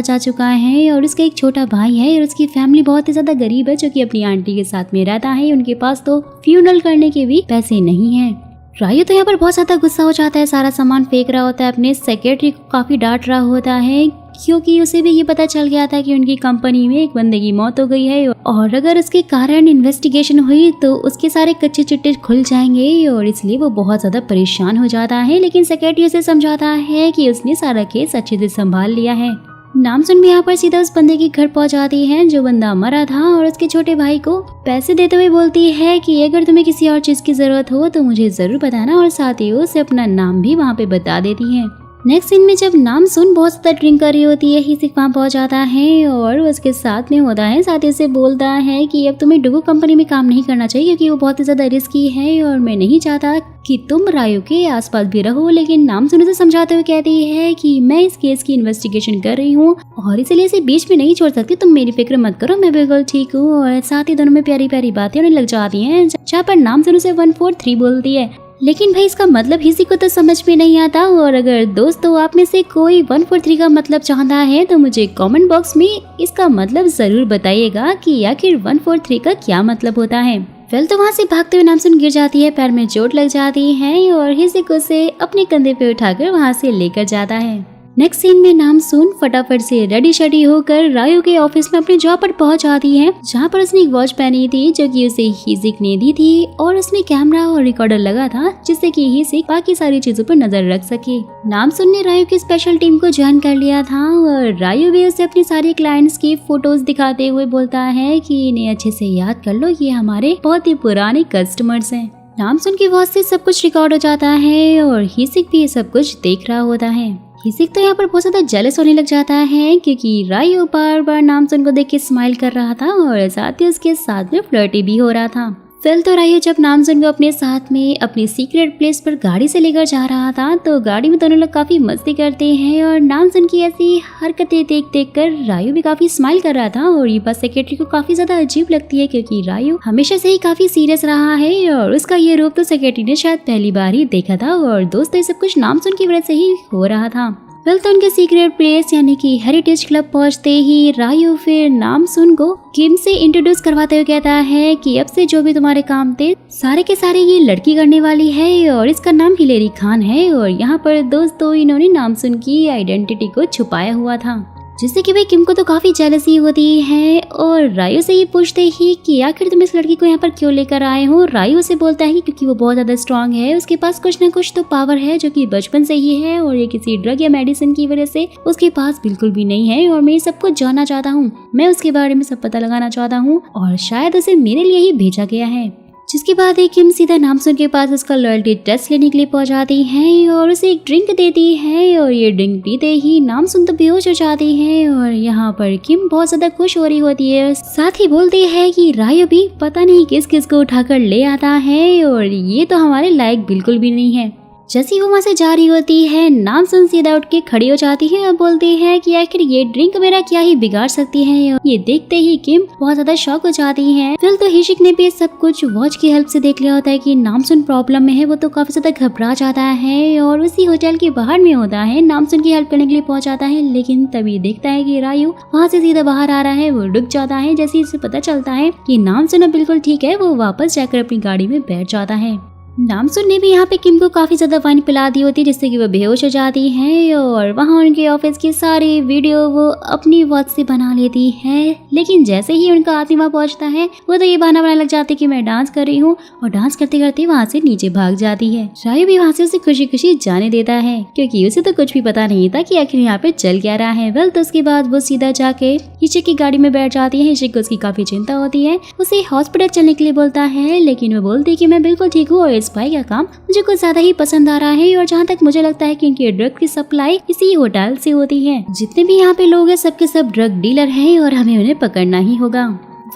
जा चुका है और उसका एक छोटा भाई है और उसकी फैमिली बहुत ही ज्यादा गरीब है जो कि अपनी आंटी के साथ में रहता है। उनके पास तो फ्यूनरल करने के भी पैसे नहीं है। रायू तो यहाँ पर बहुत ज्यादा गुस्सा हो जाता है, सारा सामान फेंक रहा होता है, अपने सेक्रेटरी को काफी डांट रहा होता है क्योंकि उसे भी ये पता चल गया था कि उनकी कंपनी में एक बंदे की मौत हो गई है और अगर उसके कारण इन्वेस्टिगेशन हुई तो उसके सारे कच्चे चिट्टे खुल जाएंगे और इसलिए वो बहुत ज्यादा परेशान हो जाता है। लेकिन सेक्रेटरी उसे समझाता है कि उसने सारा केस अच्छे से संभाल लिया है। नामसुन भी यहाँ पर सीधा उस बंदे के घर पहुँच जाती है जो बंदा मरा था और उसके छोटे भाई को पैसे देते हुए बोलती है कि अगर तुम्हें किसी और चीज की जरूरत हो तो मुझे जरूर बताना और साथ ही उसे अपना नाम भी वहाँ पे बता देती है। नेक्स्ट सीन में जब नामसुन बहुत ज्यादा ड्रिंक कर रही होती है, हिसिक वहाँ पहुँच जाता है और उसके साथ में होता है, साथ ही उसे बोलता है कि अब तुम्हें डुगो कंपनी में काम नहीं करना चाहिए क्योंकि वो बहुत ही ज्यादा रिस्की है और मैं नहीं चाहता कि तुम रायू के आसपास भी रहो। लेकिन नामसुन उसे समझाते हुए कहती है कि मैं इस केस की इन्वेस्टिगेशन कर रही हूँ और इसलिए इसे बीच में नहीं छोड़ सकती, तुम मेरी फिक्र मत करो, मैं बिल्कुल ठीक हूँ। और साथ ही दोनों में प्यारी प्यारी बातें होने लग जाती हैं जहाँ पर नामसुन उसे 143 बोलती है। लेकिन भाई इसका मतलब किसी को तो समझ में नहीं आता और अगर दोस्तों आप में से कोई 143 का मतलब चाहता है तो मुझे कमेंट बॉक्स में इसका मतलब जरूर बताइएगा कि आखिर 143 का क्या मतलब होता है। वेल तो वहाँ से भागते हुए नामसुन गिर जाती है, पैर में चोट लग जाती है और हिसिक उसे अपने कंधे पे उठाकर वहाँ से लेकर जाता है। नेक्स्ट सीन में नामसुन फटाफट से रेडी शेडी होकर रायू के ऑफिस में अपने जॉब पर पहुंच जाती है जहां पर उसने एक वॉच पहनी थी जो कि उसे हिसिक ने दी थी और उसमें कैमरा और रिकॉर्डर लगा था जिससे कि हिसिक बाकी सारी चीजों पर नजर रख सके। नामसुन ने रायू की स्पेशल टीम को ज्वाइन कर लिया था और रायू भी उसे अपनी सारी क्लाइंट्स की फोटोज दिखाते हुए बोलता है कि इन्हें अच्छे से याद कर लो, ये हमारे बहुत ही पुराने कस्टमर्स हैं। नामसुन की वॉच से सब कुछ रिकॉर्ड हो जाता है और हिसिक भी सब कुछ देख रहा होता है। हिसिक तो यहाँ पर बहुत ज्यादा जेलस होने लग जाता है क्योंकि रायू बार बार नामसुन को देख के स्माइल कर रहा था और साथ ही उसके साथ में फ्लर्टी भी हो रहा था। फिर तो रायू जब नामसुन को अपने साथ में अपनी सीक्रेट प्लेस पर गाड़ी से लेकर जा रहा था तो गाड़ी में दोनों लोग काफी मस्ती करते हैं और नामसुन की ऐसी हरकतें देख देख कर रायू भी काफी स्माइल कर रहा था और ये बात सेक्रेटरी को काफी ज्यादा अजीब लगती है क्योंकि रायू हमेशा से ही काफी सीरियस रहा है और उसका ये रूप तो सेक्रेटरी ने शायद पहली बार ही देखा था और दोस्तों ये सब कुछ नामसुन की वजह से ही हो रहा था। वेल तो उनके सीक्रेट प्लेस यानी कि हेरिटेज क्लब पहुंचते ही रायू फिर नामसुन को किम से इंट्रोड्यूस करवाते हुए कहता है कि अब से जो भी तुम्हारे काम थे सारे के सारे ये लड़की करने वाली है और इसका नाम हिलेरी खान है। और यहाँ पर दोस्तों इन्होंने नामसुन की आइडेंटिटी को छुपाया हुआ था जिससे कि भाई किम को तो काफी जेलसी होती है और रायू से ये पूछते ही कि आखिर तुम इस लड़की को यहाँ पर क्यों लेकर आए हो। रायू से बोलता है कि क्योंकि वो बहुत ज्यादा स्ट्रांग है, उसके पास कुछ ना कुछ तो पावर है जो कि बचपन से ही है और ये किसी ड्रग या मेडिसिन की वजह से उसके पास बिल्कुल भी नहीं है और मैं ये सब कुछ जानना चाहता हूँ, मैं उसके बारे में सब पता लगाना चाहता हूँ और शायद उसे मेरे लिए ही भेजा गया है। जिसके बाद एक किम सीधा नामसुन के पास उसका लॉयल्टी टेस्ट लेने के लिए पहुंच जाती है और उसे एक ड्रिंक देती है और ये ड्रिंक पीते ही नामसुन तो बेहोश हो जाती है और यहाँ पर किम बहुत ज्यादा खुश हो रही होती है, साथ ही बोलती है कि रायू भी पता नहीं किस किस को उठाकर ले आता है और ये तो हमारे लायक बिल्कुल भी नहीं है। जैसी वो वहाँ से जा रही होती है नामसुन सीधा उठ के खड़ी हो जाती है और बोलती है कि आखिर ये ड्रिंक मेरा क्या ही बिगाड़ सकती है। ये देखते ही किम बहुत ज्यादा शॉक हो जाती है। फिर तो हिसिक ने भी सब कुछ वॉच की हेल्प से देख लिया होता है कि नामसुन प्रॉब्लम में है, वो तो काफी ज्यादा घबरा जाता है और उसी होटल के बाहर में होता है, नामसुन की हेल्प करने के लिए पहुंच जाता है। लेकिन तभी देखता है कि रायू वहाँ से सीधा बाहर आ रहा है, वो रुक जाता है। जैसे इसे पता चलता है कि नामसुन अब बिल्कुल ठीक है, वो वापस जाकर अपनी गाड़ी में बैठ जाता है। नामसुन ने भी यहाँ पे किम को काफी ज्यादा वाइन पिला दी होती जिससे कि वो बेहोश हो जाती है और वहाँ उनके ऑफिस की सारी वीडियो वो अपनी वॉच से बना लेती है। लेकिन जैसे ही उनका आदमी वहाँ पहुँचता है वो तो ये बहाना बनाने लग जाती है कि मैं डांस कर रही हूँ और डांस करते करते वहाँ से नीचे भाग जाती है। रायु भी वहाँ से उसे खुशी खुशी जाने देता है क्योंकि उसे तो कुछ भी पता नहीं था कि आखिर यहाँ पे चल क्या रहा है। वेल तो उसके बाद वो सीधा जाके हिचे की गाड़ी में बैठ जाती है। हिचे को उसकी काफी चिंता होती है, उसे हॉस्पिटल चलने के लिए बोलता है लेकिन वो बोलती है कि मैं बिल्कुल ठीक हूँ और इस भाई का काम मुझे कुछ ज्यादा ही पसंद आ रहा है और जहाँ तक मुझे लगता है कि इनकी ड्रग की सप्लाई इसी होटल से होती है। जितने भी यहाँ पे लोग हैं सबके सब ड्रग डीलर हैं और हमें उन्हें पकड़ना ही होगा।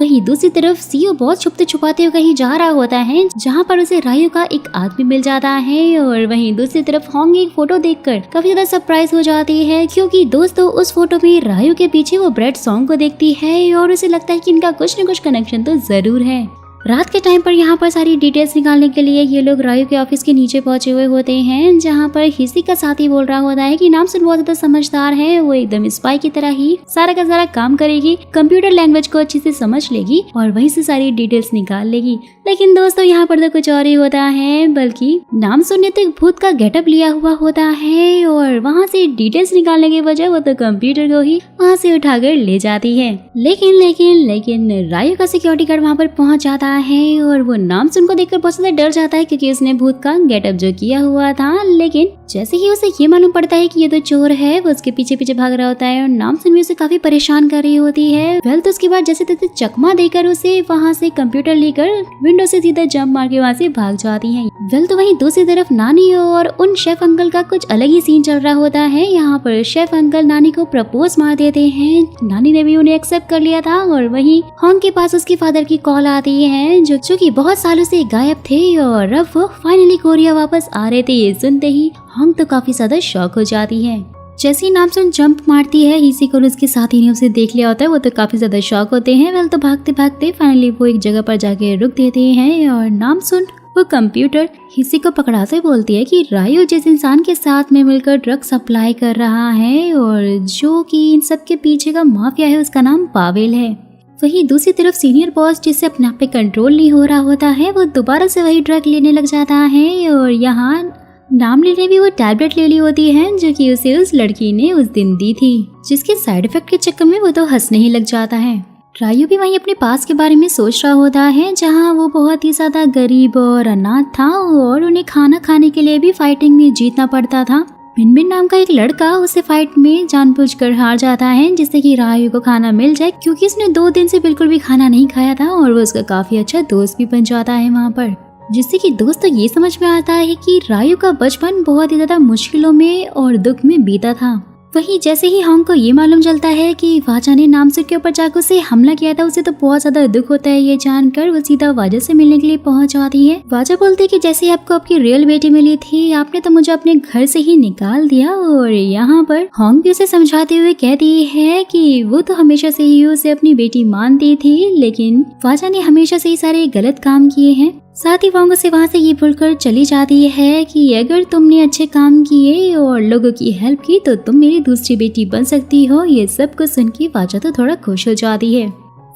वहीं दूसरी तरफ सीओ बहुत छुपते छुपाते हुए कहीं जा रहा होता है जहाँ पर उसे रायु का एक आदमी मिल जाता है और वहीं दूसरी तरफ होंग एक फोटो देखकर काफी ज्यादा सरप्राइज हो जाती है क्योंकि दोस्तों उस फोटो में रायु के पीछे वो ब्रेड सॉन्ग को देखती है और उसे लगता है कि इनका कुछ न कुछ कनेक्शन तो जरूर है। रात के टाइम पर यहाँ पर सारी डिटेल्स निकालने के लिए ये लोग रायु के ऑफिस के नीचे पहुंचे हुए होते हैं जहाँ पर हिसी का साथी बोल रहा होता है कि नामसुन बहुत ज्यादा समझदार है, वो एकदम स्पाई की तरह ही सारा का सारा काम करेगी, कंप्यूटर लैंग्वेज को अच्छे से समझ लेगी और वहीं से सारी डिटेल्स निकाल लेगी। लेकिन दोस्तों यहाँ पर तो कुछ और ही होता है, बल्कि नामसुन ने तो एक भूत का गेटअप लिया हुआ होता है और वहाँ से डिटेल्स निकालने के बजाय वो तो कंप्यूटर को ही वहाँ से उठाकर ले जाती है। लेकिन रायु का सिक्योरिटी गार्ड वहाँ पर पहुँच जाता है और वो नामसुन को देखकर बहुत ज्यादा डर जाता है क्योंकि उसने भूत का गेटअप जो किया हुआ था। लेकिन जैसे ही उसे ये मालूम पड़ता है कि ये तो चोर है वो उसके पीछे पीछे भाग रहा होता है और नामसुन भी उसे काफी परेशान कर रही होती है। वेल तो उसके बाद जैसे तैसे चकमा देकर उसे वहाँ से कंप्यूटर लेकर विंडो से सीधा जंप मार के वहाँ से भाग जाती है। वेल तो वहीं दूसरी तरफ नानी और उन शेफ अंकल का कुछ अलग ही सीन चल रहा होता है। यहाँ पर शेफ अंकल नानी को प्रपोज मार देते हैं, नानी ने भी उन्हें एक्सेप्ट कर लिया था और वहीं होंग के पास उसके फादर की कॉल आती है जो कि बहुत सालों से गायब थे और अब वो फाइनली कोरिया वापस आ रहे थे। ये सुनते ही होंग तो काफी ज्यादा शॉक हो जाती है। जैसे ही नामसुन जंप मारती है हिसी को उसके साथी ने उसे देख लिया होता है, वो तो काफी ज्यादा शॉक होते हैं। वेल तो भागते भागते फाइनली वो एक जगह पर जाके रुक देते हैं और नामसुन वो कंप्यूटर हिसी को पकड़ाते बोलती है कि रायु जिस इंसान के साथ में मिलकर ड्रग सप्लाई कर रहा है और जो कि इन सब के पीछे का माफिया है उसका नाम पावेल है। वहीं दूसरी तरफ सीनियर बॉस जिससे अपने आप पे कंट्रोल नहीं हो रहा होता है वो दोबारा से वही ड्रग लेने लग जाता है और यहाँ नामली ने भी वो टैबलेट ले ली होती है जो कि उसे उस लड़की ने उस दिन दी थी, जिसके साइड इफेक्ट के चक्कर में वो तो हंसने ही लग जाता है। रायु भी वहीं अपने पास के बारे में सोच रहा होता है जहाँ वो बहुत ही ज्यादा गरीब और अनाथ था और उन्हें खाना खाने के लिए भी फाइटिंग में जीतना पड़ता था। बिनबिन नाम का एक लड़का उसे फाइट में जानबूझकर हार जाता है जिससे कि रायु को खाना मिल जाए क्योंकि उसने 2 दिन से बिल्कुल भी खाना नहीं खाया था और वो उसका काफी अच्छा दोस्त भी बन जाता है वहाँ पर, जिससे कि दोस्तों ये समझ में आता है कि रायु का बचपन बहुत ही ज्यादा मुश्किलों में और दुख में बीता था। वहीं जैसे ही होंग को ये मालूम चलता है कि वाजा ने नामसुन के ऊपर जाकर उसे हमला किया था, उसे तो बहुत ज्यादा दुख होता है। ये जानकर वो सीधा वाजा से मिलने के लिए पहुंच जाती है। वाजा बोलती है कि जैसे ही आपको आपकी रियल बेटी मिली थी आपने तो मुझे अपने घर से ही निकाल दिया और यहाँ पर होंग भी उसे समझाते हुए कहती है कि वो तो हमेशा से ही उसे अपनी बेटी मानती थी, लेकिन वाजा ने हमेशा से ही सारे गलत काम किए हैं। साथ ही वांगो से वहाँ से ये बोलकर चली जाती है कि अगर तुमने अच्छे काम किए और लोगों की हेल्प की तो तुम मेरी दूसरी बेटी बन सकती हो। ये सब कुछ सुन के वाजा तो थोड़ा खुश हो जाती है।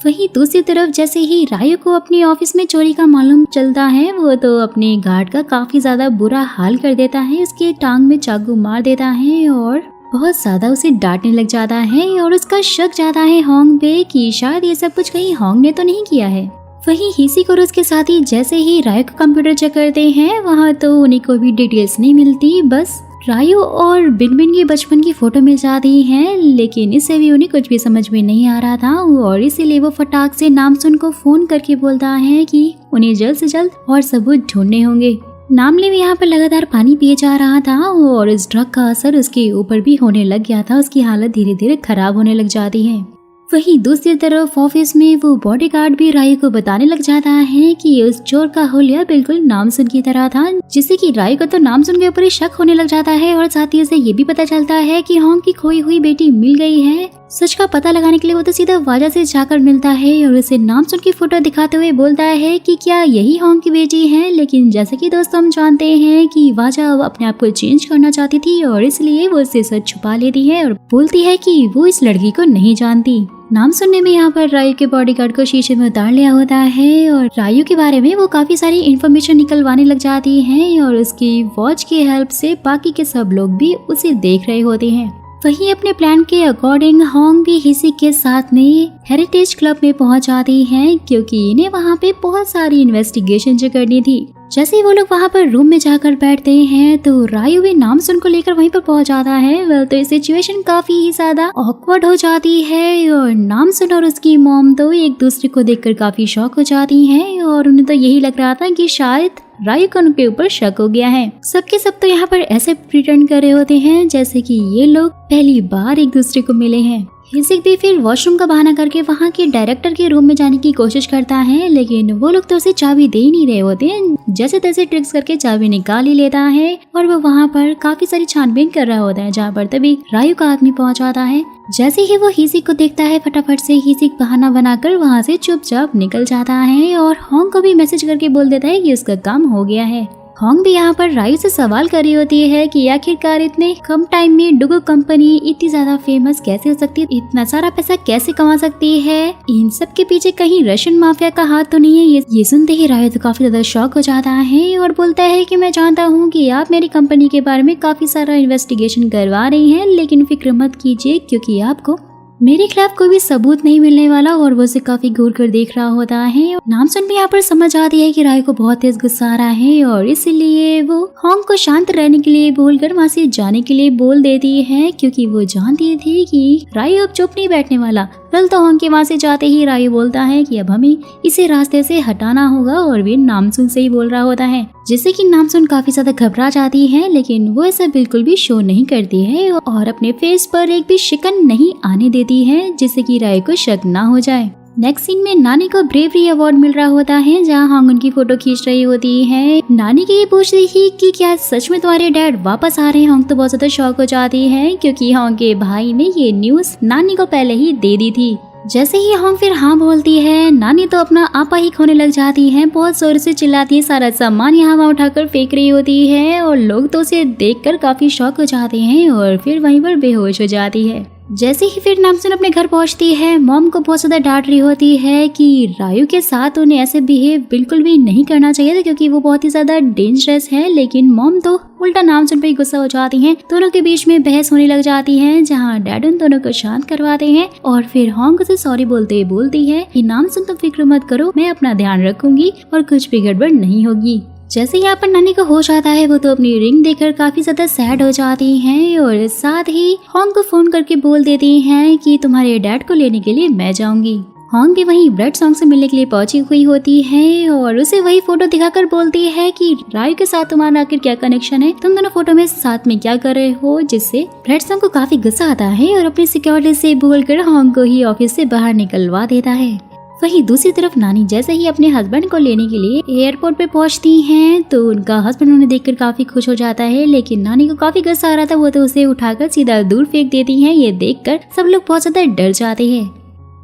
वहीं दूसरी तरफ जैसे ही रायु को अपने ऑफिस में चोरी का मालूम चलता है वो तो अपने गार्ड का काफी ज्यादा बुरा हाल कर देता है, उसके टांग में चाकू मार देता है और बहुत ज्यादा उसे डांटने लग जाता है और उसका शक जाता है होंग पे कि शायद ये सब कुछ कहीं होंग ने तो नहीं किया है। वहीं हिसी और उसके साथी जैसे ही रायु का कंप्यूटर चेक करते हैं वहाँ तो उन्हें कोई भी डिटेल्स नहीं मिलती, बस रायु और बिनबिन की बचपन की फोटो मिल जाती है। लेकिन इससे भी उन्हें कुछ भी समझ में नहीं आ रहा था और इसीलिए वो फटाक से नामसुन को फोन करके बोलता है कि उन्हें जल्द से जल्द और सबूत ढूंढने होंगे। नामले भी यहाँ पर लगातार पानी पिए जा रहा था और इस ड्रग का असर उसके ऊपर भी होने लग गया था, उसकी हालत धीरे धीरे खराब होने लग जाती है। वहीं दूसरी तरफ ऑफिस में वो बॉडीगार्ड भी रायु को बताने लग जाता है कि उस चोर का हुलिया बिल्कुल नामसुन की तरह था, जिससे कि रायु को तो नामसुन के ऊपर ही शक होने लग जाता है और साथ ही उसे ये भी पता चलता है कि होंग की खोई हुई बेटी मिल गई है। सच का पता लगाने के लिए वो तो सीधा वाजा से जाकर मिलता है और उसे नामसुन की फोटो दिखाते हुए बोलता है कि क्या यही होंग की बेटी है। लेकिन जैसे कि दोस्तों हम जानते हैं कि वाजा अपने आप को चेंज करना चाहती थी और इसलिए वो उससे सच छुपा लेती है और बोलती है कि वो इस लड़की को नहीं जानती। नाम सुनने में यहाँ पर रायु के बॉडीगार्ड को शीशे में उतार लिया होता है और रायु के बारे में वो काफी सारी इन्फॉर्मेशन निकलवाने लग जाती है और उसकी वॉच की हेल्प से बाकी के सब लोग भी उसे देख रहे होते हैं। वहीं अपने प्लान के अकॉर्डिंग होंग भी हिसिक के साथ में हेरिटेज क्लब में पहुंच जाती हैं क्योंकि इन्हें वहां पे बहुत सारी इन्वेस्टिगेशन जो करनी थी। जैसे ही वो लोग वहाँ पर रूम में जाकर बैठते हैं तो रायु भी नामसुन को लेकर वहीं पर पहुंच जाता है। वेल तो सिचुएशन काफी ही ज्यादा ऑकवर्ड हो जाती है और नामसुन और उसकी मॉम तो एक दूसरे को देखकर काफी शॉक हो जाती हैं और उन्हें तो यही लग रहा था कि शायद रायु को उनके ऊपर शक हो गया है। सबके सब तो यहाँ पर ऐसे प्रिटेंड कर रहे होते हैं जैसे कि ये लोग पहली बार एक दूसरे को मिले हैं। हिसिक भी फिर वॉशरूम का बहाना करके वहाँ के डायरेक्टर के रूम में जाने की कोशिश करता है, लेकिन वो लोग तो उसे चाबी दे ही नहीं रहे होते हैं। जैसे तैसे ट्रिक्स करके चाबी निकाल ही लेता है और वो वहाँ पर काफी सारी छानबीन कर रहा होता है, जहाँ पर तभी रायु का आदमी पहुँच जाता है। जैसे ही वो हिसिक को देखता है फटाफट से हिसिक बहाना बनाकर वहाँ से चुपचाप निकल जाता है और होंग को भी मैसेज करके बोल देता है कि उसका काम हो गया है। होंग भी यहाँ पर रायु से सवाल कर रही होती है कि आखिरकार इतने कम टाइम में डुगो कंपनी इतनी ज्यादा फेमस कैसे हो सकती है, इतना सारा पैसा कैसे कमा सकती है, इन सब के पीछे कहीं रशियन माफिया का हाथ तो नहीं है। ये सुनते ही रायु तो काफी ज्यादा शॉक हो जाता है और बोलता है कि मैं जानता हूँ कि आप मेरी कंपनी के बारे में काफी सारा इन्वेस्टिगेशन करवा रही हैं, लेकिन फिक्र मत कीजिए क्योंकि आपको मेरे खिलाफ कोई भी सबूत नहीं मिलने वाला। और वो उसे काफी घूर कर देख रहा होता है। नामसुन भी यहाँ पर समझ आती है कि रायु को बहुत तेज गुस्सा आ रहा है और इसलिए वो होंग को शांत रहने के लिए बोलकर वहाँ से जाने के लिए बोल देती है क्योंकि वो जानती थी कि रायु अब चुप नहीं बैठने वाला। वेल तो होंग के वहाँ से जाते ही रायु बोलता है कि अब हमें इसे रास्ते से हटाना होगा और वे नामसुन से ही बोल रहा होता है, जिससे कि नामसुन काफी ज्यादा घबरा जाती है, लेकिन वो ऐसा बिल्कुल भी शो नहीं करती है और अपने फेस पर एक भी शिकन नहीं आने देती है, जिससे कि रायु को शक ना हो जाए। नेक्स्ट सीन में नानी को ब्रेवरी अवार्ड मिल रहा होता है, जहाँ होंग उनकी फोटो खींच रही होती है। नानी की ये पूछ रही थी कि क्या सच में तुम्हारे डैड वापस आ रहे हैं। होंग तो बहुत ज्यादा शॉक हो जाती है क्योंकि होंग के भाई ने ये न्यूज नानी को पहले ही दे दी थी। जैसे ही होंग फिर हाँ बोलती है, नानी तो अपना आपा ही खोने लग जाती है, बहुत जोर से चिल्लाती है, सारा सामान यहाँ वहाँ उठाकर फेंक रही होती है और लोग तो उसे देखकर काफी शॉक हो जाते हैं और फिर वहीं पर बेहोश हो जाती है। जैसे ही फिर नामसुन अपने घर पहुंचती है, मॉम को बहुत ज्यादा डांट रही होती है कि रायु के साथ उन्हें ऐसे बिहेव बिल्कुल भी नहीं करना चाहिए था क्योंकि वो बहुत ही ज्यादा डेंजरस है। लेकिन मॉम तो उल्टा नामसुन पे गुस्सा हो जाती हैं। दोनों के बीच में बहस होने लग जाती है, जहाँ डैड उन दोनों को शांत करवाते हैं और फिर होंग से सॉरी बोलते बोलती है कि नामसुन तुम फिक्र मत करो, मैं अपना ध्यान रखूंगी और कुछ भी गड़बड़ नहीं होगी। जैसे यहाँ पर नानी को होश आता है, वो तो अपनी रिंग देखकर काफी ज्यादा सैड हो जाती हैं और साथ ही होंग को फोन करके बोल देती हैं कि तुम्हारे डैड को लेने के लिए मैं जाऊंगी। होंग भी वहीं ब्रेड सॉन्ग से मिलने के लिए पहुंची हुई होती है और उसे वही फोटो दिखाकर बोलती है कि रायु के साथ तुम्हारा आखिर क्या कनेक्शन है, तुम दोनों फोटो में साथ में क्या कर रहे हो। जिससे ब्रेड सॉन्ग को काफी गुस्सा आता है और अपनी सिक्योरिटी से बोलकर होंग को ही ऑफिस से बाहर निकलवा देता है। वहीं दूसरी तरफ नानी जैसे ही अपने हस्बैंड को लेने के लिए एयरपोर्ट पे पहुंचती हैं तो उनका हस्बैंड उन्हें देखकर काफी खुश हो जाता है, लेकिन नानी को काफी गुस्सा आ रहा था, वो तो उसे उठाकर सीधा दूर फेंक देती हैं। ये देखकर सब लोग बहुत ज्यादा डर जाते हैं।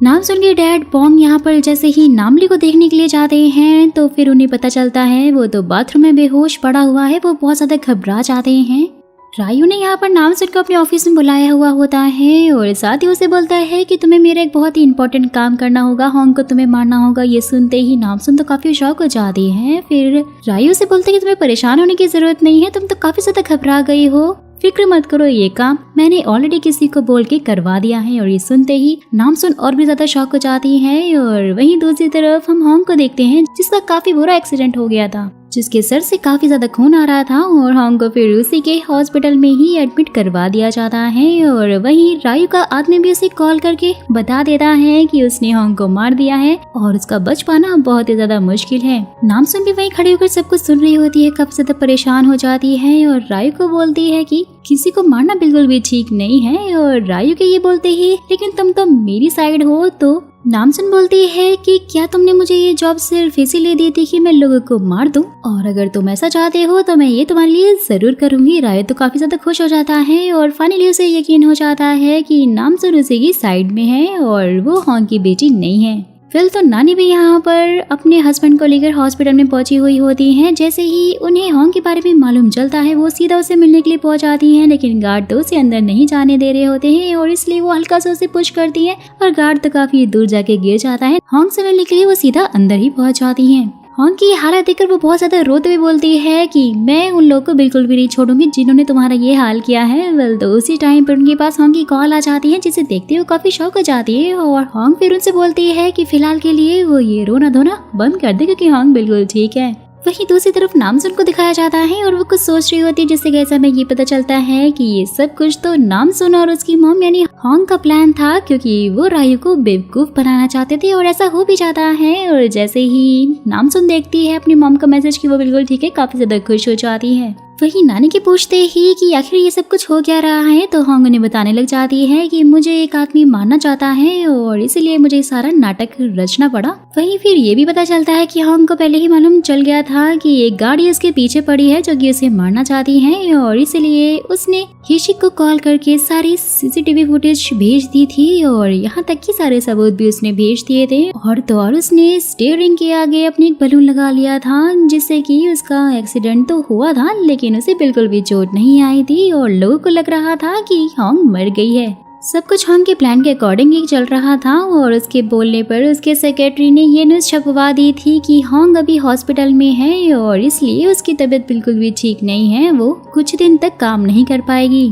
नामसुन के डैड बॉन्ग यहाँ पर जैसे ही नामली को देखने के लिए जाते हैं तो फिर उन्हें पता चलता है वो तो बाथरूम में बेहोश पड़ा हुआ है। वो बहुत ज्यादा घबरा जाते हैं। रायु ने यहाँ पर नामसुन को अपने ऑफिस में बुलाया हुआ होता है और साथ ही उसे बोलता है कि तुम्हें मेरा एक बहुत ही इंपॉर्टेंट काम करना होगा, होंग को तुम्हें मारना होगा। ये सुनते ही नामसुन तो काफी शॉक हो जाती है। फिर रायु से बोलते हैं कि तुम्हें परेशान होने की जरूरत नहीं है, तुम तो काफी ज्यादा घबरा गई हो, फिक्र मत करो, ये काम मैंने ऑलरेडी किसी को बोल के करवा दिया है। और ये सुनते ही नामसुन और भी ज्यादा शॉक हो जाती है। और वहीं दूसरी तरफ हम होंग को देखते हैं, जिसका काफी बुरा एक्सीडेंट हो गया था, जिसके सर से काफी ज्यादा खून आ रहा था और होंग को फिर उसी के हॉस्पिटल में ही एडमिट करवा दिया जाता है। और वहीं रायु का आदमी भी उसे कॉल करके बता देता है कि उसने होंग को मार दिया है और उसका बच पाना बहुत ही ज्यादा मुश्किल है। नामसुन भी वहीं खड़ी होकर सब कुछ सुन रही होती है, काफी ज्यादा परेशान हो जाती है और रायु को बोलती है कि किसी को मारना बिल्कुल भी ठीक नहीं है। और रायु के ये बोलते ही लेकिन तुम तो मेरी साइड हो। तो नामसुन बोलती है कि क्या तुमने मुझे ये जॉब सिर्फ इसीलिए दी थी कि मैं लोगों को मार दूं, और अगर तुम ऐसा चाहते हो तो मैं ये तुम्हारे लिए जरूर करूंगी। रायु तो काफी ज्यादा खुश हो जाता है और फाइनली उसे यकीन हो जाता है कि नामसुन उसी की साइड में है और वो होंग की बेटी नहीं है। फिर तो नानी भी यहाँ पर अपने हस्बैंड को लेकर हॉस्पिटल में पहुंची हुई होती हैं। जैसे ही उन्हें हॉन्ग के बारे में मालूम चलता है वो सीधा उसे मिलने के लिए पहुंच जाती हैं, लेकिन गार्ड तो उसे अंदर नहीं जाने दे रहे होते हैं और इसलिए वो हल्का सा उसे पुश करती है और गार्ड तो काफी दूर जाके गिर जाता है। हॉन्ग से मिलने के लिए वो सीधा अंदर ही पहुंच जाती है। हॉन्ग की हालत देखकर वो बहुत ज्यादा रोते हुए बोलती है कि मैं उन लोगों को बिल्कुल भी नहीं छोड़ूंगी जिन्होंने तुम्हारा ये हाल किया है। वेल तो उसी टाइम पर उनके पास हॉन्ग की कॉल आ जाती है, जिसे देखते हुए काफी शॉक हो जाती है और हॉन्ग फिर उनसे बोलती है कि फिलहाल के लिए वो ये रोना धोना बंद कर दे क्योंकि हॉन्ग बिल्कुल ठीक है। वहीं दूसरी तरफ नामसुन को दिखाया जाता है और वो कुछ सोच रही होती है, जिससे कैसे हमें ये पता चलता है कि ये सब कुछ तो नामसुन और उसकी मॉम यानी हॉन्ग का प्लान था, क्योंकि वो रायू को बेवकूफ बनाना चाहते थे और ऐसा हो भी जाता है। और जैसे ही नामसुन देखती है अपनी मॉम का मैसेज कि वो बिल्कुल ठीक है, काफी ज्यादा खुश हो जाती है। वही नानी के पूछते ही कि आखिर ये सब कुछ हो क्या रहा है, तो हॉन्ग उन्हें बताने लग जाती है कि मुझे एक आदमी मारना चाहता है और इसलिए मुझे सारा नाटक रचना पड़ा। वहीं फिर ये भी पता चलता है कि हॉन्ग को पहले ही मालूम चल गया था कि एक गाड़ी उसके पीछे पड़ी है जो कि उसे मारना चाहती है और इसलिए उसने हिशिक को कॉल करके सारी सीसीटीवी फुटेज भेज दी थी और यहाँ तक कि सारे सबूत भी उसने भेज दिए थे। और तो और उसने स्टीयरिंग के आगे अपनी एक बलून लगा लिया था, जिससे कि उसका एक्सीडेंट तो हुआ था लेकिन उसे बिल्कुल भी चोट नहीं आई थी और लोगों को लग रहा था कि हॉन्ग मर गई है। सब कुछ हॉन्ग के प्लान के अकॉर्डिंग ही चल रहा था और उसके बोलने पर उसके सेक्रेटरी ने ये न्यूज़ छपवा दी थी कि हॉन्ग अभी हॉस्पिटल में है और इसलिए उसकी तबीयत बिल्कुल भी ठीक नहीं है, वो कुछ दिन तक काम नहीं कर पाएगी।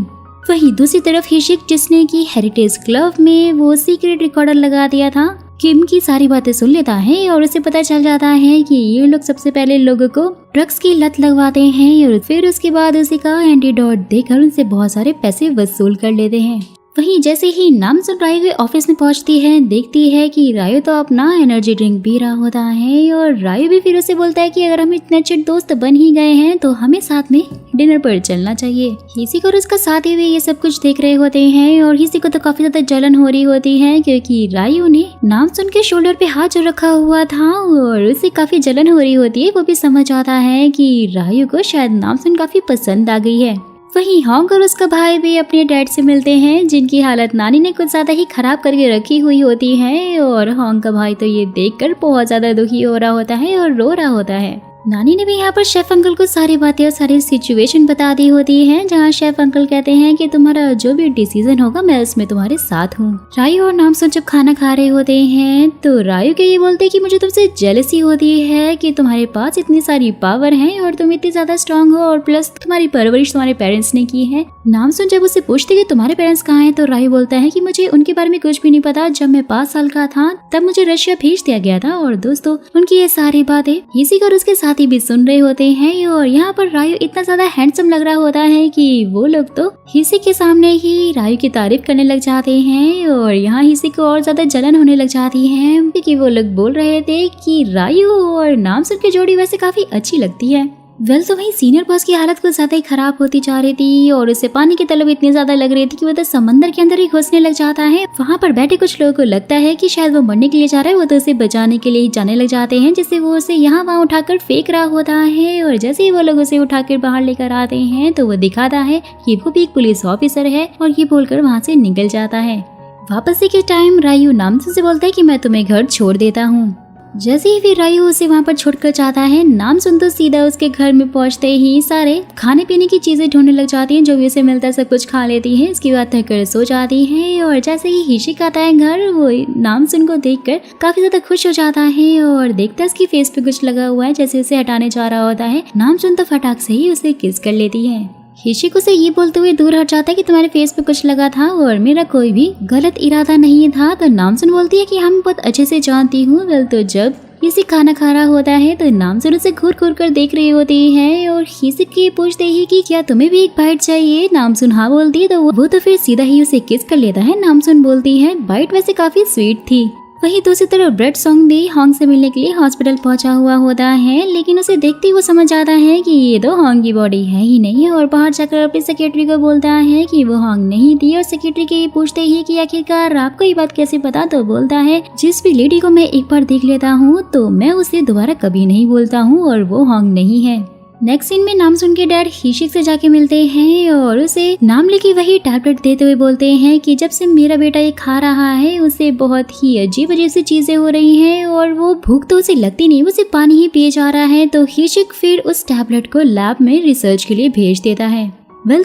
वहीं दूसरी तरफ हिशिक, जिसने की हेरिटेज क्लब में वो सीक्रेट रिकॉर्डर लगा दिया था, किम की सारी बातें सुन लेता है और उसे पता चल जाता है कि ये लोग सबसे पहले लोगों को ड्रग्स की लत लगवाते हैं और फिर उसके बाद उसी का एंटीडोट देकर उनसे बहुत सारे पैसे वसूल कर लेते हैं। वहीं जैसे ही नामसुन रायू के ऑफिस में पहुंचती है, देखती है कि रायू तो अपना एनर्जी ड्रिंक पी रहा होता है और रायू भी फिर उसे बोलता है कि अगर हम इतने अच्छे दोस्त बन ही गए हैं तो हमें साथ में डिनर पर चलना चाहिए। हिसिक और उसका साथी भी ये सब कुछ देख रहे होते हैं और हिसिक को तो काफी ज्यादा जलन हो रही होती है क्योंकि रायू ने नामसुन के शोल्डर पे हाथ जो रखा हुआ था और उसे काफी जलन हो रही होती है। वो भी समझ आता है कि रायू को शायद नामसुन काफी पसंद आ गई है। वहीं हॉन्ग और उसका भाई भी अपने डैड से मिलते हैं, जिनकी हालत नानी ने कुछ ज्यादा ही खराब करके रखी हुई होती है और हॉन्ग का भाई तो ये देखकर बहुत ज्यादा दुखी हो रहा होता है और रो रहा होता है। नानी ने भी यहाँ पर शेफ अंकल को सारी बातें और सारी सिचुएशन बता दी होती है, जहाँ शेफ अंकल कहते हैं कि तुम्हारा जो भी डिसीजन होगा मैं उसमें तुम्हारे साथ हूँ। रायू और नामसुन जब खाना खा रहे होते हैं तो रायू के ये बोलते हैं कि मुझे तुमसे जेलसी होती है कि तुम्हारे पास इतनी सारी पावर है और तुम इतनी ज्यादा स्ट्रांग हो और प्लस तुम्हारी परवरिश तुम्हारे पेरेंट्स ने की है। नामसुन जब उससे पूछते कि तुम्हारे पेरेंट्स कहाँ हैं, तो रायू बोलता है कि मुझे उनके बारे में कुछ भी नहीं पता। जब मैं 5 साल का था तब मुझे रशिया भेज दिया गया था। और दोस्तों उनकी ये सारी बातें हिसिक और उसके साथी भी सुन रहे होते हैं और यहाँ पर रायू इतना ज्यादा हैंडसम लग रहा होता है कि वो लोग तो हिसिक के सामने ही रायू की तारीफ करने लग जाते हैं और यहाँ हिसिक को और ज्यादा जलन होने लग जाती है क्योंकि वो लोग बोल रहे थे कि रायू और नामसुन की जोड़ी वैसे काफी अच्छी लगती है। वेल तो वही सीनियर बॉस की हालत कुछ ज्यादा ही खराब होती जा रही थी और उसे पानी की तलब इतनी ज्यादा लग रही थी कि वो तो समंदर के अंदर ही घुसने लग जाता है। वहाँ पर बैठे कुछ लोगों को लगता है कि शायद वो मरने के लिए जा रहा है, वो तो उसे बचाने के लिए ही जाने लग जाते हैं, जिससे वो उसे यहाँ वहाँ उठाकर फेंक रहा होता है। और जैसे ही वो लोग उसे उठाकर बाहर लेकर आते हैं तो वो दिखाता है कि वो भी एक पुलिस ऑफिसर है और ये बोलकर वहाँ से निकल जाता है। वापसी के टाइम रायू नामसुन से बोलता है कि मैं तुम्हें घर छोड़ देता हूँ। जैसे ही फिर रायू उसे वहाँ पर छोड़कर जाता है, नामसुन तो सीधा उसके घर में पहुँचते ही सारे खाने पीने की चीजें ढूंढने लग जाती हैं, जो भी उसे मिलता है सब कुछ खा लेती है। इसके बाद थककर सो जाती है और जैसे ही हिशिक आता है घर, वो नामसुन को देखकर काफी ज्यादा खुश हो जाता है और देखता है उसकी फेस पे कुछ लगा हुआ है, जैसे उसे हटाने जा रहा होता है। नामसुन तो फटाक से ही उसे किस कर लेती है। हिशिक उसे ये बोलते हुए दूर हट जाता है कि तुम्हारे फेस पे कुछ लगा था और मेरा कोई भी गलत इरादा नहीं था। तो नामसुन बोलती है कि हम बहुत अच्छे से जानती हूँ। वेल तो जब हिसिक खाना खा रहा होता है तो नामसुन उसे घूर घूर कर देख रही होती है और हिसिक के पूछते ही कि क्या तुम्हें भी एक बाइट चाहिए। नामसुन हाँ बोलती है तो वो तो फिर सीधा ही उसे किस कर लेता है। नामसुन बोलती है बाइट वैसे काफी स्वीट थी। वहीं दूसरी तरफ ब्रेड सॉन्ग भी हॉन्ग से मिलने के लिए हॉस्पिटल पहुंचा हुआ होता है, लेकिन उसे देखते ही वो समझ आता है कि ये तो हॉन्ग की बॉडी है ही नहीं और बाहर जाकर अपने सेक्रेटरी को बोलता है कि वो हॉन्ग नहीं थी। और सेक्रेटरी के ये पूछते ही कि आखिरकार आपको ये बात कैसे पता, तो बोलता है जिस भी लेडी को मैं एक बार देख लेता हूँ तो मैं उसे दोबारा कभी नहीं बोलता हूँ और वो हॉन्ग नहीं है। नेक्स्ट सीन में नामसुन के डैड हिशिक से जाके मिलते हैं और उसे नामली की वही टैबलेट देते हुए बोलते हैं कि जब से मेरा बेटा ये खा रहा है उसे बहुत ही अजीब अजीब सी चीजें हो रही हैं और वो भूख तो उसे लगती नहीं, उसे पानी ही पिए जा रहा है। तो हिशिक फिर उस टैबलेट को लैब में रिसर्च के लिए भेज देता है।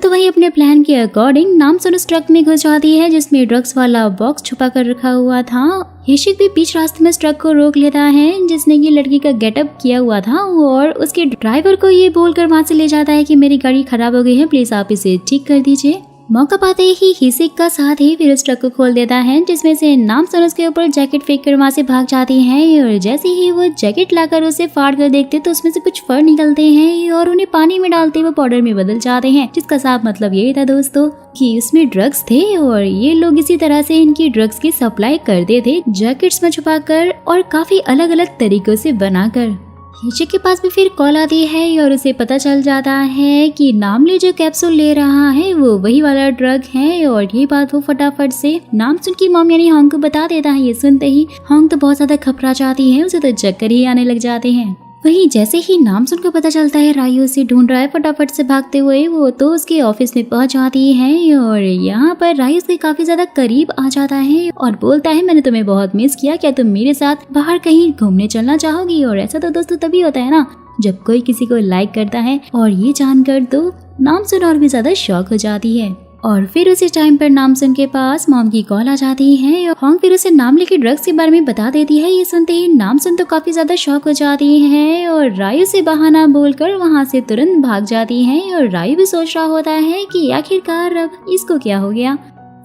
तो वही अपने प्लान के अकॉर्डिंग नामसुन उस ट्रक में घुस जाती है जिसमें ड्रग्स वाला बॉक्स छुपा कर रखा हुआ था। हिशिक भी बीच रास्ते में उस ट्रक को रोक लेता है जिसने की लड़की का गेटअप किया हुआ था और उसके ड्राइवर को ये बोलकर वहां से ले जाता है कि मेरी गाड़ी खराब हो गई है, प्लीज आप इसे ठीक कर दीजिए। मौका पाते ही हिशिक का साथ ही फिर उस ट्रक को खोल देता है जिसमें से नामसुन उसके ऊपर जैकेट फेंक कर वहां से भाग जाती है और जैसे ही वो जैकेट लाकर उसे फाड़ कर देखते तो उसमें से कुछ फर निकलते हैं और उन्हें पानी में डालते वो पाउडर में बदल जाते हैं, जिसका साफ मतलब यही था दोस्तों कि इसमें ड्रग्स थे और ये लोग इसी तरह से इनकी ड्रग्स की सप्लाई करते थे जैकेट्स में छुपाकर और काफी अलग अलग तरीकों से बनाकर। हिशिक के पास भी फिर कॉल आती है और उसे पता चल जाता है कि नामली जो कैप्सूल ले रहा है वो वही वाला ड्रग है और ये बात वो फटाफट से नामसुन की मॉम यानी होंग को बता देता है। ये सुनते ही होंग तो बहुत ज्यादा घबरा जाती है, उसे तो चक्कर ही आने लग जाते हैं। वहीं जैसे ही नामसुन को पता चलता है रायू उसे ढूंढ रहा है, फटाफट से भागते हुए वो तो उसके ऑफिस में पहुंच जाती है और यहाँ पर रायू से काफी ज्यादा करीब आ जाता है और बोलता है मैंने तुम्हें बहुत मिस किया, क्या तुम मेरे साथ बाहर कहीं घूमने चलना चाहोगी। और ऐसा तो दोस्तों तभी होता है ना जब कोई किसी को लाइक करता है और ये जानकर तो नामसुन और भी ज्यादा शॉक हो जाती है। और फिर उसी टाइम पर नामसुन के पास मॉम की कॉल आ जाती है और होंग फिर उसे नामली के ड्रग्स के बारे में बता देती है। ये सुनते ही नामसुन तो काफी ज्यादा शॉक हो जाती है और रायू से बहाना बोलकर वहां से तुरंत भाग जाती है और रायू भी सोच रहा होता है कि आखिरकार अब इसको क्या हो गया।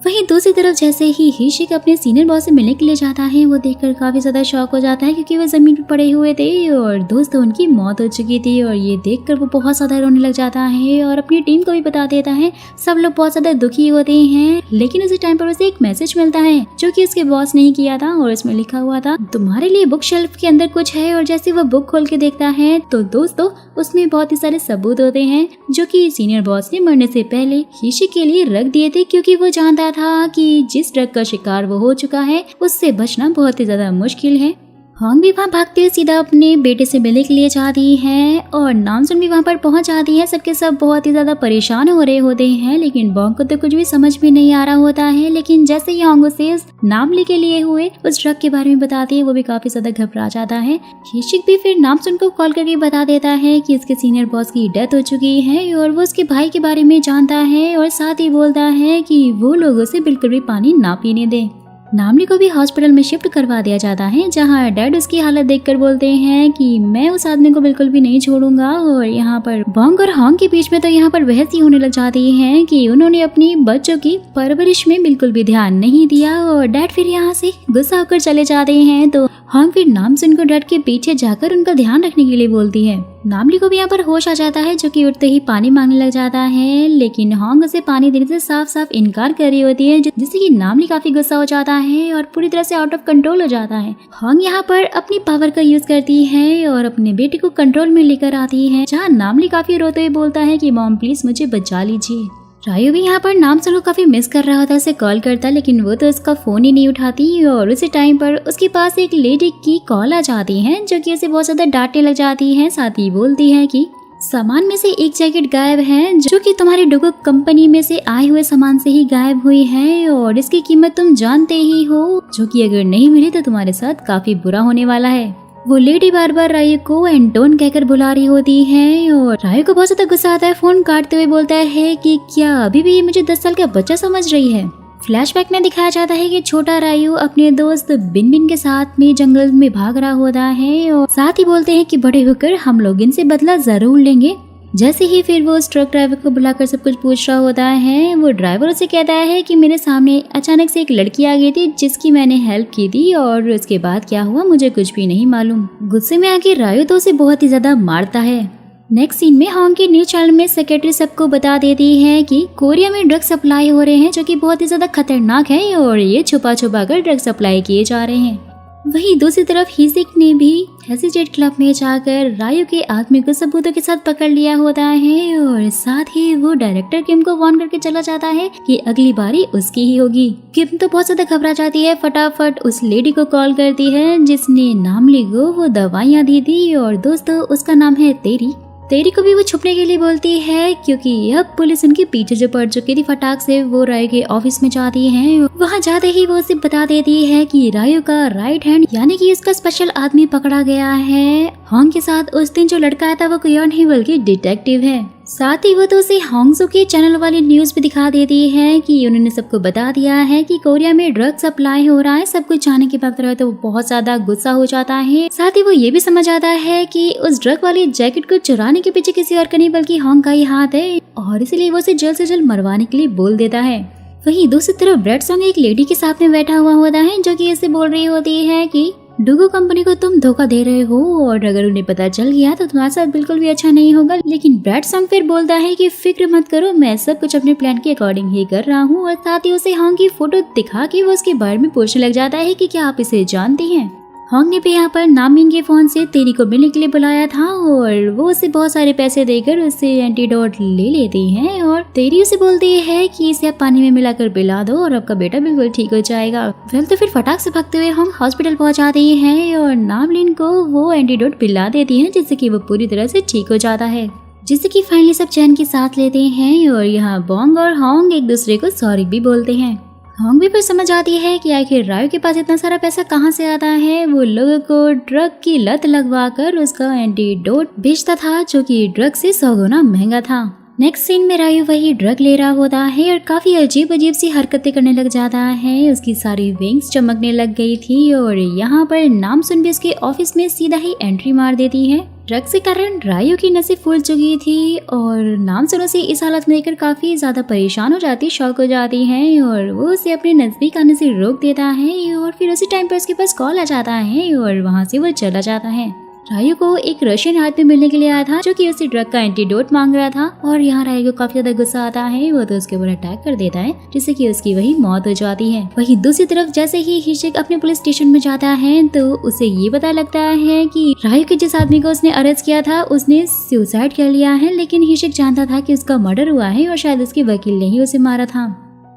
वहीं दूसरी तरफ जैसे ही हिशिक अपने सीनियर बॉस से मिलने के लिए जाता है वो देखकर काफी ज्यादा शॉक हो जाता है क्योंकि वो जमीन पर पड़े हुए थे और दोस्तों उनकी मौत हो चुकी थी और ये देखकर वो बहुत ज्यादा रोने लग जाता है और अपनी टीम को भी बता देता है। सब लोग बहुत ज्यादा दुखी होते हैं लेकिन उसी टाइम पर उसे एक मैसेज मिलता है जो कि उसके बॉस ने ही किया था और इसमें लिखा हुआ था तुम्हारे लिए बुक शेल्फ के अंदर कुछ है। और जैसे वो बुक खोल के देखता है तो दोस्तों उसमें बहुत ही सारे सबूत होते हैं जो कि सीनियर बॉस ने मरने से पहले हिशिक के लिए रख दिए थे क्योंकि वो जानता था कि जिस ड्रग का शिकार वो हो चुका है उससे बचना बहुत ही ज्यादा मुश्किल है। होंग भी वहाँ भागते हुए सीधा अपने बेटे से मिलने के लिए जाती है और नामसुन भी वहाँ पर पहुँच जाती है। सबके सब बहुत ही ज्यादा परेशान हो रहे होते हैं लेकिन बॉन्ग को तो कुछ भी समझ में नहीं आ रहा होता है। लेकिन जैसे ही होंग उसे नामली के लिए हुए उस ड्रग के बारे में बताती है वो भी काफी ज्यादा घबरा जाता है। हिशिक भी फिर नामसुन को कॉल करके बता देता है कि उसके सीनियर बॉस की डेथ हो चुकी है और वो उसके भाई के बारे में जानता है और साथ ही बोलता है कि वो लोगों से बिल्कुल भी पानी ना पीने दे। नामली को भी हॉस्पिटल में शिफ्ट करवा दिया जाता है जहां डैड उसकी हालत देखकर बोलते हैं कि मैं उस आदमी को बिल्कुल भी नहीं छोड़ूंगा। और यहाँ पर बॉन्ग और होंग के बीच में तो यहाँ पर बहस ही होने लग जाती है कि उन्होंने अपनी बच्चों की परवरिश में बिल्कुल भी ध्यान नहीं दिया और डैड फिर यहाँ से गुस्सा होकर चले जाते हैं। तो होंग फिर नामसुन को डैड के पीछे जाकर उनका ध्यान रखने के लिए बोलती है। नामली को भी यहाँ पर होश आ जाता है जो कि उठते ही पानी मांगने लग जाता है लेकिन होंग उसे पानी देने से साफ साफ इनकार कर रही होती है जिससे कि नामली काफी गुस्सा हो जाता है और पूरी तरह से आउट ऑफ कंट्रोल हो जाता है। होंग यहाँ पर अपनी पावर का यूज करती है और अपने बेटे को कंट्रोल में लेकर आती है जहाँ नामली काफी रोते हुए बोलता है कि मॉम प्लीज मुझे बचा लीजिए। रायू भी यहाँ पर नामसुन को काफी मिस कर रहा होता है, उसे कॉल करता लेकिन वो तो उसका फोन ही नहीं उठाती और उसी टाइम पर उसके पास एक लेडी की कॉल आ जाती है जो कि उसे बहुत ज्यादा डांटने लग जाती है। साथ ही बोलती है कि सामान में से एक जैकेट गायब है जो कि तुम्हारी डोगो कंपनी में से आए हुए सामान से ही गायब हुई है और इसकी कीमत तुम जानते ही हो जो कि अगर नहीं मिली तो तुम्हारे साथ काफी बुरा होने वाला है। वो लेडी बार बार रायू को एंटोन कहकर बुला रही होती है और रायू को बहुत ज्यादा गुस्सा आता है। फोन काटते हुए बोलता है कि क्या अभी भी मुझे 10 साल का बच्चा समझ रही है। फ्लैशबैक में दिखाया जाता है कि छोटा रायू अपने दोस्त बिन बिन के साथ में जंगल में भाग रहा होता है और साथ ही बोलते हैं कि बड़े होकर हम लोग इनसे बदला जरूर लेंगे। जैसे ही फिर वो उस ट्रक ड्राइवर को बुलाकर सब कुछ पूछ रहा होता है वो ड्राइवर उसे कहता है कि मेरे सामने अचानक से एक लड़की आ गई थी जिसकी मैंने हेल्प की थी और उसके बाद क्या हुआ मुझे कुछ भी नहीं मालूम। गुस्से में आके रायू तो उसे बहुत ही ज्यादा मारता है। नेक्स्ट सीन में होंग के न्यूज चैनल में सेक्रेटरी सबको बता देती है कि कोरिया में ड्रग सप्लाई हो रहे हैं जो कि बहुत ही ज्यादा खतरनाक है और ये छुपा छुपा कर ड्रग सप्लाई किए जा रहे हैं। वहीं दूसरी तरफ हिशिक ने भी हेसिटेट क्लब में जाकर रायू के आदमी को सबूतों के साथ पकड़ लिया होता है और साथ ही वो डायरेक्टर किम को वार्न करके चला जाता है कि अगली बारी उसकी ही होगी। किम तो बहुत ज्यादा घबरा जाती है, फटाफट उस लेडी को कॉल करती है जिसने नामली को वो दवाइयाँ दी थी और दोस्तों उसका नाम है तेरी। तेरी को भी वो छुपने के लिए बोलती है क्योंकि अब पुलिस उनके पीछे जो पड़ चुकी थी फटाक से वो रायु के ऑफिस में जाती है। वहाँ जाते ही वो उसे बता देती है कि रायु का राइट हैंड यानी कि उसका स्पेशल आदमी पकड़ा गया है। होंग के साथ उस दिन जो लड़का आया था वो कोई और नहीं बल्कि डिटेक्टिव है। साथ ही वो तो उसे होंगसू के चैनल वाली न्यूज भी दिखा देती है कि उन्होंने सबको बता दिया है कि कोरिया में ड्रग सप्लाई हो रहा है। सब कुछ जाने के बाद तो वो बहुत ज्यादा गुस्सा हो जाता है। साथ ही वो ये भी समझ आता है कि उस ड्रग वाली जैकेट को चुराने के पीछे किसी और का नहीं बल्कि होंग का ही हाथ है और इसलिए वो उसे जल्द से जल्द मरवाने के लिए बोल देता है। वहीं दूसरी तरफ ब्रेड सॉन्ग एक लेडी के साथ में बैठा हुआ होता है जो कि इसे बोल रही होती है कि डुगो कंपनी को तुम धोखा दे रहे हो और अगर उन्हें पता चल गया तो तुम्हारे साथ बिल्कुल भी अच्छा नहीं होगा। लेकिन ब्रैड सॉन्ग फिर बोलता है कि फिक्र मत करो, मैं सब कुछ अपने प्लान के अकॉर्डिंग ही कर रहा हूँ। और साथ ही उसे होंग की फोटो दिखा के वो उसके बारे में पूछने लग जाता है कि क्या आप इसे जानती हैं। होंग ने भी यहाँ पर नामिन के फोन से तेरी को मिलने के लिए बुलाया था और वो उसे बहुत सारे पैसे देकर उससे एंटीडोट ले लेती है और तेरी उसे बोलती है कि इसे आप पानी में मिलाकर पिला दो और आपका बेटा बिल्कुल ठीक हो जाएगा। वेल तो फिर फटाक से भागते हुए हम हॉस्पिटल पहुँच जाते हैं और नामलिन को वो एंटीडोट पिला देती है जिससे कि वो पूरी तरह से ठीक हो जाता है, जिससे कि फाइनली सब चैन की सांस लेते हैं। और यहाँ बोंग और होंग एक दूसरे को सॉरी भी बोलते हैं। होंग भी फिर समझ आती है कि आखिर रायु के पास इतना सारा पैसा कहाँ से आता है। वो लोगों को ड्रग की लत लगवाकर उसका एंटीडोट बेचता था जो कि ड्रग से 100 गुना महंगा था। नेक्स्ट सीन में रायु वही ड्रग ले रहा होता है और काफी अजीब अजीब सी हरकतें करने लग जाता है। उसकी सारी विंग्स चमकने लग गई थी और यहाँ पर नामसुन भी उसके ऑफिस में सीधा ही एंट्री मार देती है। ड्रग के कारण रायु की नसें फूल चुकी थी और नामसुन उसे इस हालत में देखकर काफी ज्यादा परेशान हो जाती, शॉक हो जाती है और वो उसे अपने नजदीक आने से रोक देता है और फिर उसी टाइम पर उसके पास कॉल आ जाता है और वहाँ से वो चला जाता है। रायु को एक रशियन आदमी मिलने के लिए आया था जो कि उसे ड्रग का एंटीडोट मांग रहा था और यहाँ रायु को काफी ज्यादा गुस्सा आता है। वो तो उसके ऊपर अटैक कर देता है जिससे कि उसकी वही मौत हो जाती है। वही दूसरी तरफ जैसे ही हिशिक अपने पुलिस स्टेशन में जाता है तो उसे ये पता लगता है कि रायु के जिस आदमी को उसने अरेस्ट किया था उसने सुसाइड कर लिया है। लेकिन हिशिक जानता था कि उसका मर्डर हुआ है और शायद उसके वकील ने ही उसे मारा था।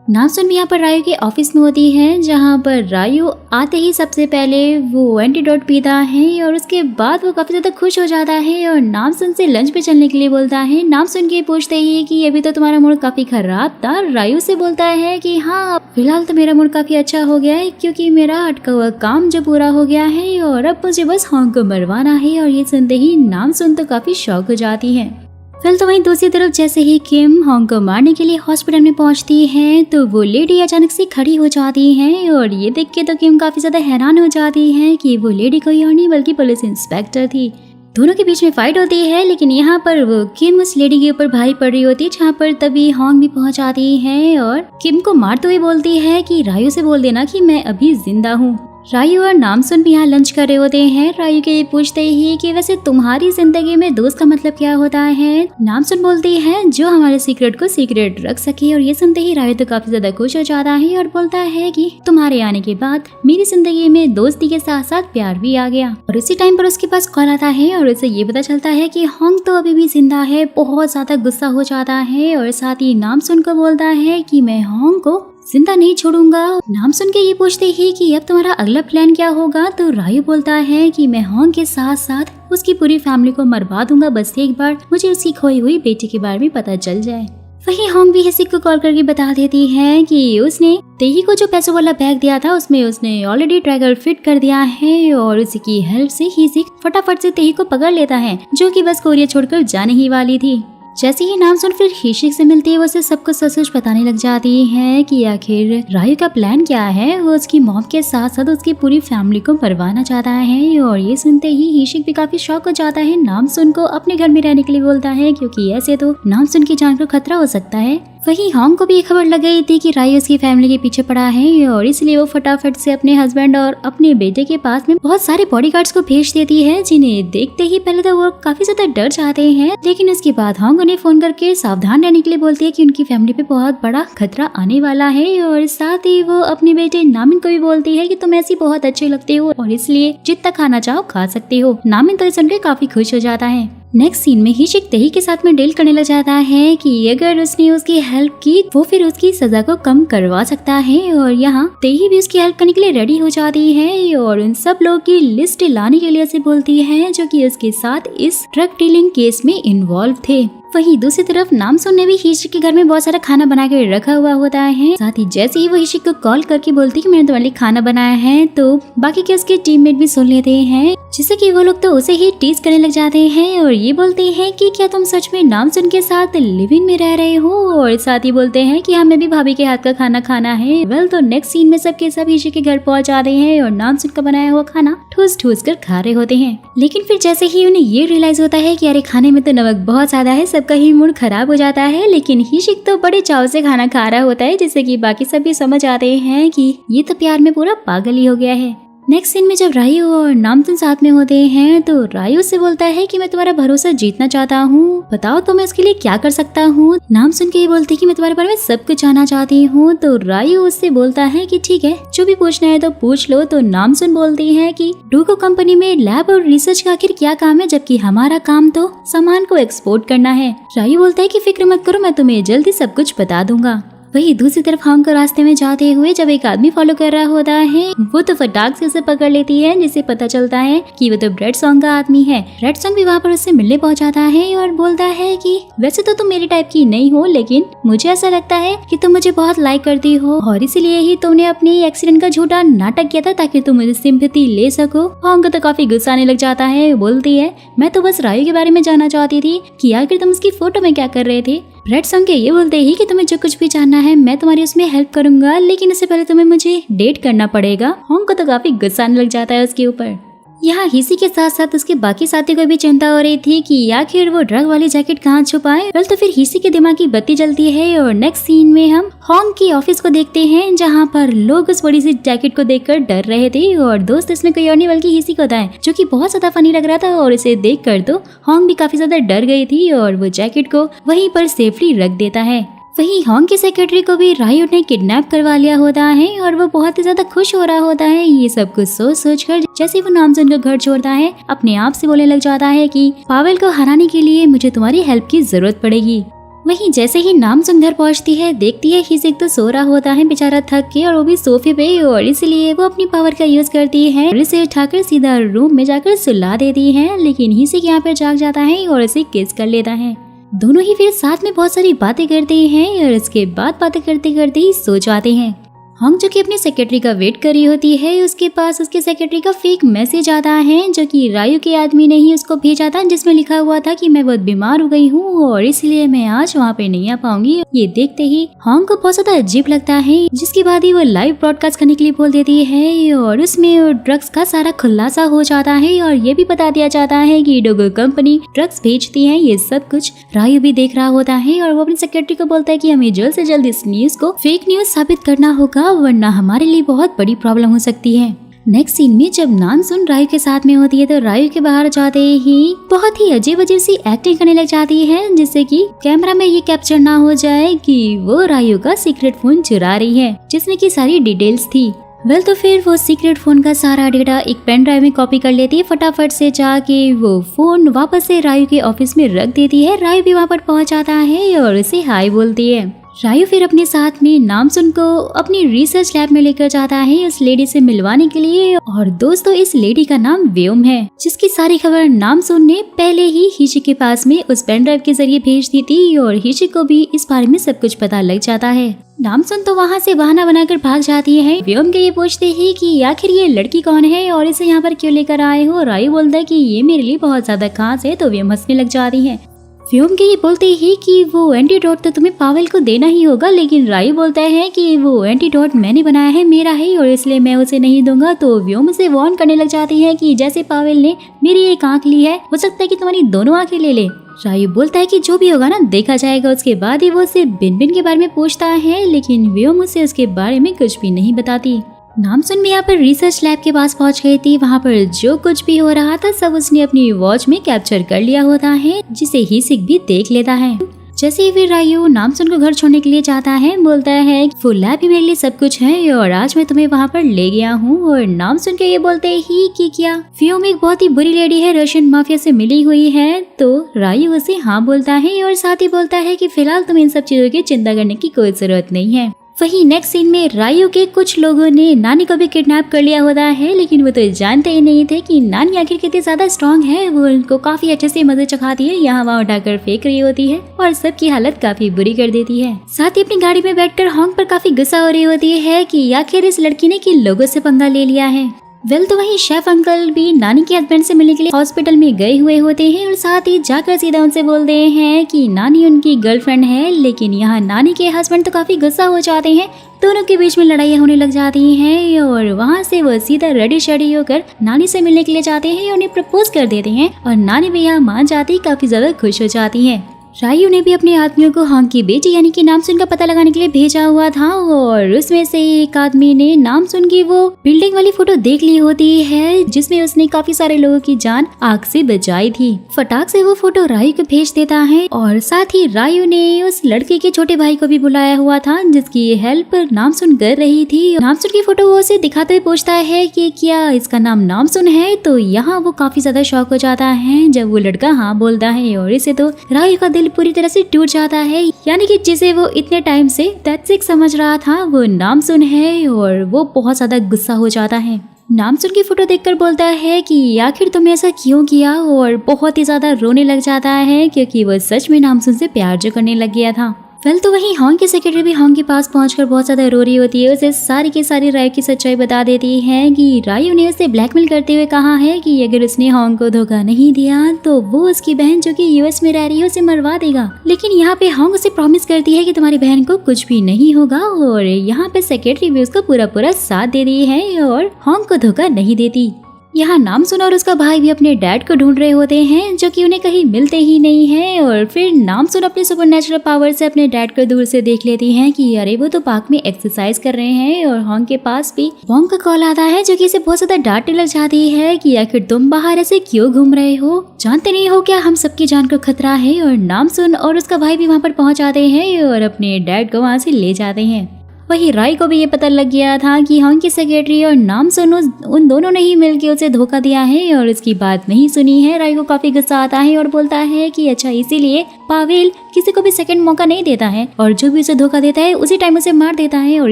नामसुन भी यहाँ पर रायु के ऑफिस में होती है जहाँ पर रायु आते ही सबसे पहले वो एंटीडोट पीता है और उसके बाद वो काफी ज्यादा खुश हो जाता है और नामसुन से लंच पे चलने के लिए बोलता है। नामसुन के पूछते ही कि अभी तो तुम्हारा मूड काफी खराब था। रायु से बोलता है कि हाँ फिलहाल तो मेरा मूड काफी अच्छा हो गया है क्योंकि मेरा अटका हुआ काम जो पूरा हो गया है और अब मुझे बस होंग को मरवाना है। और ये सुनते ही नामसुन तो काफी शॉक हो जाती है। फिर तो वहीं दूसरी तरफ जैसे ही किम होंग को मारने के लिए हॉस्पिटल में पहुंचती है तो वो लेडी अचानक से खड़ी हो जाती है और ये देख के तो किम काफी ज्यादा हैरान हो जाती है कि वो लेडी कोई और नहीं बल्कि पुलिस इंस्पेक्टर थी। दोनों के बीच में फाइट होती है लेकिन यहाँ पर वो किम उस लेडी के ऊपर भारी पड़ रही होती है जहाँ पर तभी होंग भी पहुँच आती है और किम को मारते हुए बोलती है कि रायु से बोल देना कि मैं अभी जिंदा हूँ। रायु और नामसुन भी यहाँ लंच कर रहे होते हैं। रायु के पूछते ही कि वैसे तुम्हारी जिंदगी में दोस्त का मतलब क्या होता है। नामसुन बोलती है जो हमारे सीक्रेट को सीक्रेट रख सके। और ये सुनते ही रायु तो काफी ज्यादा खुश हो जाता है और बोलता है कि तुम्हारे आने के बाद मेरी जिंदगी में दोस्ती के साथ साथ प्यार भी आ गया। और उसी टाइम पर उसके पास कॉल आता है और उसे ये पता चलता है कि होंग तो अभी भी जिंदा है। बहुत ज्यादा गुस्सा हो जाता है और साथ ही नामसुन को बोलता है कि मैं होंग को जिंदा नहीं छोड़ूंगा। नाम सुन के ये पूछते ही कि अब तुम्हारा अगला प्लान क्या होगा तो रायु बोलता है कि मैं होंग के साथ साथ उसकी पूरी फैमिली को मरवा दूंगा, बस एक बार मुझे उसकी खोई हुई बेटी के बारे में पता चल जाए। वहीं होंग भी हिसिक को कॉल करके बता देती है कि उसने तेही को जो पैसों वाला बैग दिया था उसमें उसने ऑलरेडी ट्रैकर फिट कर दिया है और उसी की हेल्प से हिसिक फटाफट से तेही को पकड़ लेता है जो कि बस कोरिया छोड़कर जाने ही वाली थी। जैसे ही नामसुन फिर हिशिक से मिलती है वो उसे सब कुछ सच बताने लग जाती है कि आखिर रायु का प्लान क्या है। वो उसकी मॉम के साथ साथ उसकी पूरी फैमिली को मरवाना चाहता है। और ये सुनते ही हिशिक भी काफी शॉक हो जाता है। नामसुन को अपने घर में रहने के लिए बोलता है क्योंकि ऐसे तो नामसुन की जान को खतरा हो सकता है। वहीं होंग को भी ये खबर लग गई थी कि रायु उसकी फैमिली के पीछे पड़ा है और इसलिए वो फटाफट से अपने हस्बैंड और अपने बेटे के पास में बहुत सारे बॉडीगार्ड्स को भेज देती है जिन्हें देखते ही पहले तो वो काफी ज्यादा डर जाते हैं। लेकिन उसके बाद होंग उन्हें फोन करके सावधान रहने के लिए बोलती है कि उनकी फैमिली पे बहुत बड़ा खतरा आने वाला है। और साथ ही वो अपने बेटे नामिन को भी बोलती है कि तुम ऐसी बहुत अच्छे लगते हो और इसलिए जितना खाना चाहो खा सकते हो। नामिन तो सुनकर काफी खुश हो जाता है। नेक्स्ट सीन में हिशिक तेही के साथ में डील करने लग जाता है कि अगर उसने उसकी हेल्प की वो फिर उसकी सजा को कम करवा सकता है, और यहाँ तेही भी उसकी हेल्प करने के लिए रेडी हो जाती है और उन सब लोगों की लिस्ट लाने के लिए उसे बोलती है जो कि उसके साथ इस ड्रग डीलिंग केस में इन्वॉल्व थे। वहीं दूसरी तरफ नामसुन ने भी हिशिक के घर में बहुत सारा खाना बना के रखा हुआ होता है। साथ ही जैसे ही वो हिशिक को कॉल करके बोलती है कि मैंने तुम्हारे लिए खाना बनाया है, तो बाकी के उसके टीममेट भी सुन लेते हैं, जिससे कि वो लोग तो उसे ही टीज करने लग जाते हैं और ये बोलते हैं कि क्या तुम सच में नामसुन के साथ लिविंग में रह रहे हो, और साथ ही बोलते हैं कि हमें भी भाभी के हाथ का खाना खाना है। वेल तो नेक्स्ट सीन में सबके सब हिशिक के घर पहुंच जाते हैं और नामसुन का बनाया हुआ खाना ठूस ठूस कर खा रहे होते हैं। लेकिन फिर जैसे ही उन्हें ये रियलाइज होता है कि अरे खाने में तो नमक बहुत ज्यादा है, सबका ही मूड खराब हो जाता है। लेकिन हिशिक तो बड़े चाव से खाना खा रहा होता है, जिससे कि बाकी सब भी समझ आते हैं कि ये तो प्यार में पूरा पागल ही हो गया है। नेक्स्ट सीन में जब रायू और नामसुन साथ में होते हैं तो रायू से बोलता है कि मैं तुम्हारा भरोसा जीतना चाहता हूँ, बताओ तो मैं उसके लिए क्या कर सकता हूँ। नामसुन के ये बोलती है कि मैं तुम्हारे बारे में सब कुछ जानना चाहती हूँ, तो रायू उससे बोलता है कि ठीक है, जो भी पूछना है तो पूछ लो। तो नामसुन बोलती है कि डूको कंपनी में लैब और रिसर्च का आखिर क्या काम है, जबकि हमारा काम तो सामान को एक्सपोर्ट करना है। रायू बोलता है कि फिक्र मत करो, मैं तुम्हें जल्दी सब कुछ बता दूंगा। वही दूसरी तरफ हॉन्ग को रास्ते में जाते हुए जब एक आदमी फॉलो कर रहा होता है, वो तो फटाक से उसे पकड़ लेती है, जिससे पता चलता है कि वो तो रेड सॉन्ग का आदमी है। रेड सॉन्ग भी वहाँ पर उससे मिलने पहुँचाता है और बोलता है कि वैसे तो तुम मेरे टाइप की नहीं हो, लेकिन मुझे ऐसा लगता है कि तुम मुझे बहुत लाइक करती हो और इसीलिए ही तुमने अपने एक्सीडेंट का झूठा नाटक किया था ताकि तुम मुझे सिंपैथी ले सको। हॉन्ग को तो काफी गुस्सा आने लग जाता है, बोलती है मैं तो बस रायू के बारे में जानना चाहती थी कि आखिर तुम उसकी फोटो में क्या कर रहे थे। रेड सॉन्ग के ये बोलते ही कि तुम्हें जो कुछ भी जानना है मैं तुम्हारी उसमें हेल्प करूंगा, लेकिन उससे पहले तुम्हें मुझे डेट करना पड़ेगा। हॉन्ग को तो काफी गुस्सा आने लग जाता है उसके ऊपर। यहाँ हिसी के साथ साथ उसके बाकी साथी को भी चिंता हो रही थी कि आखिर वो ड्रग वाली जैकेट कहाँ छुपाए। वेल तो फिर हिसी के दिमाग की बत्ती जलती है और नेक्स्ट सीन में हम हॉन्ग की ऑफिस को देखते हैं, जहाँ पर लोग उस बड़ी सी जैकेट को देखकर डर रहे थे और दोस्त इसमें कोई और नहीं बल्कि हिसी को था, जो कि बहुत ज्यादा फनी लग रहा था। और इसे देख कर तो हॉन्ग भी काफी ज्यादा डर गई थी और वो जैकेट को वहीं पर सेफली रख देता है। वहीं हॉन्ग की सेक्रेटरी को भी रायू ने किडनैप करवा लिया होता है और वो बहुत ही ज्यादा खुश हो रहा होता है। ये सब कुछ सोच कर जैसे वो नामसुन का घर छोड़ता है, अपने आप से बोलने लग जाता है कि पावेल को हराने के लिए मुझे तुम्हारी हेल्प की जरूरत पड़ेगी। वहीं जैसे ही नामसुन घर पहुंचती है, देखती है हिसिक तो सो रहा होता है बेचारा थक के, और वो भी सोफे पे, और इसलिए वो अपनी पावर का यूज करती है और इसे उठाकर सीधा रूम में जाकर सुला देती है। लेकिन हिसिक यहाँ पर जाग जाता है और उसे किस कर लेता है। दोनों ही फिर साथ में बहुत सारी बातें करते हैं और इसके बाद बातें करते करते ही सो जाते हैं। हॉन्ग जो कि अपनी सेक्रेटरी का वेट कर रही होती है, उसके पास उसके सेक्रेटरी का फेक मैसेज आता है जो कि रायू के आदमी ने ही उसको भेजा था, जिसमें लिखा हुआ था कि मैं बहुत बीमार हो गई हूँ और इसलिए मैं आज वहाँ पे नहीं आ पाऊंगी। ये देखते ही हॉन्ग को बहुत ज्यादा अजीब लगता है, जिसके बाद ही वो लाइव ब्रॉडकास्ट करने के लिए बोल देती है और उसमें ड्रग्स का सारा खुलासा हो जाता है और ये भी बता दिया जाता है कि डोगो कंपनी ड्रग्स बेचती है। ये सब कुछ रायू भी देख रहा होता है और वो अपनी सेक्रेटरी को बोलता है कि हमें जल्द से जल्द इस न्यूज को फेक न्यूज साबित करना होगा, वरना हमारे लिए बहुत बड़ी प्रॉब्लम हो सकती है। नेक्स्ट सीन में जब नामसुन रायू के साथ में होती है तो रायू के बाहर जाते ही बहुत ही अजीब अजीब सी एक्टिंग करने लग जाती है, जिससे कि कैमरा में ये कैप्चर ना हो जाए कि वो रायू का सीक्रेट फोन चुरा रही है, जिसमें की सारी डिटेल्स थी। वेल तो फिर वो सीक्रेट फोन का सारा डेटा एक पेन ड्राइव में कॉपी कर लेती है, फटाफट से जाके वो फोन वापस से रायू के ऑफिस में रख देती है। रायू भी वहाँ पर पहुँच जाता है और उसे हाय बोलती है। रायू फिर अपने साथ में नामसुन को अपनी रिसर्च लैब में लेकर जाता है उस लेडी से मिलवाने के लिए, और दोस्तों इस लेडी का नाम व्योम है, जिसकी सारी खबर नामसुन ने पहले ही हिशी के पास में उस पेन ड्राइव के जरिए भेज दी थी और हिशी को भी इस बारे में सब कुछ पता लग जाता है। नामसुन तो वहाँ से बहाना बनाकर भाग जाती है। व्योम के ये पूछते ही कि आखिर ये लड़की कौन है और इसे यहाँ पर क्यों लेकर आए हो। रायू बोलता है कि ये मेरे लिए बहुत ज्यादा खास है, तो व्योम हंसने लग जाती है। व्योम के ये बोलते ही कि वो एंटीडोट तो तुम्हें पावेल को देना ही होगा, लेकिन रायू बोलता है कि वो एंटीडोट मैंने बनाया है, मेरा है, और इसलिए मैं उसे नहीं दूंगा। तो व्योम उसे वार्न करने लग जाती है कि जैसे पावेल ने मेरी एक आंख ली है, हो सकता है कि तुम्हारी दोनों आंखें ले ले। रायू बोलता है कि जो भी होगा ना देखा जाएगा। उसके बाद ही वो उसे बिन बिन के बारे में पूछता है, लेकिन व्योम उसे उसके बारे में कुछ भी नहीं बताती। नामसुन भी यहाँ पर रिसर्च लैब के पास पहुँच गई थी। वहाँ पर जो कुछ भी हो रहा था सब उसने अपनी वॉच में कैप्चर कर लिया होता है, जिसे हिसिक भी देख लेता है। जैसे ही फिर रायू नामसुन को घर छोड़ने के लिए जाता है, बोलता है वो लैब ही मेरे लिए सब कुछ है और आज मैं तुम्हें वहाँ पर ले गया हूँ। और नामसुन के ये बोलते ही कि क्या फियोम एक बहुत ही बुरी लेडी है, रशियन माफिया से मिली हुई है। तो रायू उसे हाँ बोलता है और साथ ही बोलता है कि फिलहाल तुम इन सब चीजों की चिंता करने की कोई जरूरत नहीं है। वही नेक्स्ट सीन में रायू के कुछ लोगों ने नानी को भी किडनैप कर लिया होता है, लेकिन वो तो जानते ही नहीं थे कि नानी आखिर कितनी ज्यादा स्ट्रांग है। वो उनको काफी अच्छे से मजे चखाती है, यहाँ वहाँ उठाकर फेंक रही होती है और सबकी हालत काफी बुरी कर देती है। साथ ही अपनी गाड़ी में बैठकर होंग पर काफी गुस्सा हो रही होती है कि आखिर इस लड़की ने किन लोगों से पंगा ले लिया है। तो वहीं शेफ अंकल भी नानी के हस्बैंड से मिलने के लिए हॉस्पिटल में गए हुए होते हैं और साथ ही जाकर सीधा उनसे बोलते हैं कि नानी उनकी गर्लफ्रेंड है। लेकिन यहाँ नानी के हस्बैंड तो काफी गुस्सा हो जाते हैं, दोनों के बीच में लड़ाई होने लग जाती हैं और वहाँ से वो सीधा रेडी शेडी होकर नानी से मिलने के लिए जाते हैं और उन्हें प्रपोज कर देते हैं और नानी भी यहाँ मान जाती, काफी ज्यादा खुश हो जाती है। रायू ने भी अपने आदमियों को होंग की बेटी यानी कि नामसुन का पता लगाने के लिए भेजा हुआ था और उसमें से एक आदमी ने नामसुन की वो बिल्डिंग वाली फोटो देख ली होती है जिसमें उसने काफी सारे लोगों की जान आग से बचाई थी। फटाक से वो फोटो रायू को भेज देता है और साथ ही रायू ने उस लड़के के छोटे भाई को भी बुलाया हुआ था जिसकी हेल्प नामसुन कर रही थी। नामसुन की फोटो वो उसे दिखाते हुए पूछता है कि क्या इसका नाम नामसुन है। तो यहाँ वो काफी ज्यादा शॉक हो जाता है जब वो लड़का हाँ बोलता है और इसे तो रायू का पूरी तरह से टूट जाता है, यानी कि जिसे वो इतने टाइम से दैट्स समझ रहा था वो नामसुन है और वो बहुत ज्यादा गुस्सा हो जाता है। नामसुन की फोटो देखकर बोलता है कि आखिर तुमने ऐसा क्यों किया और बहुत ही ज्यादा रोने लग जाता है क्योंकि वो सच में नामसुन से प्यार जो करने लग गया था। तो वहीं होंग की सेक्रेटरी भी होंग के पास पहुंचकर बहुत ज्यादा रो रही होती है। उसे सारी की सारी रायू की सच्चाई बता देती है कि रायू ने उसे ब्लैकमेल करते हुए कहा है कि अगर उसने होंग को धोखा नहीं दिया तो वो उसकी बहन जो कि यूएस में रह रही है उसे मरवा देगा। लेकिन यहाँ पे होंग उसे प्रॉमिस करती है कि तुम्हारी बहन को कुछ भी नहीं होगा और यहाँ पे सेक्रेटरी भी उसका पूरा साथ दे रही है और होंग को धोखा नहीं देती। यहाँ नामसुन और उसका भाई भी अपने डैड को ढूंढ रहे होते हैं जो कि उन्हें कहीं मिलते ही नहीं हैं और फिर नामसुन अपने सुपरनैचुरल पावर से अपने डैड को दूर से देख लेती हैं कि अरे वो तो पार्क में एक्सरसाइज कर रहे हैं। और होंग के पास भी वोंग का कॉल आता है जो कि इसे बहुत ज्यादा डांटने लग जाती है कि आखिर तुम बाहर ऐसे क्यों घूम रहे हो, जानते नहीं हो क्या हम सबकी जान को खतरा है। और नामसुन और उसका भाई भी वहाँ पर पहुँच जाते हैं और अपने डैड को वहाँ से ले जाते हैं। वही राय को भी ये पता लग गया था कि होंग की सेक्रेटरी और नामसुन उन दोनों ने ही मिलकर उसे धोखा दिया है और उसकी बात नहीं सुनी है। राय को काफी गुस्सा आता है और बोलता है कि अच्छा इसीलिए पावेल किसी को भी सेकंड मौका नहीं देता है और जो भी उसे धोखा देता है उसी टाइम उसे मार देता है और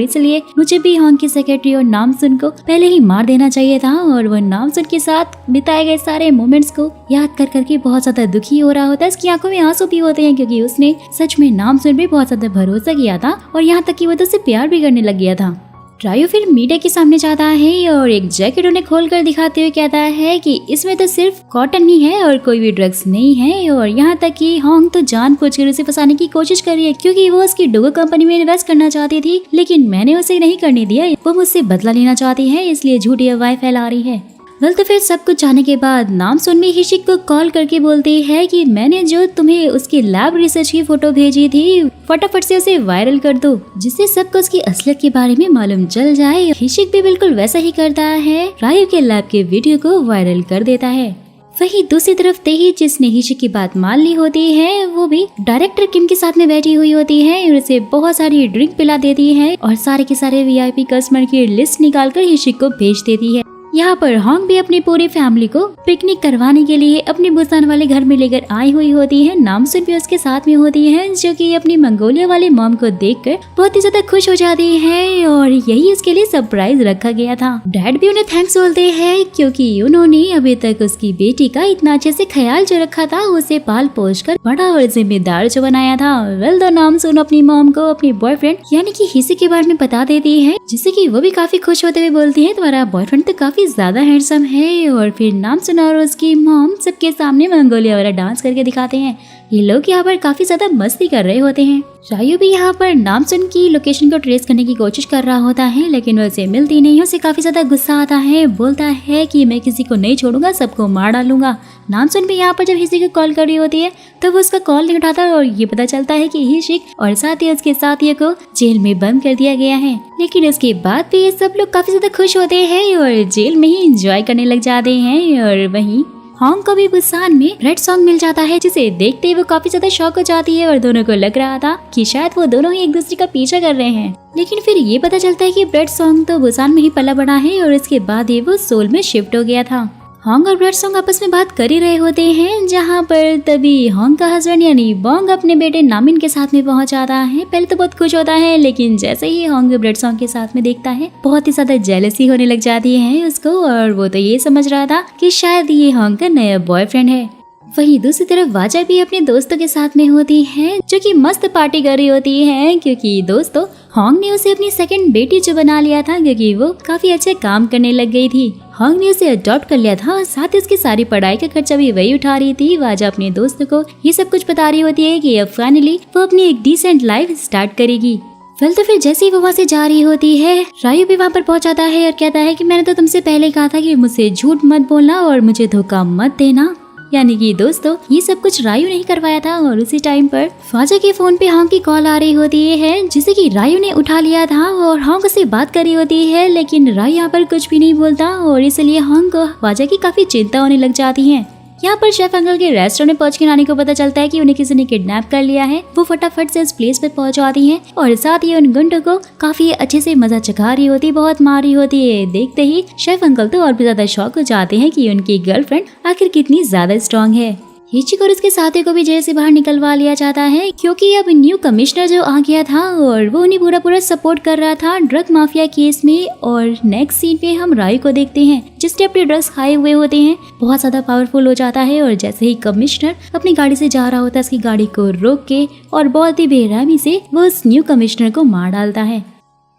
इसलिए मुझे भी होंग की सेक्रेटरी और नामसुन को पहले ही मार देना चाहिए था। और वह नामसुन के साथ बिताए गए सारे मोमेंट्स को याद कर करके बहुत ज्यादा दुखी हो रहा होता है। उसकी आंखों में आंसू भी होते हैं क्योंकि उसने सच में नामसुन पे बहुत ज्यादा भरोसा किया था और यहाँ तक कि वो तो उससे प्यार भी करने लग गया था। रायू फिर मीडिया के सामने जाता है और एक जैकेट उन्हें खोलकर दिखाते हुए कहता है कि इसमें तो सिर्फ कॉटन ही है और कोई भी ड्रग्स नहीं है। और यहाँ तक कि होंग तो जानबूझकर उसे फंसाने की कोशिश कर रही है क्योंकि वो उसकी डोगो कंपनी में इन्वेस्ट करना चाहती थी, लेकिन मैंने उसे नहीं करने दिया। वो मुझसे बदला लेना चाहती है इसलिए झूठी अफवाहें फैला रही है। तो फिर सब कुछ जाने के बाद नामसुन भी हिशिक को कॉल करके बोलती है कि मैंने जो तुम्हें उसकी लैब रिसर्च की फोटो भेजी थी फटाफट से उसे वायरल कर दो जिससे सबको उसकी असलियत के बारे में मालूम चल जाए। हिशिक भी बिल्कुल वैसा ही करता है, रायू के लैब के वीडियो को वायरल कर देता है। वही दूसरी तरफ तेही जिसने हिशिक की बात मान ली होती है वो भी डायरेक्टर किम के साथ में बैठी हुई होती है और उसे बहुत सारी ड्रिंक पिला देती है और सारे के सारे वीआईपी कस्टमर की लिस्ट निकालकर हिशिक को भेज देती है। यहाँ पर होंग भी अपनी पूरी फैमिली को पिकनिक करवाने के लिए अपने बुसान वाले घर में लेकर आई हुई होती है। नामसुन भी उसके साथ में होती है जो कि अपनी मंगोलिया वाले मॉम को देखकर बहुत ही ज्यादा खुश हो जाती है और यही उसके लिए सरप्राइज रखा गया था। डैड भी उन्हें थैंक्स बोलते हैं क्योंकि उन्होंने अभी तक उसकी बेटी का इतना अच्छे से ख्याल जो रखा था, उसे पाल पोष कर बड़ा और जिम्मेदार जो बनाया था। तो नामसुन अपनी मॉम को अपनी बॉयफ्रेंड यानी कि हिसी के बारे में बता देती है जिससे कि वो भी काफी खुश होते हुए बोलती है तुम्हारा बॉयफ्रेंड तो काफी ज्यादा हैंडसम है। और फिर नामसुन और उसकी मॉम सबके सामने मंगोलिया वाला डांस करके दिखाते हैं। ये लोग यहाँ पर काफी ज्यादा मस्ती कर रहे होते हैं। रायू भी यहाँ पर नामसुन की लोकेशन को ट्रेस करने की कोशिश कर रहा होता है लेकिन वो उसे मिलती नहीं। उसे काफी ज्यादा गुस्सा आता है, बोलता है कि मैं किसी को नहीं छोड़ूंगा, सबको मार डालूंगा। नामसुन भी यहाँ पर जब हिसी को कॉल कर रही होती है तो वो उसका कॉल नहीं उठाता और ये पता चलता है कि हिशिक और साथ ही उसके साथियों को जेल में बंद कर दिया गया है। लेकिन उसके बाद भी सब लोग काफी ज्यादा खुश होते हैं और जेल में ही एंजॉय करने लग जाते हैं। और वहीं हॉन्ग को भी बुसान में रेड सॉन्ग मिल जाता है, जिसे देखते ही वो काफी ज्यादा शॉक हो जाती है और दोनों को लग रहा था कि शायद वो दोनों ही एक दूसरे का पीछा कर रहे हैं। लेकिन फिर ये पता चलता है कि रेड सॉन्ग तो बुसान में ही पला बड़ा है और इसके बाद ही वो सोल में शिफ्ट हो गया था। हॉन्ग और रेड सॉन्ग आपस में बात कर ही रहे होते हैं, जहाँ पर तभी हॉन्ग का हस्बैंड यानी बॉन्ग अपने बेटे नामिन के साथ में पहुंच जाता है। पहले तो बहुत खुश होता है, लेकिन जैसे ही हॉन्ग रेड सॉन्ग के साथ में देखता है बहुत ही ज्यादा जेलसी होने लग जाती है उसको, और वो तो ये समझ रहा था कि शायद ये हॉन्ग का नया बॉयफ्रेंड है। वहीं दूसरी तरफ वाजा भी अपने दोस्तों के साथ में होती है, जो कि मस्त पार्टी कर रही होती है, क्योंकि दोस्तों हॉन्ग ने उसे अपनी सेकंड बेटी जो बना लिया था, क्योंकि वो काफी अच्छे काम करने लग गई थी। हॉन्ग ने उसे अडॉप्ट कर लिया था और साथ ही उसकी सारी पढ़ाई का खर्चा भी वही उठा रही थी। वाजा अपने दोस्तों को ये सब कुछ बता रही होती है कि अब फाइनली वो अपनी एक डिसेंट लाइफ स्टार्ट करेगी। तो फिर जैसे ही वो वहाँ से जा रही होती है, रायू भी वहाँ पर पहुँच जाता है और कहता है कि मैंने तो तुमसे पहले कहा था कि मुझसे झूठ मत बोलना और मुझे धोखा मत देना। यानी कि दोस्तों ये सब कुछ रायू ने ही करवाया था। और उसी टाइम पर वाजा के फोन पे हॉन्ग की कॉल आ रही होती है, जिसे कि रायू ने उठा लिया था और हॉन्ग से बात कर रही होती है, लेकिन रायू यहाँ पर कुछ भी नहीं बोलता और इसलिए हॉन्ग को वाजा की काफी चिंता होने लग जाती है। यहाँ पर शेफ अंकल के रेस्टोरेंट में पहुंच के नानी को पता चलता है कि उन्हें किसी ने किडनैप कर लिया है। वो फटाफट से इस प्लेस पे पहुंच जाती हैं और साथ ही उन गुंडों को काफी अच्छे से मजा चखा रही होती, बहुत मार रही होती है। देखते ही शेफ अंकल तो और भी ज्यादा शॉक हो जाते हैं कि उनकी गर्लफ्रेंड आखिर कितनी ज्यादा स्ट्रांग है। हिचिको और उसके साथियों को भी जेल से बाहर निकलवा लिया जाता है, क्योंकि अब न्यू कमिश्नर जो आ गया था और वो उन्हें पूरा सपोर्ट कर रहा था ड्रग माफिया केस में। और नेक्स्ट सीन पे हम रायू को देखते हैं, जिसने अपने ड्रग्स खाए हुए होते हैं, बहुत ज्यादा पावरफुल हो जाता है और जैसे ही कमिश्नर अपनी गाड़ी से जा रहा होता है, उसकी गाड़ी को रोक के और बहुत ही बेरहमी से वो उस न्यू कमिश्नर को मार डालता है।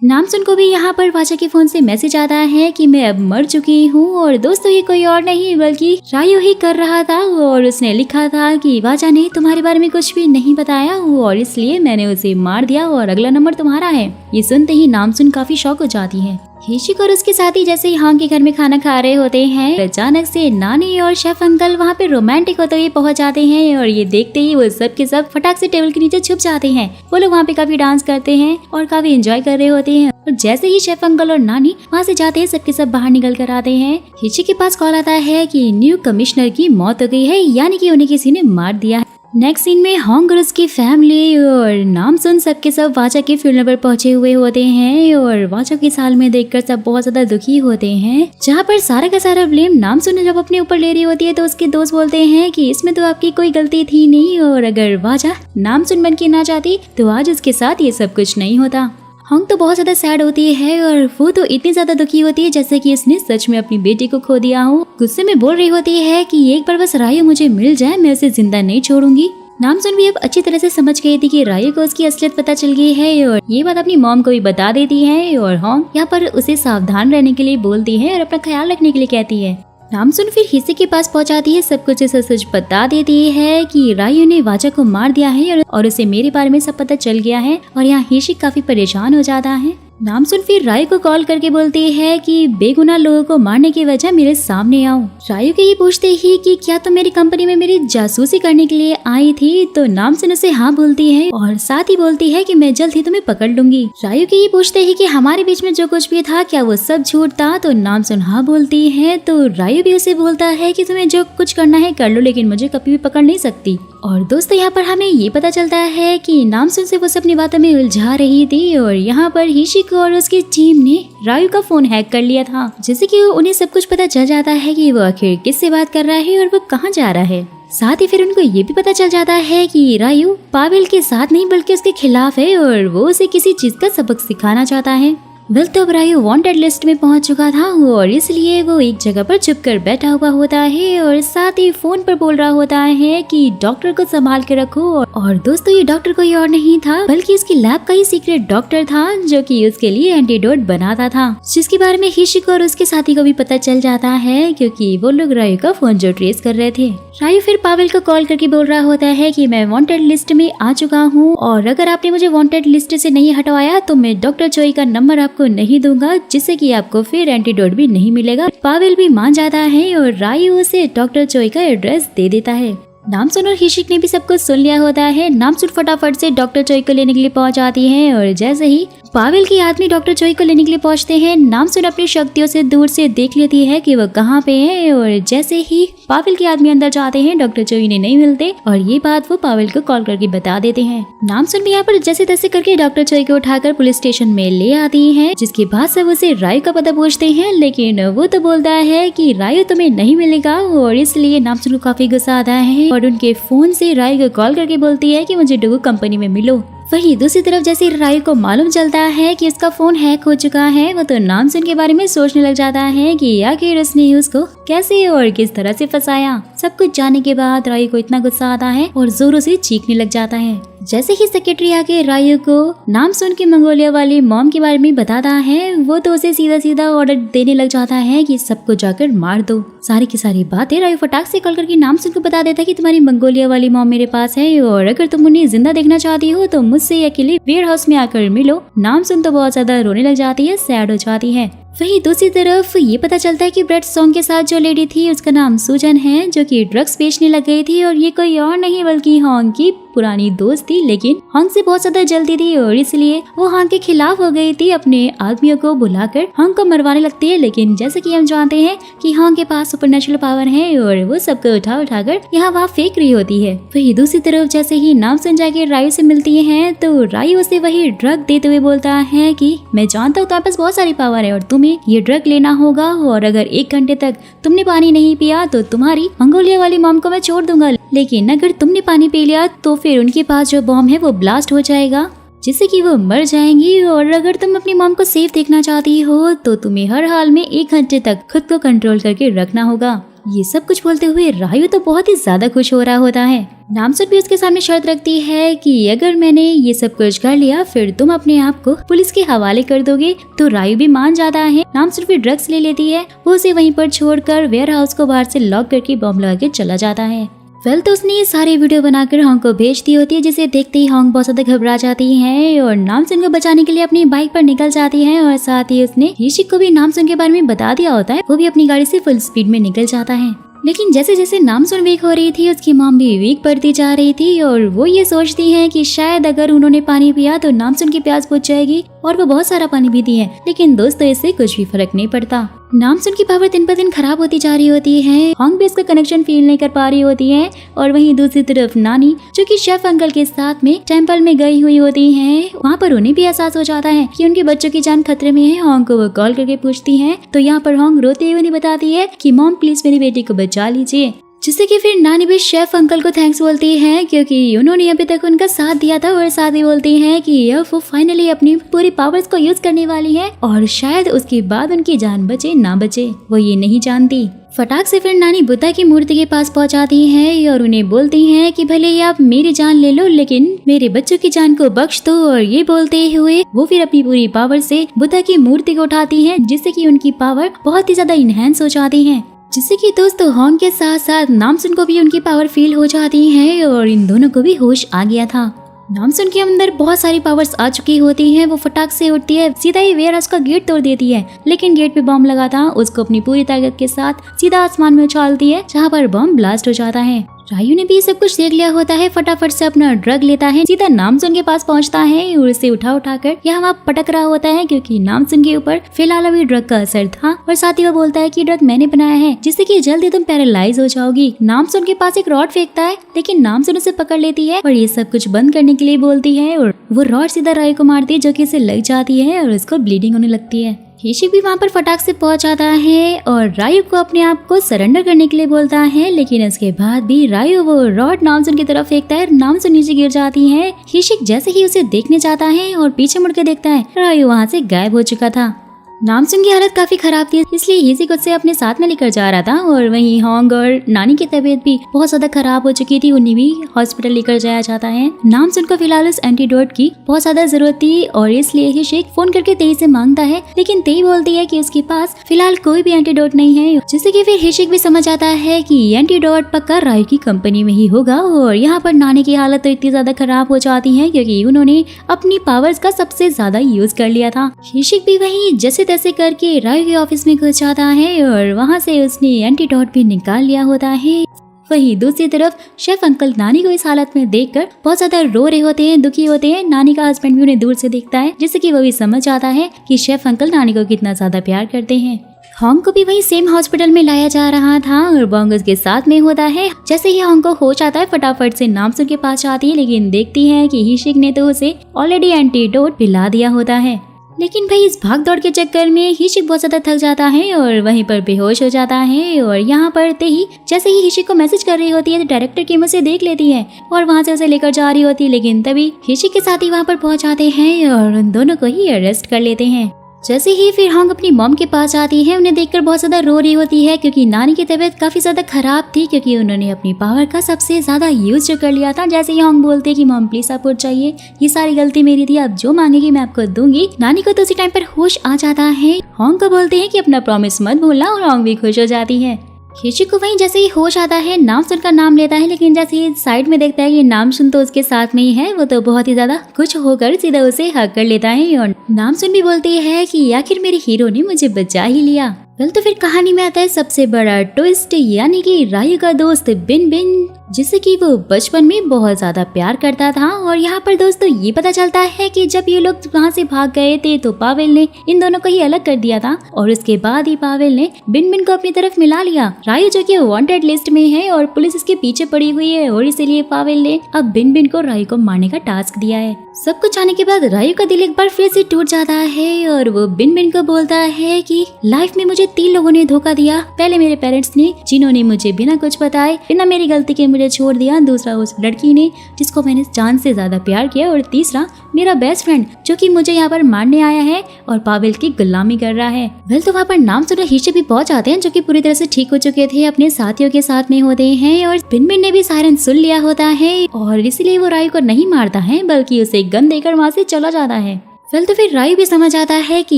नामसुन को भी यहाँ पर वाजा के फोन से मैसेज आता है कि मैं अब मर चुकी हूँ और दोस्तों ये कोई और नहीं बल्कि रायू ही कर रहा था। और उसने लिखा था कि वाजा ने तुम्हारे बारे में कुछ भी नहीं बताया और इसलिए मैंने उसे मार दिया और अगला नंबर तुम्हारा है। ये सुनते ही नामसुन काफी शॉक हो जाती है। हिचिको और उसके साथी जैसे ही हॉन्ग के घर में खाना खा रहे होते हैं, अचानक से नानी और शेफ अंकल वहाँ पे रोमांटिक होते हुए पहुँच जाते हैं और ये देखते ही वो सब के सब फटाक से टेबल के नीचे छुप जाते हैं। वो लोग वहाँ पे काफी डांस करते हैं और काफी एंजॉय कर रहे होते हैं। और जैसे ही शेफ अंकल और नानी वहाँ से जाते हैं, सबके सब बाहर निकल कर आते हैं। हिची के पास कॉल आता है कि न्यू कमिश्नर की मौत हो गई है, यानी कि उन्हें किसी ने मार दिया है। नेक्स्ट सीन में हॉन्ग और उसकी फैमिली और नामसुन सबके सब वाजा के फ्यूनरल पर पहुंचे हुए होते हैं और वाजा की साल में देखकर सब बहुत ज्यादा दुखी होते हैं। जहां पर सारा का सारा ब्लेम नामसुन जब अपने ऊपर ले रही होती है, तो उसके दोस्त बोलते हैं कि इसमें तो आपकी कोई गलती थी नहीं और अगर वाजा नामसुन बन के ना जाती तो आज उसके साथ ये सब कुछ नहीं होता। हॉन्ग तो बहुत ज्यादा सैड होती है और वो तो इतनी ज्यादा दुखी होती है जैसे कि इसने सच में अपनी बेटी को खो दिया हो। गुस्से में बोल रही होती है कि एक बार बस रायू मुझे मिल जाए, मैं उसे जिंदा नहीं छोड़ूंगी। नामसुन भी अब अच्छी तरह से समझ गई थी कि रायू को उसकी असलियत पता चल गई है और ये बात अपनी मॉम को भी बता देती है। और हॉन्ग यहाँ पर उसे सावधान रहने के लिए बोलती है और अपना ख्याल रखने के लिए कहती है। नामसुन फिर हिस्से के पास पहुंचाती है, सब कुछ उसे सच बता देती है कि रायू ने वाजा को मार दिया है और उसे मेरे बारे में सब पता चल गया है। और यहाँ हिशी काफी परेशान हो जाता है। नामसुन फिर रायू को कॉल करके बोलती है कि बेगुनाह लोगों को मारने की वजह मेरे सामने आओ। रायू के ये पूछते ही कि क्या तुम मेरी कंपनी में मेरी जासूसी करने के लिए आई थी, तो नामसुन उसे हाँ बोलती है और साथ ही बोलती है कि मैं जल्द ही तुम्हें पकड़ लूंगी। रायू के ये पूछते ही कि हमारे बीच में जो कुछ भी था क्या वो सब झूठ था, तो नामसुन हाँ बोलती है। तो रायू भी उसे बोलता है कि तुम्हें जो कुछ करना है कर लो, लेकिन मुझे कभी भी पकड़ नहीं सकती। और दोस्तों यहाँ पर हमें ये पता चलता है कि नामसुन से वो अपनी बातों में उलझा रही थी और यहाँ पर हिशिको और उसकी टीम ने रायू का फोन हैक कर लिया था, जिससे कि उन्हें सब कुछ पता चल जाता है कि वो आखिर किससे बात कर रहा है और वो कहाँ जा रहा है। साथ ही फिर उनको ये भी पता चल जाता है कि रायू पावेल के साथ नहीं बल्कि उसके खिलाफ है और वो उसे किसी चीज का सबक सिखाना चाहता है। तो अब रायू वांटेड लिस्ट में पहुंच चुका था और इसलिए वो एक जगह पर चुप कर बैठा हुआ होता है और साथ ही फोन पर बोल रहा होता है कि डॉक्टर को संभाल के रखो। और दोस्तों ये डॉक्टर कोई और नहीं था बल्कि उसकी लैब का ही सीक्रेट डॉक्टर था, जो कि उसके लिए एंटीडोट बनाता था, जिसके बारे में हिशिको और उसके साथी को भी पता चल जाता है, क्योंकि वो लोग रायू का फोन जो ट्रेस कर रहे थे। रायू फिर पावेल को कॉल करके बोल रहा होता है कि मैं वांटेड लिस्ट में आ चुका हूँ और अगर आपने मुझे वांटेड लिस्ट से नहीं हटवाया तो मैं डॉक्टर चोई का नंबर आपको नहीं दूंगा, जिससे कि आपको फिर एंटीडोट भी नहीं मिलेगा। पावेल भी मान जाता है और रायू उसे डॉक्टर चोई का एड्रेस दे देता है। नामसुन और हिशिक ने भी सब कुछ सुन लिया होता है। नामसुन फटाफट से डॉक्टर चोई को लेने के लिए पहुंच जाती है और जैसे ही पावेल की आदमी डॉक्टर चोई को लेने के लिए पहुंचते हैं, नामसुन अपनी शक्तियों से दूर से देख लेती है कि वो कहाँ पे है और जैसे ही पावेल के आदमी अंदर जाते हैं, डॉक्टर चोई ने नहीं मिलते और ये बात वो पावेल को कॉल करके बता देते हैं। नामसुन भी यहाँ पर जैसे तैसे करके डॉक्टर चोई को उठाकर पुलिस स्टेशन में ले आती है, जिसके बाद सब उसे रायु का पता पूछते हैं, लेकिन वो तो बोलता है कि रायु तुम्हें नहीं मिलेगा और इसलिए नामसुन को काफी गुस्सा आता है और उनके फोन से रायु को कॉल करके बोलती है कि मुझे डुगु कंपनी में मिलो। वहीं दूसरी तरफ जैसे रायु को मालूम चलता है कि उसका फोन हैक हो चुका है, वो तो नामसुन के बारे में सोचने लग जाता है कि आखिर उसने उसको कैसे और किस तरह से फंसाया। सब कुछ जानने के बाद रायु को इतना गुस्सा आता है और जोरों से चीखने लग जाता है। जैसे ही सेक्रेटरी आके रायु को नामसुन की मंगोलिया वाली मॉम के बारे में बताता है, वो तो उसे सीधा सीधा ऑर्डर देने लग जाता है कि सबको जाकर मार दो। सारी की सारी बातें रायु फटाक से कॉल करके नामसुन को बता देता है कि तुम्हारी मंगोलिया वाली मॉम मेरे पास है और अगर तुम उन्हें जिंदा देखना चाहती हो तो मुझसे अकेले वेयर हाउस में आकर मिलो। नामसुन तो बहुत ज्यादा रोने लग जाती है, सैड हो जाती है। वहीं दूसरी तरफ ये पता चलता है कि ब्रेड सॉन्ग के साथ जो लेडी थी उसका नाम सुजन है, जो कि ड्रग्स बेचने लग गई थी और ये कोई और नहीं बल्कि हॉन्ग की पुरानी दोस्त थी, लेकिन हॉन्ग से बहुत ज्यादा जलती थी और इसलिए वो हॉन्ग के खिलाफ हो गई थी। अपने आदमियों को बुलाकर हॉन्ग को मरवाने लगती है, लेकिन जैसे कि हम जानते हैं कि हॉन्ग के पास सुपरनेचुरल पावर है और वो सबको उठा उठाकर यहाँ वहाँ फेंक रही होती है। वही दूसरी तरफ जैसे ही नामसुन जाके रायु से मिलती है तो रायु उसे वही ड्रग देते हुए बोलता है कि मैं जानता हूँ तुम्हारे पास बहुत सारी पावर है और तुम्हें ये ड्रग लेना होगा और अगर 1 घंटे तक तुमने पानी नहीं पिया तो तुम्हारी मंगोलिया वाली मॉम को मैं छोड़ दूंगा, लेकिन अगर तुमने पानी पी लिया तो फिर उनके पास जो बॉम्ब है वो ब्लास्ट हो जाएगा जिससे कि वो मर जाएंगी और अगर तुम अपनी मॉम को सेफ देखना चाहती हो तो तुम्हें हर हाल में 1 घंटे तक खुद को कंट्रोल करके रखना होगा। ये सब कुछ बोलते हुए रायु तो बहुत ही ज्यादा खुश हो रहा होता है। नामसुन भी उसके सामने शर्त रखती है कि अगर मैंने ये सब कुछ कर लिया फिर तुम अपने आप को पुलिस के हवाले कर दोगे, तो रायु भी मान जाता है। नामसुन भी ड्रग्स ले लेती है, वो उसे वहीं पर छोड़कर वेयर हाउस को बाहर से लॉक करके बॉम्ब लगा के चला जाता है। तो उसने ये सारी वीडियो बनाकर हॉन्ग को भेज दी होती है, जिसे देखते ही हॉन्ग बहुत ज्यादा घबरा जाती है और नामसुन को बचाने के लिए अपनी बाइक पर निकल जाती है और साथ ही उसने हिशिक को भी नामसुन के बारे में बता दिया होता है। वो भी अपनी गाड़ी से फुल स्पीड में निकल जाता है। लेकिन जैसे जैसे नामसुन वीक हो रही थी उसकी मॉम भी वीक पड़ती जा रही थी और वो ये सोचती है कि शायद अगर उन्होंने पानी पिया तो नामसुन की प्यास बुझ जाएगी और वो बहुत सारा पानी पीती है, लेकिन दोस्तों इससे कुछ भी फर्क नहीं पड़ता। नामसुन की पावर दिन पर दिन खराब होती जा रही होती है। हॉन्ग भी उसका कनेक्शन फील नहीं कर पा रही होती है और वहीं दूसरी तरफ नानी जो कि शेफ अंकल के साथ में टेंपल में गई हुई होती हैं, वहाँ पर उन्हें भी एहसास हो जाता है कि उनके बच्चों की जान खतरे में है। हॉन्ग को वो कॉल करके पूछती है तो यहाँ पर हॉन्ग रोते हुए उन्हें बताती है कि मॉम प्लीज मेरी बेटी को बचा लीजिए, जिससे कि फिर नानी भी शेफ अंकल को थैंक्स बोलती है क्योंकि उन्होंने अभी तक उनका साथ दिया था और साथ ही बोलती है कि अब वो फाइनली अपनी पूरी पावर्स को यूज करने वाली है और शायद उसके बाद उनकी जान बचे ना बचे वो ये नहीं जानती। फटाक से फिर नानी बुद्धा की मूर्ति के पास पहुंचाती है और उन्हें बोलती हैं कि भले ही आप मेरी जान ले लो लेकिन मेरे बच्चों की जान को बख्श दो। और ये बोलते हुए वो फिर अपनी पूरी पावर से बुद्धा की मूर्ति को उठाती हैं, जिससे कि उनकी पावर बहुत ही ज्यादा इनहेंस हो जाती है, जिससे कि दोस्तों हॉन्ग के साथ साथ नामसुन को भी उनकी पावर फील हो जाती है और इन दोनों को भी होश आ गया था। नामसुन के अंदर बहुत सारी पावर्स आ चुकी होती हैं। वो फटाक से उठती है, सीधा ही वेयर हाउस का गेट तोड़ देती है, लेकिन गेट पे बॉम्ब लगा था उसको अपनी पूरी ताकत के साथ सीधा आसमान में उछालती है, जहाँ पर बॉम्ब ब्लास्ट हो जाता है। रायु ने भी सब कुछ देख लिया होता है, फटाफट से अपना ड्रग लेता है, सीधा नामसुन के पास पहुंचता है और उसे उठाकर यहाँ वहाँ पटक रहा होता है क्योंकि नामसुन के ऊपर फिलहाल अभी ड्रग का असर था और साथ ही वो बोलता है कि ड्रग मैंने बनाया है जिससे कि जल्दी तुम पैरालाइज हो जाओगी। नामसुन के पास एक रॉड फेंकता है, लेकिन नामसुन उसे पकड़ लेती है और ये सब कुछ बंद करने के लिए बोलती है और वो रॉड सीधा रायु को मारती है, जो कि उसे लग जाती है और उसको ब्लीडिंग होने लगती है। हिशिक भी वहाँ पर फटाक से पहुंच जाता है और रायु को अपने आप को सरेंडर करने के लिए बोलता है, लेकिन इसके बाद भी रायु वो रॉड नामसुन की तरफ फेंकता है, नामसुन नीचे गिर जाती है। हिशिक जैसे ही उसे देखने जाता है और पीछे मुड़ के देखता है, रायु वहाँ से गायब हो चुका था। नामसुन की हालत काफी खराब थी, इसलिए हिशिक उसे अपने साथ में लेकर जा रहा था और वहीं हॉन्ग और नानी की तबीयत भी बहुत ज्यादा खराब हो चुकी थी, उन्हें भी हॉस्पिटल लेकर जाया जाता है। नामसुन को फिलहाल उस एंटीडोट की बहुत ज्यादा जरूरत थी और इसलिए हिशिक फोन करके तेई से मांगता है, लेकिन तेई बोलती है कि उसके पास फिलहाल कोई भी एंटीडोट नहीं है, जिससे कि फिर हिशिक भी समझ आता है कि एंटीडोट पक्का रायु की कंपनी में ही होगा। और यहाँ पर नानी की हालत तो इतनी ज्यादा खराब हो जाती है क्योंकि उन्होंने अपनी पावर्स का सबसे ज्यादा यूज कर लिया था। हिशिक भी वही जैसे तैसे करके रायु के ऑफिस में घुस जाता है और वहाँ से उसने एंटीडोट भी निकाल लिया होता है। वहीं दूसरी तरफ शेफ अंकल नानी को इस हालत में देखकर बहुत ज्यादा रो रहे होते हैं, दुखी होते हैं। नानी का हस्बैंड भी उन्हें दूर से देखता है, जिससे कि वो भी समझ आता है कि शेफ अंकल नानी को कितना ज्यादा प्यार करते हैं। हॉन्ग को भी वही सेम हॉस्पिटल में लाया जा रहा था और बॉन्ग उसके साथ में होता है। जैसे ही हॉन्ग को होश आता है, फटाफट से नामसुन के पास जाती है, लेकिन देखती है कि हिशिक ने तो उसे ऑलरेडी एंटीडोट पिला दिया होता है। लेकिन भाई इस भाग दौड़ के चक्कर में हिशिक बहुत ज्यादा थक जाता है और वहीं पर बेहोश हो जाता है। और यहाँ पर जैसे ही हिशिक को मैसेज कर रही होती है तो डायरेक्टर कीम उसे देख लेती है और वहाँ से उसे लेकर जा रही होती है। लेकिन तभी हिशिक के साथ ही वहाँ पर पहुँच जाते हैं और उन दोनों को ही अरेस्ट कर लेते हैं। जैसे ही फिर हॉन्ग अपनी मॉम के पास आती है, उन्हें देखकर बहुत ज्यादा रो रही होती है क्योंकि नानी की तबीयत काफी ज्यादा खराब थी, क्योंकि उन्होंने अपनी पावर का सबसे ज्यादा यूज जो कर लिया था। जैसे ही हॉन्ग बोलते हैं कि मॉम प्लीज आप उठ जाइए, ये सारी गलती मेरी थी, आप जो मांगेगी मैं आपको दूंगी। नानी को तो उसी टाइम पर होश आ जाता है। हॉन्ग को बोलते हैं कि अपना प्रॉमिस मत भूलना और हॉन्ग भी खुश हो जाती है। हिशिक को वहीं जैसे ही होश आता है, नामसुन का नाम लेता है, लेकिन जैसे ही साइड में देखता है कि नामसुन तो उसके साथ में ही है, वो तो बहुत ही ज्यादा खुश होकर सीधा उसे हक कर लेता है। और नामसुन भी बोलती है कि आखिर मेरे हीरो ने मुझे बचा ही लिया। तो फिर कहानी में आता है सबसे बड़ा ट्विस्ट, यानी कि रायू का दोस्त बिन बिन, जिसे कि वो बचपन में बहुत ज्यादा प्यार करता था। और यहाँ पर दोस्तों ये पता चलता है कि जब ये लोग वहाँ से भाग गए थे तो पावेल ने इन दोनों को ही अलग कर दिया था और उसके बाद ही पावेल ने बिन बिन को अपनी तरफ मिला लिया। रायू जो कि वांटेड लिस्ट में है और पुलिस इसके पीछे पड़ी हुई है और इसीलिए पावेल ने अब बिन बिन को रायू को मारने का टास्क दिया है। सब कुछ आने के बाद रायू का दिल एक बार फिर से टूट जाता है और वो बिन बिन को बोलता है कि लाइफ में मुझे 3 लोगों ने धोखा दिया। पहले मेरे पेरेंट्स ने, जिन्होंने मुझे बिना कुछ बताए, बिना मेरी गलती के मुझे छोड़ दिया। दूसरा उस लड़की ने जिसको मैंने जान से ज्यादा प्यार किया। और तीसरा मेरा बेस्ट फ्रेंड जो कि मुझे यहाँ पर मारने आया है और पावेल की गुलामी कर रहा है। तो वहाँ पर नाम सुना हिशिक भी पहुंच आते हैं, जो कि पूरी तरह से ठीक हो चुके थे, अपने साथियों के साथ में होते हैं। और बिन बिन ने भी सायरन सुन लिया होता है और इसलिए वो रायू को नहीं मारता है, बल्कि उसे गन देकर वहाँ से चला जाता है। तो फिर रायू भी समझ आता है कि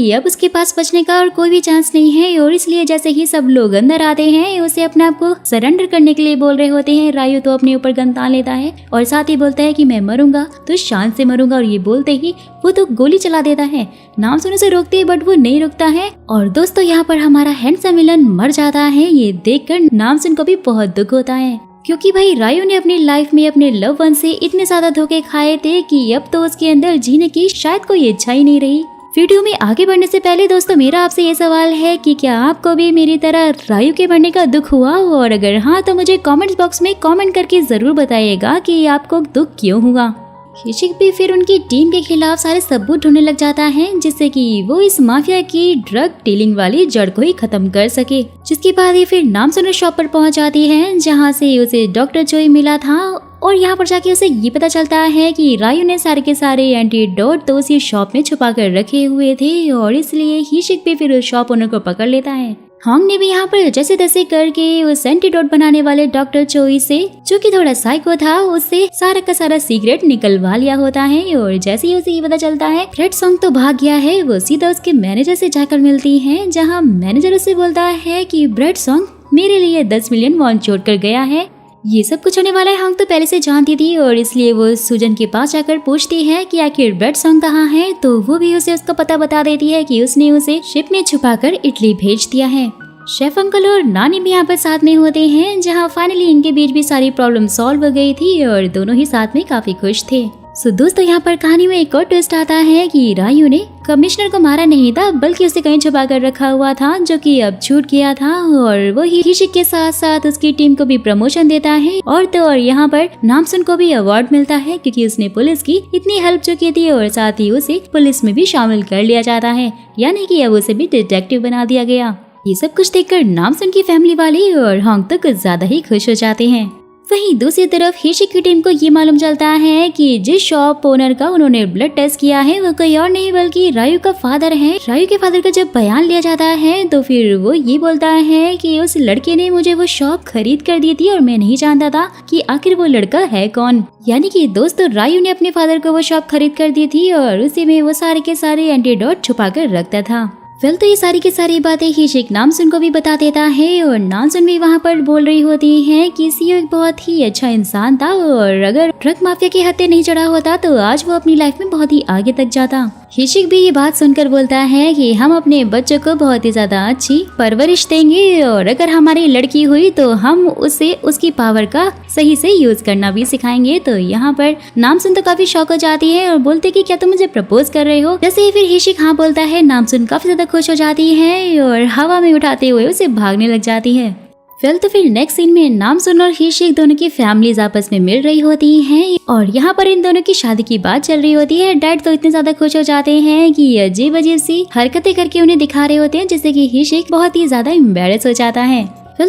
अब उसके पास बचने का और कोई भी चांस नहीं है और इसलिए जैसे ही सब लोग अंदर आते हैं, उसे अपने आप को सरेंडर करने के लिए बोल रहे होते हैं। रायू तो अपने ऊपर गन तान लेता है और साथ ही बोलता है कि मैं मरूंगा तो शान से मरूंगा। और ये बोलते ही वो तो गोली चला देता है। नाम सुनने से रोकते है बट वो नहीं रुकता है। और दोस्तों यहाँ पर हमारा हैंडसम विलन मर जाता है। ये देखकर नामसुन को भी बहुत दुख होता है, क्योंकि भाई रायू ने अपनी लाइफ में अपने लव वन से इतने ज्यादा धोखे खाए थे कि अब तो उसके अंदर जीने की शायद कोई इच्छा ही नहीं रही। वीडियो में आगे बढ़ने से पहले दोस्तों मेरा आपसे ये सवाल है कि क्या आपको भी मेरी तरह रायू के मरने का दुख हुआ, और अगर हाँ तो मुझे कमेंट्स बॉक्स में कमेंट करके जरूर बताइएगा कि आपको दुख क्यों हुआ। हिशिक भी फिर उनकी टीम के खिलाफ सारे सबूत ढूंढने लग जाता है, जिससे कि वो इस माफिया की ड्रग डीलिंग वाली जड़ को ही खत्म कर सके। जिसके बाद ये फिर नामसुन शॉप पर पहुंच जाती है, जहां से उसे डॉक्टर चोई मिला था। और यहाँ पर जाके उसे ये पता चलता है कि रायू ने सारे के सारे एंटीडोट तो उसी शॉप में छुपा कर रखे हुए थे और इसलिए हिशिक भी फिर उस शॉप ओनर को पकड़ लेता है। हॉन्ग ने भी यहाँ पर जैसे तैसे करके उस एंटीडोट बनाने वाले डॉक्टर चोई से, जो कि थोड़ा साइको था, उससे सारा का सारा सीक्रेट निकलवा लिया होता है। और जैसे ही उसे ये पता चलता है फ्रेड सॉन्ग तो भाग गया है, वो सीधा उसके मैनेजर से जाकर मिलती है, जहाँ मैनेजर उसे बोलता है कि ब्रेड सॉन्ग मेरे लिए 10 मिलियन वॉन छोड़ कर गया है। ये सब कुछ होने वाला है हॉन्ग तो पहले से जानती थी और इसलिए वो सुजन के पास जाकर पूछती है कि आखिर ब्रेड सॉन्ग कहाँ है। तो वो भी उसे उसका पता बता देती है कि उसने उसे शिप में छुपाकर इटली भेज दिया है। शेफ अंकल और नानी भी यहाँ पर साथ में होते हैं, जहाँ फाइनली इनके बीच भी सारी प्रॉब्लम सॉल्व हो गई थी और दोनों ही साथ में काफी खुश थे। सो दोस्तों यहाँ पर कहानी में एक और ट्विस्ट आता है कि रायू ने कमिश्नर को मारा नहीं था, बल्कि उसे कहीं छुपा कर रखा हुआ था, जो कि अब छूट गया था। और वो हिशिक के साथ साथ उसकी टीम को भी प्रमोशन देता है और तो और यहाँ पर नामसुन को भी अवार्ड मिलता है, क्योंकि उसने पुलिस की इतनी हेल्प जो की थी और साथ ही उसे पुलिस में भी शामिल कर लिया जाता है, यानी कि अब उसे भी डिटेक्टिव बना दिया गया। ये सब कुछ देखकर नामसुन की फैमिली वाले और हॉन्ग तो कुछ ज्यादा ही खुश हो जाते हैं। वहीं दूसरी तरफ हिशिक की टीम को ये मालूम चलता है कि जिस शॉप ओनर का उन्होंने ब्लड टेस्ट किया है वो कोई और नहीं बल्कि रायू का फादर है। रायू के फादर का जब बयान लिया जाता है तो फिर वो ये बोलता है कि उस लड़के ने मुझे वो शॉप खरीद कर दी थी और मैं नहीं जानता था कि आखिर वो लड़का है कौन। यानी कि दोस्तों रायू ने अपने फादर को वो शॉप खरीद कर दी थी और उसी में वो सारे के सारे एंटीडोट छुपा कर रखता था। फिर तो ये सारी की सारी बातें हिशिक नामसुन को भी बता देता है और नामसुन भी वहाँ पर बोल रही होती है कि सीओ एक बहुत ही अच्छा इंसान था और अगर ड्रग माफिया के हत्थे नहीं चढ़ा होता तो आज वो अपनी लाइफ में बहुत ही आगे तक जाता। हिशिक भी ये बात सुनकर बोलता है कि हम अपने बच्चों को बहुत ही ज्यादा अच्छी परवरिश देंगे और अगर हमारी लड़की हुई तो हम उसे उसकी पावर का सही से यूज करना भी सिखाएंगे। तो यहाँ पर नामसुन तो काफी शॉक हो जाती है और बोलते कि क्या तुम मुझे प्रपोज कर रहे हो। जैसे ही फिर हिशिक हाँ बोलता है, नामसुन काफी ज्यादा खुश हो जाती है और हवा में उठाते हुए उसे भागने लग जाती है। फिर नेक्स्ट सीन में नामसुन और हिशिक दोनों की फैमिलीज आपस में मिल रही होती हैं और यहाँ पर इन दोनों की शादी की बात चल रही होती है। डैड तो इतने ज्यादा खुश हो जाते हैं कि अजीब अजीब सी हरकतें करके उन्हें दिखा रहे होते हैं, जिससे कि हिशिक बहुत ही ज्यादा एम्बैरेस हो जाता है।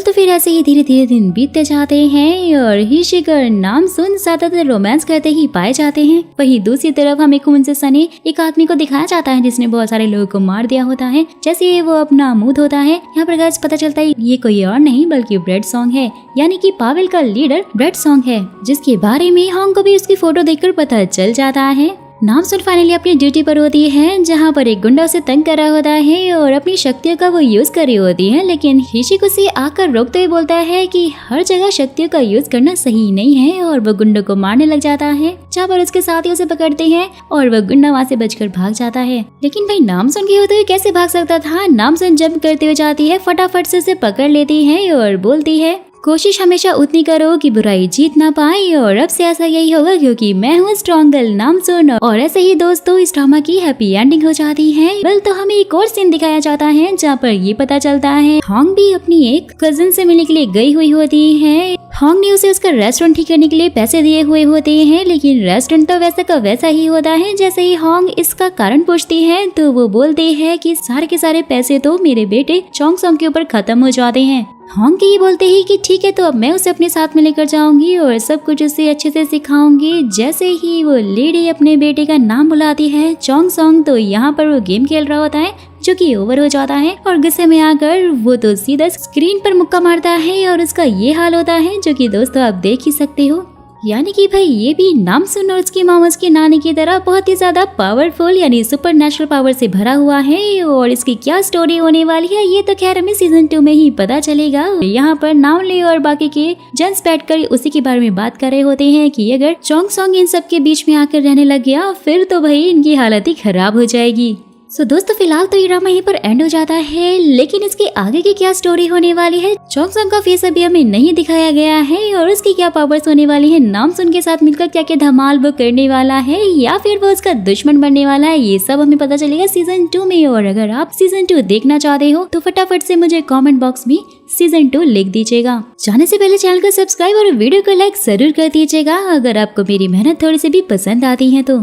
फिर ऐसे ही धीरे धीरे दिन बीतते जाते हैं और हिशिक और नामसुन ज्यादातर रोमांस करते ही पाए जाते हैं। वहीं दूसरी तरफ हमें खून से सने एक आदमी को दिखाया जाता है जिसने बहुत सारे लोगों को मार दिया होता है। जैसे ही वो अपना मुंह धोता है, यहाँ पर गाइस पता चलता है ये कोई और नहीं बल्कि ब्रेड सॉन्ग है, यानी कि पावेल का लीडर ब्रेड सॉन्ग है, जिसके बारे में हॉन्ग को भी उसकी फोटो देखकर पता चल जाता है। नामसुन फाइनली अपनी ड्यूटी पर होती है जहाँ पर एक गुंडा उसे तंग कर रहा होता है और अपनी शक्तियों का वो यूज कर रही होती है, लेकिन हिशिक उसे आकर रोकते हुए बोलता है कि हर जगह शक्तियों का यूज करना सही नहीं है और वो गुंडों को मारने लग जाता है। जहाँ पर उसके साथी उसे पकड़ते हैं और वो गुंडा वहाँ से बचकर भाग जाता है। लेकिन भाई नामसुन के होते हुए कैसे भाग सकता था। नामसुन जंप करते हुए जाती है, फटाफट से उसे पकड़ लेती है और बोलती है कोशिश हमेशा उतनी करो कि बुराई जीत ना पाए और अब से ऐसा यही होगा क्योंकि मैं हूँ स्ट्रॉन्ग गर्ल नामसुन। और ऐसे ही दोस्तों इस ड्रामा की हैप्पी एंडिंग हो जाती है। वेल तो हमें एक और सीन दिखाया जाता है जहाँ पर ये पता चलता है हॉन्ग भी अपनी एक कजिन से मिलने के लिए गई हुई होती है। हॉन्ग ने उसे उसका रेस्टोरेंट ठीक करने के लिए पैसे दिए हुए होते हैं, लेकिन रेस्टोरेंट तो वैसा का वैसा ही होता है। जैसे ही हॉन्ग इसका कारण पूछती है तो वो बोलते हैं कि सारे के सारे पैसे तो मेरे बेटे चोंग सोंग के ऊपर खत्म हो जाते हैं। हॉन्ग के ये बोलते ही कि ठीक है तो अब मैं उसे अपने साथ में लेकर जाऊंगी और सब कुछ उसे अच्छे से सिखाऊंगी। जैसे ही वो लेडी अपने बेटे का नाम बुलाती है चोंग सोंग, तो यहाँ पर वो गेम खेल रहा होता है जो कि ओवर हो जाता है और गुस्से में आकर वो तो सीधा स्क्रीन पर मुक्का मारता है और उसका ये हाल होता है जो कि दोस्तों आप देख ही सकते हो। यानी कि भाई ये भी नामसुन और उसकी मामा उसकी नानी की तरह बहुत ही ज्यादा पावरफुल यानी सुपर नेचुरल पावर से भरा हुआ है और इसकी क्या स्टोरी होने वाली है ये तो खैर हमें सीजन 2 में ही पता चलेगा। यहाँ पर नामले और बाकी के जेंट्स बैठकर उसी के बारे में बात कर रहे होते हैं कि अगर चोंग सोंग इन सब के बीच में आकर रहने लग गया फिर तो भाई इनकी हालत ही खराब हो जाएगी। सो दोस्तों फिलहाल तो ये ड्रामा यहीं पर एंड हो जाता है, लेकिन इसके आगे की क्या स्टोरी होने वाली है, चोंग सोंग का फेस अभी हमें नहीं दिखाया गया है और उसकी क्या पावर्स होने वाली है, नामसुन के साथ मिलकर क्या क्या धमाल वो करने वाला है या फिर वो उसका दुश्मन बनने वाला है, ये सब हमें पता चलेगा सीजन 2 में। और अगर आप सीजन 2 देखना चाहते हो तो फटाफट से मुझे कमेंट बॉक्स में सीजन 2 लिख दीजिएगा। जाने से पहले चैनल को सब्सक्राइब और वीडियो को लाइक जरूर कर दीजिएगा अगर आपको मेरी मेहनत थोड़ी सी भी पसंद आती है तो।